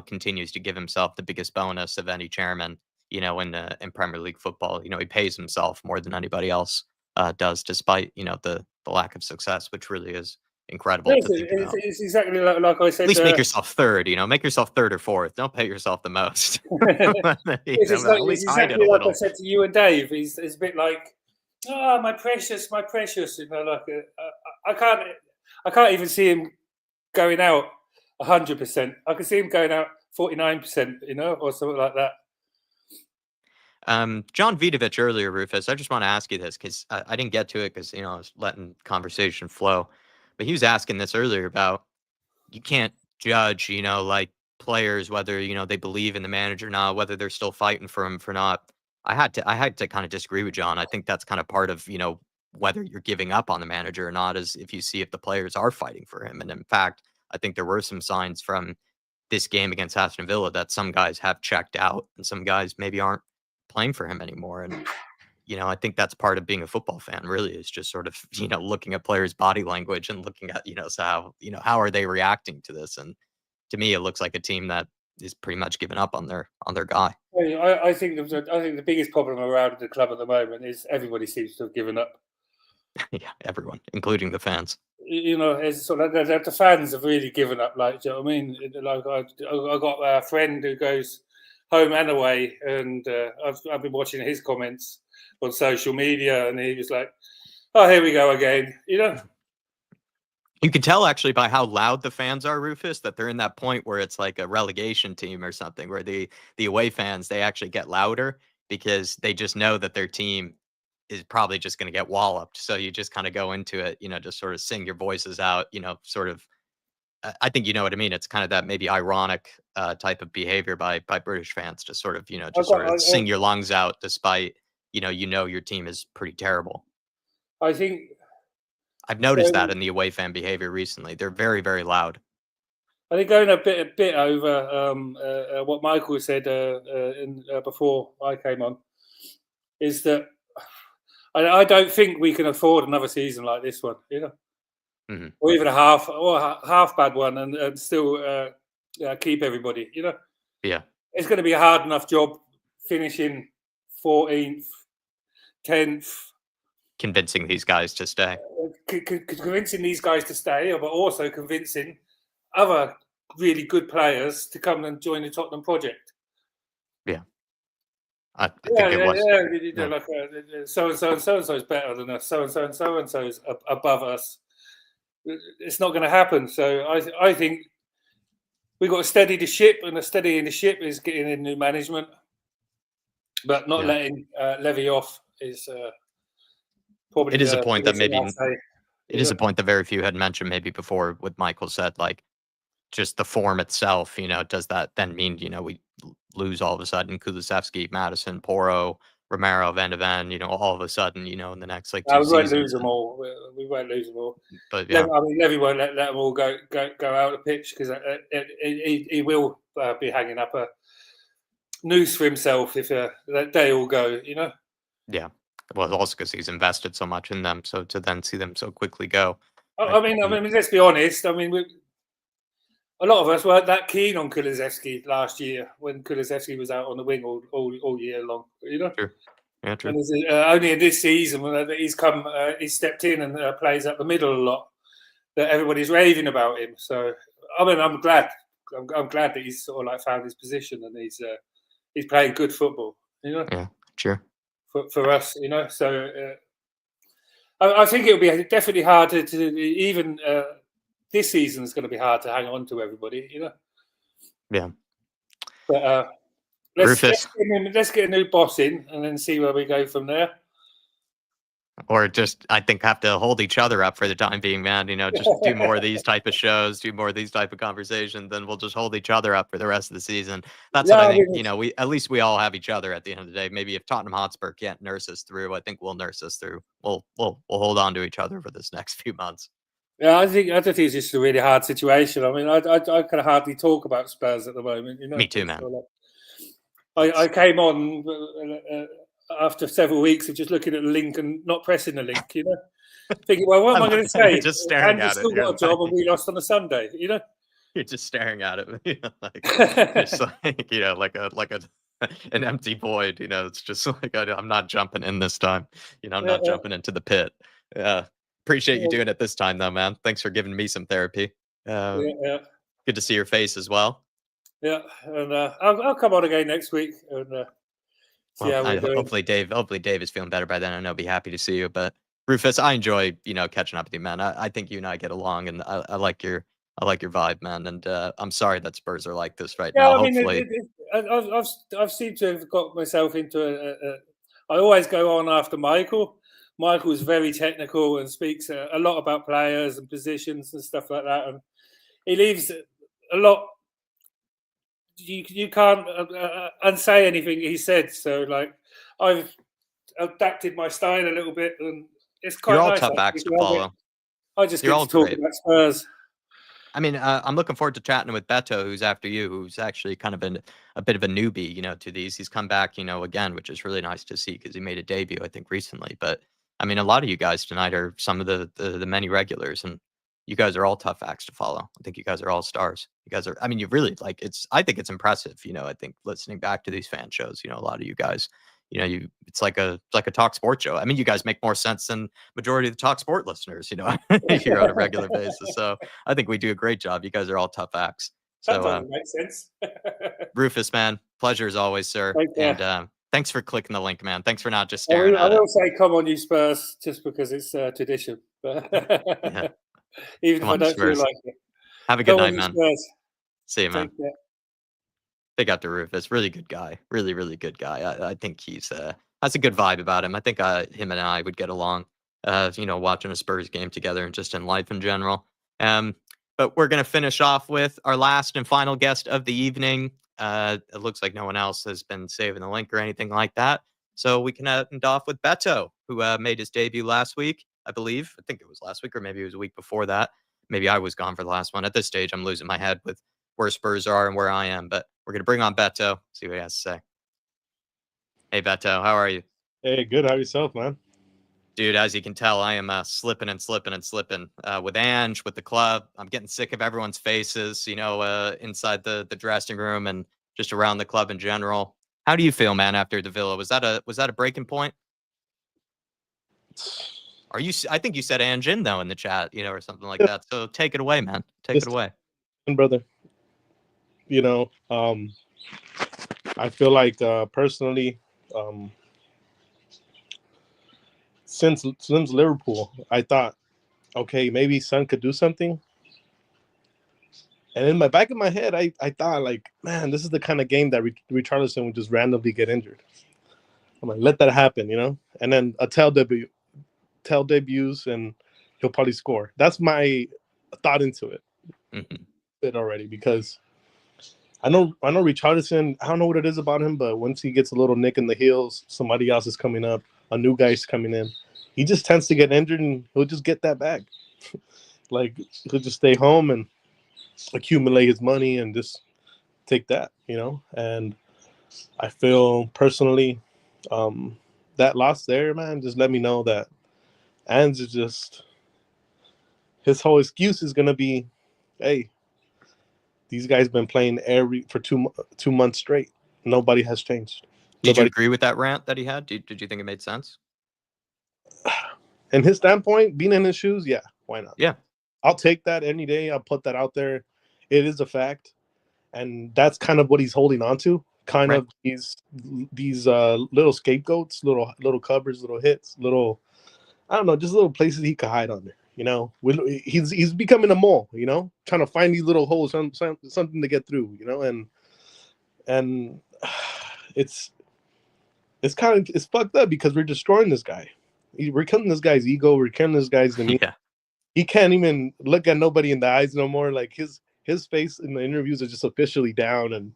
continues to give himself the biggest bonus of any chairman, in Premier League football. He pays himself more than anybody else does, despite, the lack of success, which really is incredible to think about. It's exactly like I said. At least make yourself third, make yourself third or fourth. Don't pay yourself the most. It's exactly like I said to you and Dave. It's a bit like, oh, my precious. I can't even see him going out 100%. I can see him going out 49%, or something like that. John Vidovic earlier, Rufus, I just want to ask you this because I didn't get to it because, I was letting conversation flow. But he was asking this earlier about you can't judge, like players, whether, they believe in the manager or not, whether they're still fighting for him or not. I had to kind of disagree with John. I think that's kind of part of, whether you're giving up on the manager or not, is if you see if the players are fighting for him. And in fact, I think there were some signs from this game against Aston Villa that some guys have checked out and some guys maybe aren't playing for him anymore. And I think that's part of being a football fan, really, is just sort of, looking at players' body language and looking at, so how are they reacting to this? And to me, it looks like a team that is pretty much given up on their guy. I think the biggest problem around the club at the moment is everybody seems to have given up. Yeah, everyone, including the fans. It's sort of the fans have really given up. Like, do you know what I mean? Like, I got a friend who goes home and away, and I've been watching his comments on social media, and he was like, "Oh, here we go again." You can tell actually by how loud the fans are, Rufus, that they're in that point where it's like a relegation team or something, where the away fans, they actually get louder because they just know that their team is probably just going to get walloped. So you just kind of go into it, just sort of sing your voices out, sort of. I think you know what I mean. It's kind of that maybe ironic type of behavior by British fans to sort of, sing your lungs out despite, your team is pretty terrible. I think I've noticed that in the away fan behavior recently. They're very, very loud. I think going a bit over what Michael said before I came on is that I don't think we can afford another season like this one, Mm-hmm. or even a half bad one, and still keep everybody. Yeah, it's going to be a hard enough job finishing 14th, 10th. Convincing these guys to stay. Convincing these guys to stay, but also convincing other really good players to come and join the Tottenham project. Yeah. I think it was. Yeah. Like so-and-so is better than us. So-and-so is above us. It's not going to happen. So I think we've got to steady the ship, and the steadying the ship is getting in new management, but not letting Levy off is probably. It is a point that maybe it is a point that very few had mentioned maybe before. What Michael said, like just the form itself, does that then mean we lose all of a sudden Kulusevski, Madison, Porro, Romero, Van de Ven, all of a sudden, in the next like 2 seasons. We won't lose them all. We won't lose them all. But yeah, Levy won't let them all go out of the pitch because he will be hanging up a noose for himself if they all go. Yeah. Well, also because he's invested so much in them, so to then see them so quickly go. I mean, let's be honest. I mean, a lot of us weren't that keen on Kulusevski last year when Kulusevski was out on the wing all year long. True. Yeah, true. And only in this season when he's stepped in and plays up the middle a lot, that everybody's raving about him. So I mean, I'm glad. I'm glad that he's sort of like found his position and he's playing good football. Yeah, sure. For us, so I think it'll be definitely hard to even this season is going to be hard to hang on to everybody, Yeah. But Rufus. Let's get a new boss in and then see where we go from there. Or just, I think, have to hold each other up for the time being, man. Just do more of these type of shows, do more of these type of conversations, then we'll just hold each other up for the rest of the season. That's what I think. We at least we all have each other at the end of the day. Maybe if Tottenham Hotspur can't nurse us through, I think we'll nurse us through. We'll hold on to each other for this next few months. Yeah, I think it's just a really hard situation. I mean, I can hardly talk about Spurs at the moment. Me too, man. I came on after several weeks of just looking at the link and not pressing the link, thinking, well, what am I going to say? Just staring at it. Still got a job and we lost on a Sunday, You're just staring at it, like an empty void. It's just like I'm not jumping in this time. I'm not jumping into the pit. Appreciate you doing it this time, though, man. Thanks for giving me some therapy. Good to see your face as well. Yeah, and I'll come on again next week and see how we're doing. Hopefully Dave is feeling better by then, and I'll be happy to see you. But Rufus, I enjoy catching up with you, man. I think you and I get along, and I like your vibe, man. And I'm sorry that Spurs are like this right now. Hopefully, I've seemed to have got myself into I always go on after Michael. Michael's very technical and speaks a lot about players and positions and stuff like that, and he leaves a lot. You can't unsay anything he said. So, like, I've adapted my style a little bit, and it's quite You're all nice. tough acts to follow. I just get to talk about Spurs. I mean, I'm looking forward to chatting with Betto, who's after you, who's actually kind of a bit of a newbie, to these. He's come back, again, which is really nice to see because he made a debut, I think, recently. But I mean, a lot of you guys tonight are some of the many regulars, and you guys are all tough acts to follow. I think you guys are all stars. You guys are, I mean, you really I think it's impressive. I think listening back to these fan shows, a lot of you guys, it's like a talk sport show. I mean, you guys make more sense than majority of the talk sport listeners, here on a regular basis. So I think we do a great job. You guys are all tough acts. So that makes sense. Rufus, man, pleasure as always, sir. And thanks for clicking the link, man. Thanks for not just staring I at it. will say, come on, you Spurs, just because it's tradition. Yeah. Even if I don't feel like it. Have a good night, man. Spurs. See you, man. Big up to Rufus. Really good guy. Really, really good guy. I think he's has a good vibe about him. I think him and I would get along, watching a Spurs game together and just in life in general. But we're going to finish off with our last and final guest of the evening. It looks like no one else has been saving the link or anything like that. So we can end off with Betto, who made his debut last week, I believe. I think it was last week, or maybe it was a week before that. Maybe I was gone for the last one. At this stage, I'm losing my head with where Spurs are and where I am. But we're going to bring on Betto, see what he has to say. Hey, Betto, how are you? Hey, good. How yourself, man? Dude, as you can tell, I am slipping with Ange, with the club. I'm getting sick of everyone's faces, inside the dressing room and just around the club in general. How do you feel, man, after the Villa? Was that a breaking point? I think you said Ange in, though, in the chat, or something like that. So take it away, man. Take it away. Brother, I feel like personally, since Liverpool, I thought, okay, maybe Son could do something. And in the back of my head, I thought, like, man, this is the kind of game that Richarlison would just randomly get injured. I'm like, let that happen, And then a Tell debuts, and he'll probably score. That's my thought into it. It already, because I know Richarlison, I don't know what it is about him, but once he gets a little nick in the heels, somebody else is coming up, a new guy's coming in. He just tends to get injured, and he'll just get that back. Like, he'll just stay home and accumulate his money and just take that, And I feel personally that loss there, man, just let me know that Ange is just, his whole excuse is going to be, hey, these guys been playing for 2 months straight. Nobody has changed. Did you agree with that rant that he had? Did you think it made sense? In his standpoint, being in his shoes, yeah, why not? Yeah. I'll take that any day. I'll put that out there. It is a fact. And that's kind of what he's holding on to. Kind of these little scapegoats, little covers, little hits, I don't know, just little places he could hide under. He's becoming a mole, trying to find these little holes, something to get through, and it's it's fucked up because we're destroying this guy. We're killing this guy's ego. We're killing this guy's demeanor. Yeah. He can't even look at nobody in the eyes no more. Like his face in the interviews are just officially down and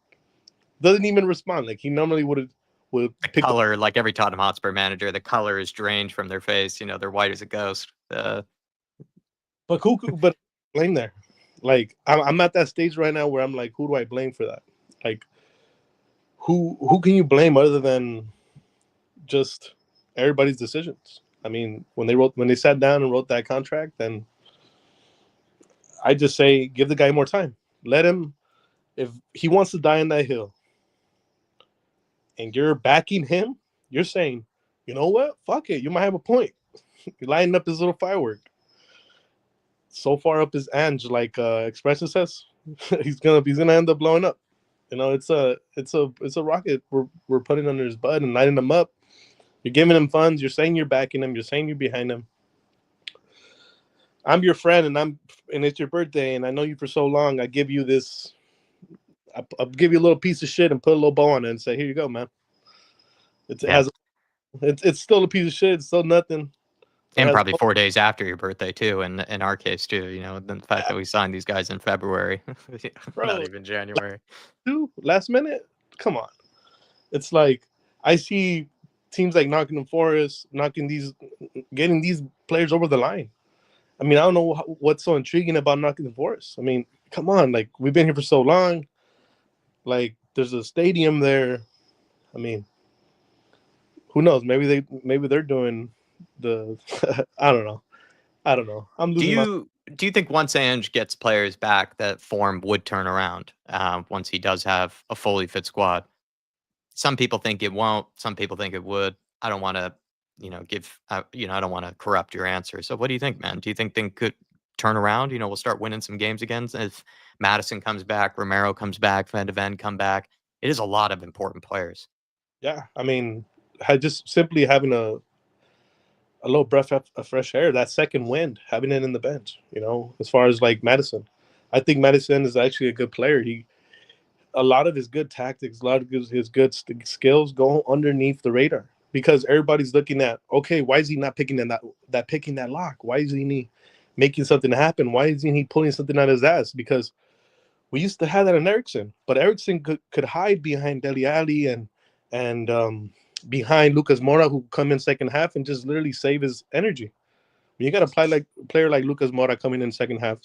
doesn't even respond. Like he normally would The pick color, like every Tottenham Hotspur manager, the color is drained from their face. They're white as a ghost. but blame there. Like I'm at that stage right now where I'm like, who do I blame for that? Like who can you blame other than just everybody's decisions? I mean, when they sat down and wrote that contract, then I just say give the guy more time. Let him, if he wants to die on that hill and you're backing him, you're saying, you know what? Fuck it. You might have a point. You're lighting up his little firework. So far up his Ange, like Expression says, he's gonna end up blowing up. It's a rocket we're putting under his butt and lighting him up. You're giving him funds. You're saying you're backing him. You're saying you're behind him. I'm your friend, and it's your birthday, and I know you for so long. I give you this. I'll give you a little piece of shit and put a little bow on it and say, "Here you go, man." It's still a piece of shit. It's still nothing. And probably 4 days after your birthday too, and in our case too. The fact that we signed these guys in February, not even January. Last minute, come on. It's like I see teams like Nottingham Forest getting these players over the line. I mean, I don't know what's so intriguing about Nottingham Forest. I mean, come on, like we've been here for so long. Like there's a stadium there. I mean, who knows? Maybe they're doing the I don't know. I'm losing. Do you think once Ange gets players back, that form would turn around once he does have a fully fit squad? Some people think it won't. Some people think it would. I don't want to, I don't want to corrupt your answer. So what do you think, man? Do you think things could turn around? We'll start winning some games again if Madison comes back, Romero comes back, Van de Ven come back. It is a lot of important players. Yeah, I mean, just simply having a little breath of fresh air, that second wind, having it in the bench, as far as like Madison. I think Madison is actually a good player. A lot of his good tactics, a lot of his good skills go underneath the radar because everybody's looking at, okay, why is he not picking that lock? Why isn't he making something happen? Why isn't he pulling something out of his ass? Because we used to have that in Eriksson, but Eriksson could hide behind Dele Alli and behind Lucas Moura, who come in second half and just literally save his energy. You got a player like Lucas Moura coming in second half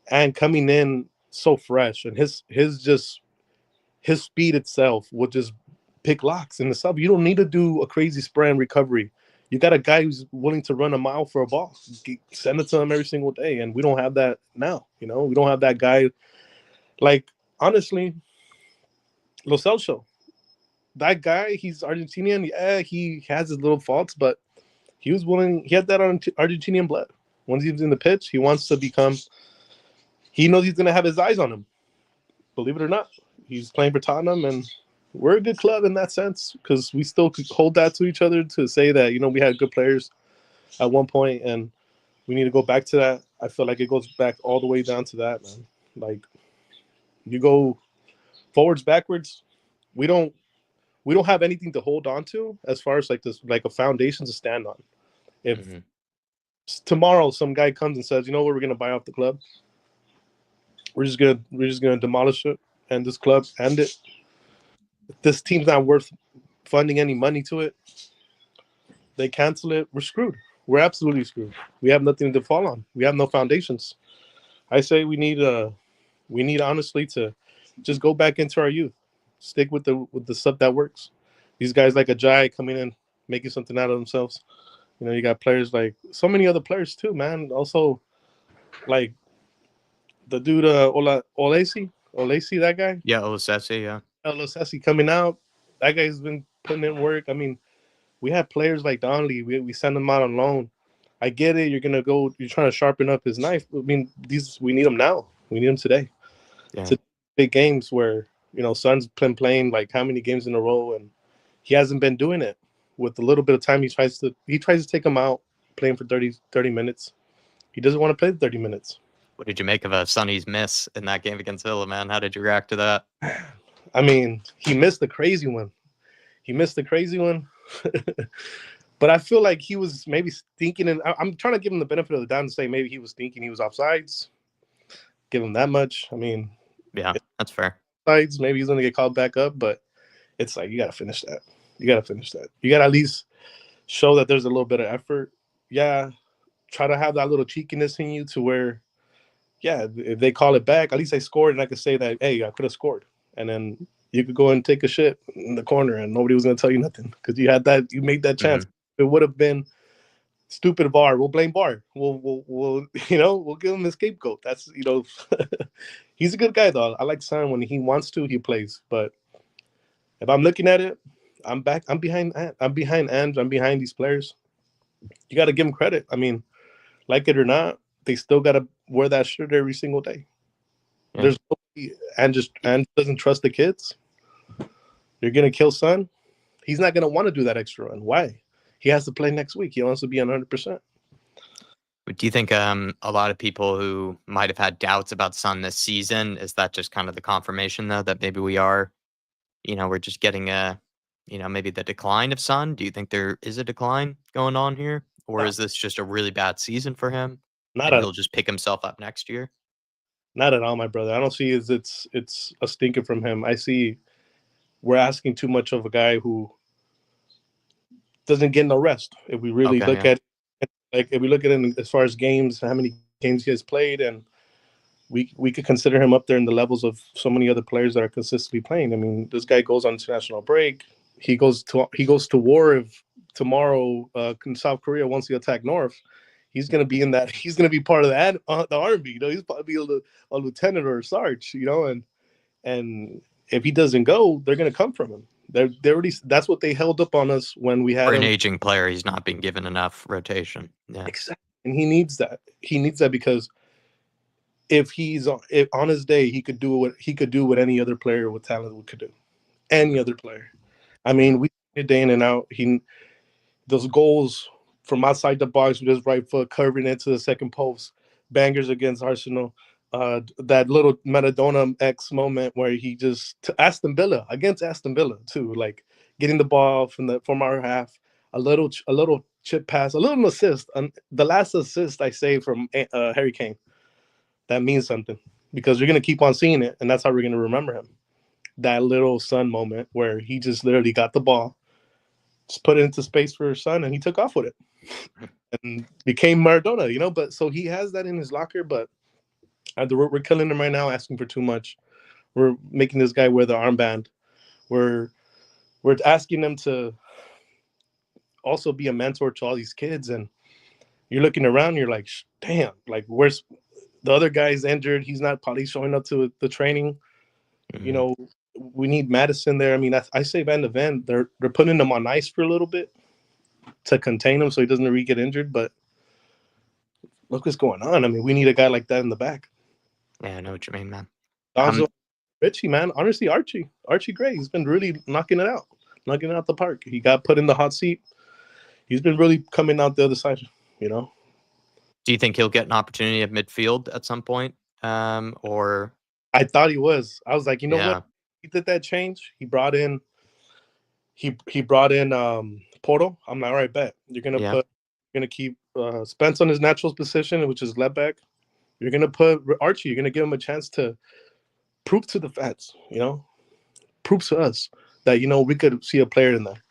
and coming in so fresh, and his speed itself will just pick locks in the sub. You don't need to do a crazy spray and recovery. You got a guy who's willing to run a mile for a ball. Send it to him every single day, and we don't have that now. We don't have that guy. Like honestly, Lo Celso, that guy, he's Argentinian. Yeah, he has his little faults, but he was willing. He had that Argentinian blood. Once he's in the pitch, he wants to become. He knows he's going to have his eyes on him. Believe it or not, he's playing for Tottenham, and we're a good club in that sense because we still could hold that to each other to say that we had good players at one point, and we need to go back to that. I feel like it goes back all the way down to that, man. Like you go forwards, backwards, we don't have anything to hold on to as far as like a foundation to stand on. If tomorrow some guy comes and says, we're going to buy off the club, we're just gonna demolish it and this club end it. If this team's not worth funding any money to it, they cancel it, we're screwed. We're absolutely screwed. We have nothing to fall on. We have no foundations. I say we need honestly to just go back into our youth. Stick with the stuff that works. These guys like Ajay coming in, making something out of themselves. You got players like so many other players too, man. Also, like the dude Olesi, that guy. Yeah, Olesesi, yeah. Olesesi coming out. That guy's been putting in work. I mean, we have players like Donnelly. We send them out on loan. I get it. You're trying to sharpen up his knife. I mean, we need them now. We need them today. Yeah. To big games where Son's been playing like how many games in a row, and he hasn't been doing it. With a little bit of time, he tries to take him out, playing for 30 minutes. He doesn't want to play 30 minutes. What did you make of Sonny's miss in that game against Villa, man? How did you react to that? I mean, he missed the crazy one. But I feel like he was maybe thinking, and I'm trying to give him the benefit of the doubt and say maybe he was thinking he was offsides. Give him that much. I mean, Yeah, that's fair. offsides, maybe he's going to get called back up, but it's like you got to finish that. You got to at least show that there's a little bit of effort. Yeah, try to have that little cheekiness in you to where, yeah, if they call it back, at least I scored, and I could say that, hey, I could have scored, and then you could go and take a shit in the corner, and nobody was going to tell you nothing because you made that chance. It would have been stupid VAR. We'll blame VAR. We'll we'll give him a scapegoat. That's he's a good guy though. I like Son when he wants to, he plays. But if I'm looking at it, I'm behind Ange. I'm behind these players. You got to give them credit. I mean, like it or not, they still got to wear that shirt every single day. Yeah. There's nobody, Ange doesn't trust the kids. You're gonna kill Son. He's not gonna want to do that extra run. Why? He has to play next week. He wants to be 100%. Do you think a lot of people who might have had doubts about Son this season, is that just kind of the confirmation, though, that maybe we're just getting maybe the decline of Son? Do you think there is a decline going on here? Or is this just a really bad season for him? Not at all. He'll just pick himself up next year? Not at all, my brother. I don't see it's a stinker from him. I see we're asking too much of a guy who doesn't get no rest. If we really look at it as far as games, how many games he has played, and we could consider him up there in the levels of so many other players that are consistently playing. I mean, this guy goes on international break. He goes to war if tomorrow in South Korea wants to attack North. He's gonna be in that. He's gonna be part of the army. You know, he's probably a lieutenant or a sergeant. You know, and if he doesn't go, they're gonna come from him. They're already. That's what they held up on us when we had an aging player. He's not being given enough rotation. Yeah, exactly. And he needs that. He needs that because if on his day, he could do what any other player with talent could do. Any other player. I mean, we did day in and out. Those goals from outside the box with his right foot curving into the second post, bangers against Arsenal. That little Maradona X moment where he just Aston Villa too, like getting the ball from our half, a little chip pass, a little assist. The last assist I say from Harry Kane, that means something because you're gonna keep on seeing it, and that's how we're gonna remember him. That little Son moment where he just literally got the ball, just put it into space for his Son, and he took off with it and became Maradona. You know, but so he has that in his locker, but. We're killing him right now, asking for too much. We're making this guy wear the armband. We're asking him to also be a mentor to all these kids. And you're looking around, you're like, damn, like where's the other guy's injured? He's not probably showing up to the training. Mm-hmm. You know, we need Madison there. I mean, I say Van de Ven, they're putting him on ice for a little bit to contain him so he doesn't really get injured. But look what's going on. I mean, we need a guy like that in the back. Yeah, I know what you mean, man. Richie, man. Honestly, Archie Gray, he's been really knocking it out the park. He got put in the hot seat. He's been really coming out the other side, you know. Do you think he'll get an opportunity at midfield at some point? Or I thought he was. I was like, you know what? He did that change. He brought in Porto. I'm like, all right, bet. You're gonna keep Spence on his natural position, which is left back. You're going to put Archie, you're going to give him a chance to prove to the fans, you know, prove to us that, you know, we could see a player in there.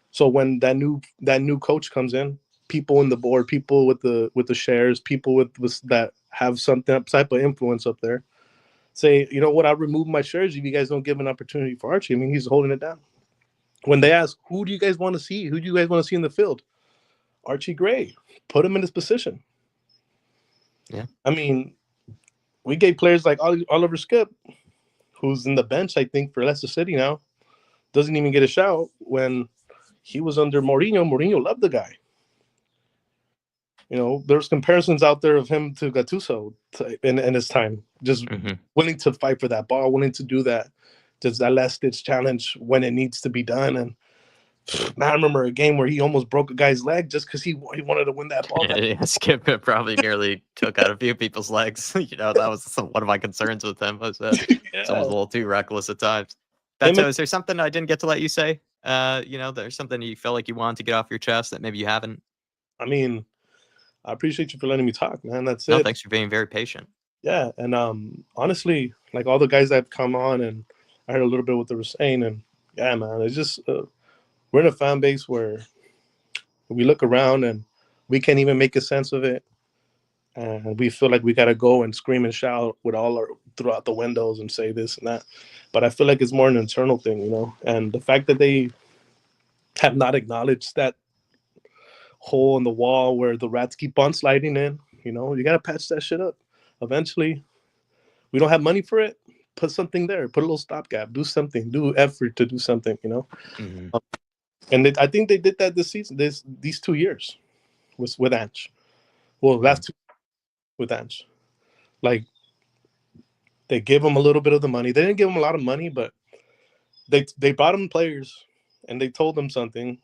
So when that new coach comes in, people in the board, people with the shares, people with that have some type of influence up there, say, you know what, I'll remove my shares if you guys don't give an opportunity for Archie. I mean, he's holding it down. When they ask, who do you guys want to see? Who do you guys want to see in the field? Archie Gray. Put him in his position. Yeah, I mean, we gave players like Oliver Skip, who's in the bench, I think, for Leicester City now, doesn't even get a shout. When he was under Mourinho loved the guy. You know, there's comparisons out there of him to Gattuso in his time, just willing to fight for that ball, willing to do that, just that last-ditch challenge when it needs to be done. And man, I remember a game where he almost broke a guy's leg just because he wanted to win that ball. Yeah, Skip probably nearly took out a few people's legs. You know, that was one of my concerns with him. Was someone's a little too reckless at times. Betto, is there something I didn't get to let you say? There's something you felt like you wanted to get off your chest that maybe you haven't? I mean, I appreciate you for letting me talk, man. That's No, it. thanks for being very patient. Yeah, and honestly, like all the guys that have come on, and I heard a little bit of what they were saying, and yeah, man, it's just we're in a fan base where we look around and we can't even make a sense of it, and we feel like we gotta go and scream and shout with all our throughout the windows and say this and that. But I feel like it's more an internal thing, and the fact that they have not acknowledged that hole in the wall where the rats keep on sliding in, you gotta patch that shit up. Eventually, we don't have money for it. Put something there. Put a little stopgap. Do something. Do effort to do something. Mhm. And I think they did that this season. These 2 years with Ange. Well, last 2 with Ange. Like they gave him a little bit of the money. They didn't give him a lot of money, but they brought him players, and they told him something.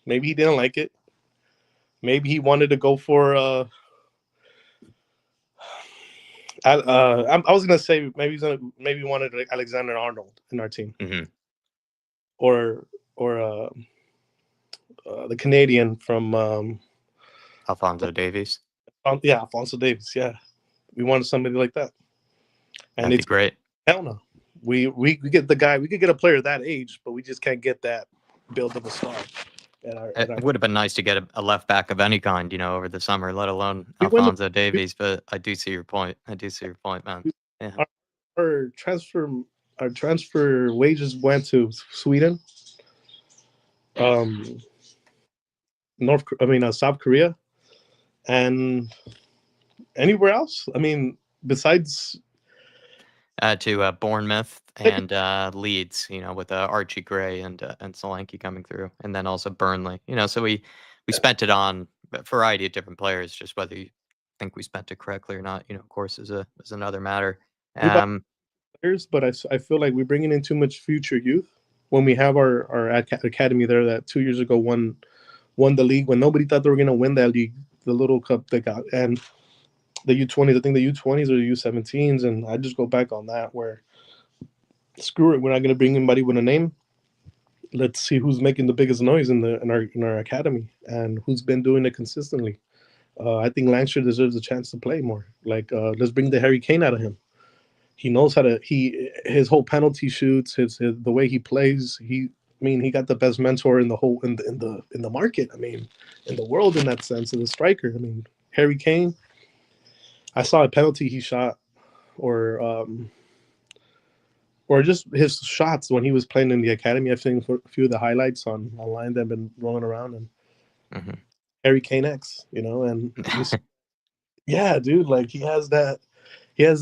Maybe he didn't like it. Maybe he wanted to go for. I was gonna say maybe he wanted Alexander Arnold in our team, or the Canadian from Alphonso Davies. Alphonso Davies. Yeah, we wanted somebody like that, and That'd be it's great. hell no. We get the guy. We could get a player that age, but we just can't get that build of a star. It would have been nice to get a left back of any kind, over the summer, let alone We went- Alphonso Davies. But I do see your point. Man. Yeah. our transfer wages went to Sweden, South Korea, and anywhere else. I mean, besides To Bournemouth and Leeds, with Archie Gray and Solanke coming through, and then also Burnley. So we spent it on a variety of different players. Just whether you think we spent it correctly or not, of course, is another matter. players, but I feel like we're bringing in too much future youth when we have our academy there that 2 years ago won the league when nobody thought they were going to win that league, the little cup they got, and the U20s. I think the U20s or the U17s, and I just go back on that where screw it, we're not going to bring anybody with a name. Let's see who's making the biggest noise in our academy and who's been doing it consistently. I think Lancashire deserves a chance to play more. Like let's bring the Harry Kane out of him. He knows how to. His whole penalty shoots, the way he plays. He got the best mentor in the whole in the market. In the world in that sense, as a striker. Harry Kane. I saw a penalty he shot, or just his shots when he was playing in the academy. I've seen a few of the highlights online that have been rolling around, and Harry Kane X, and yeah, dude, like he has a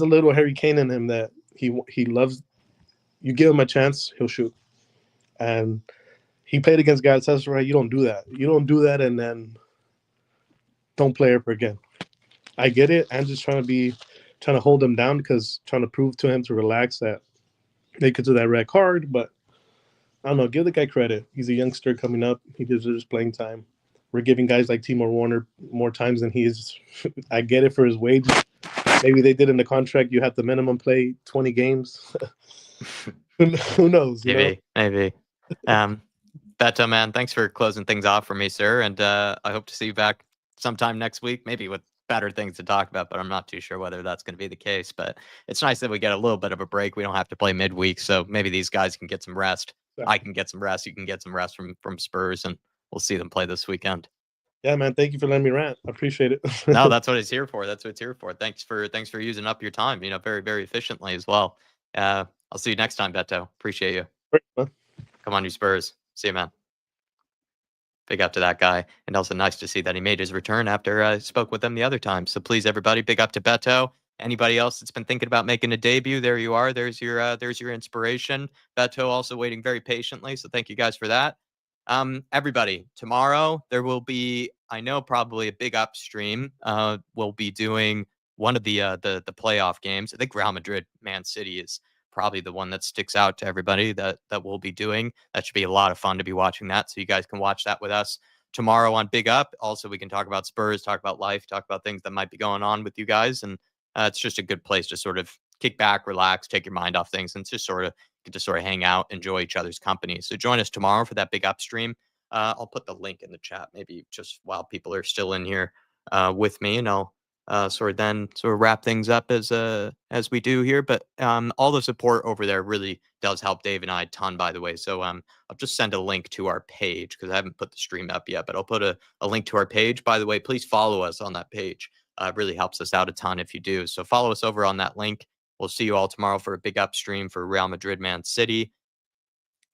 little Harry Kane in him that he loves. You give him a chance, he'll shoot. And he played against Galatasaray. You don't do that. You don't do that, and then don't play ever again. I get it. I'm just trying to hold him down because trying to prove to him to relax that they could do that red card. But I don't know. Give the guy credit. He's a youngster coming up. He deserves playing time. We're giving guys like Timo Werner more times than he is. I get it for his wages. Maybe they did in the contract. You have to minimum play 20 games. Who knows? Maybe. Betto, man, thanks for closing things off for me, sir. And I hope to see you back sometime next week, maybe with better things to talk about, but I'm not too sure whether that's going to be the case. But it's nice that we get a little bit of a break. We don't have to play midweek, so maybe these guys can get some rest. Yeah. I can get some rest. You can get some rest from Spurs, and we'll see them play this weekend. Yeah, man. Thank you for letting me rant. I appreciate it. No, that's what it's here for. That's what it's here for. Thanks for using up your time, very, very efficiently as well. I'll see you next time, Betto. Appreciate you. Great, come on, you Spurs. See you, man. Big up to that guy. And also nice to see that he made his return after I spoke with him the other time. So please, everybody, big up to Betto. Anybody else that's been thinking about making a debut, there you are. There's your inspiration. Betto also waiting very patiently. So thank you guys for that. Everybody, tomorrow there will be, I know, probably a big upstream. We'll be doing one of the playoff games. I think Real Madrid, Man City is probably the one that sticks out to everybody that we'll be doing. That should be a lot of fun to be watching that. So you guys can watch that with us tomorrow on Big Up. Also, we can talk about Spurs, talk about life, talk about things that might be going on with you guys. And it's just a good place to sort of kick back, relax, take your mind off things, and just sort of get to sort of hang out, enjoy each other's company. So join us tomorrow for that big upstream. I'll put the link in the chat, maybe just while people are still in here with me, and I'll sort of wrap things up as we do here. But all the support over there really does help Dave and I a ton, by the way. So I'll just send a link to our page because I haven't put the stream up yet, but I'll put a link to our page. By the way, please follow us on that page. It really helps us out a ton if you do. So follow us over on that link. We'll see you all tomorrow for a big upstream for Real Madrid Man City.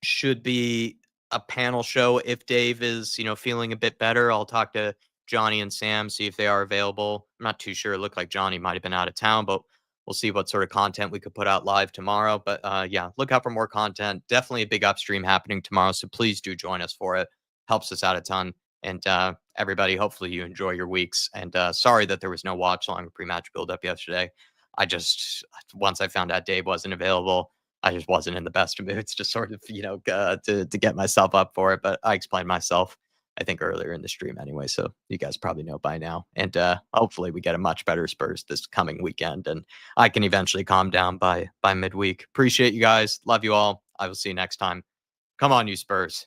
Should be a panel show if Dave is, feeling a bit better. I'll talk to Johnny and Sam, see if they are available. I'm not too sure. It looked like Johnny might have been out of town, but we'll see what sort of content we could put out live tomorrow. But yeah, look out for more content. Definitely a big upstream happening tomorrow. So please do join us for it. Helps us out a ton. And everybody, hopefully you enjoy your weeks. And sorry that there was no watch long pre-match build-up yesterday. Once I found out Dave wasn't available, I just wasn't in the best of moods to sort of, to get myself up for it. But I explained myself, I think, earlier in the stream anyway. So you guys probably know by now. And hopefully we get a much better Spurs this coming weekend. And I can eventually calm down by midweek. Appreciate you guys. Love you all. I will see you next time. Come on, you Spurs.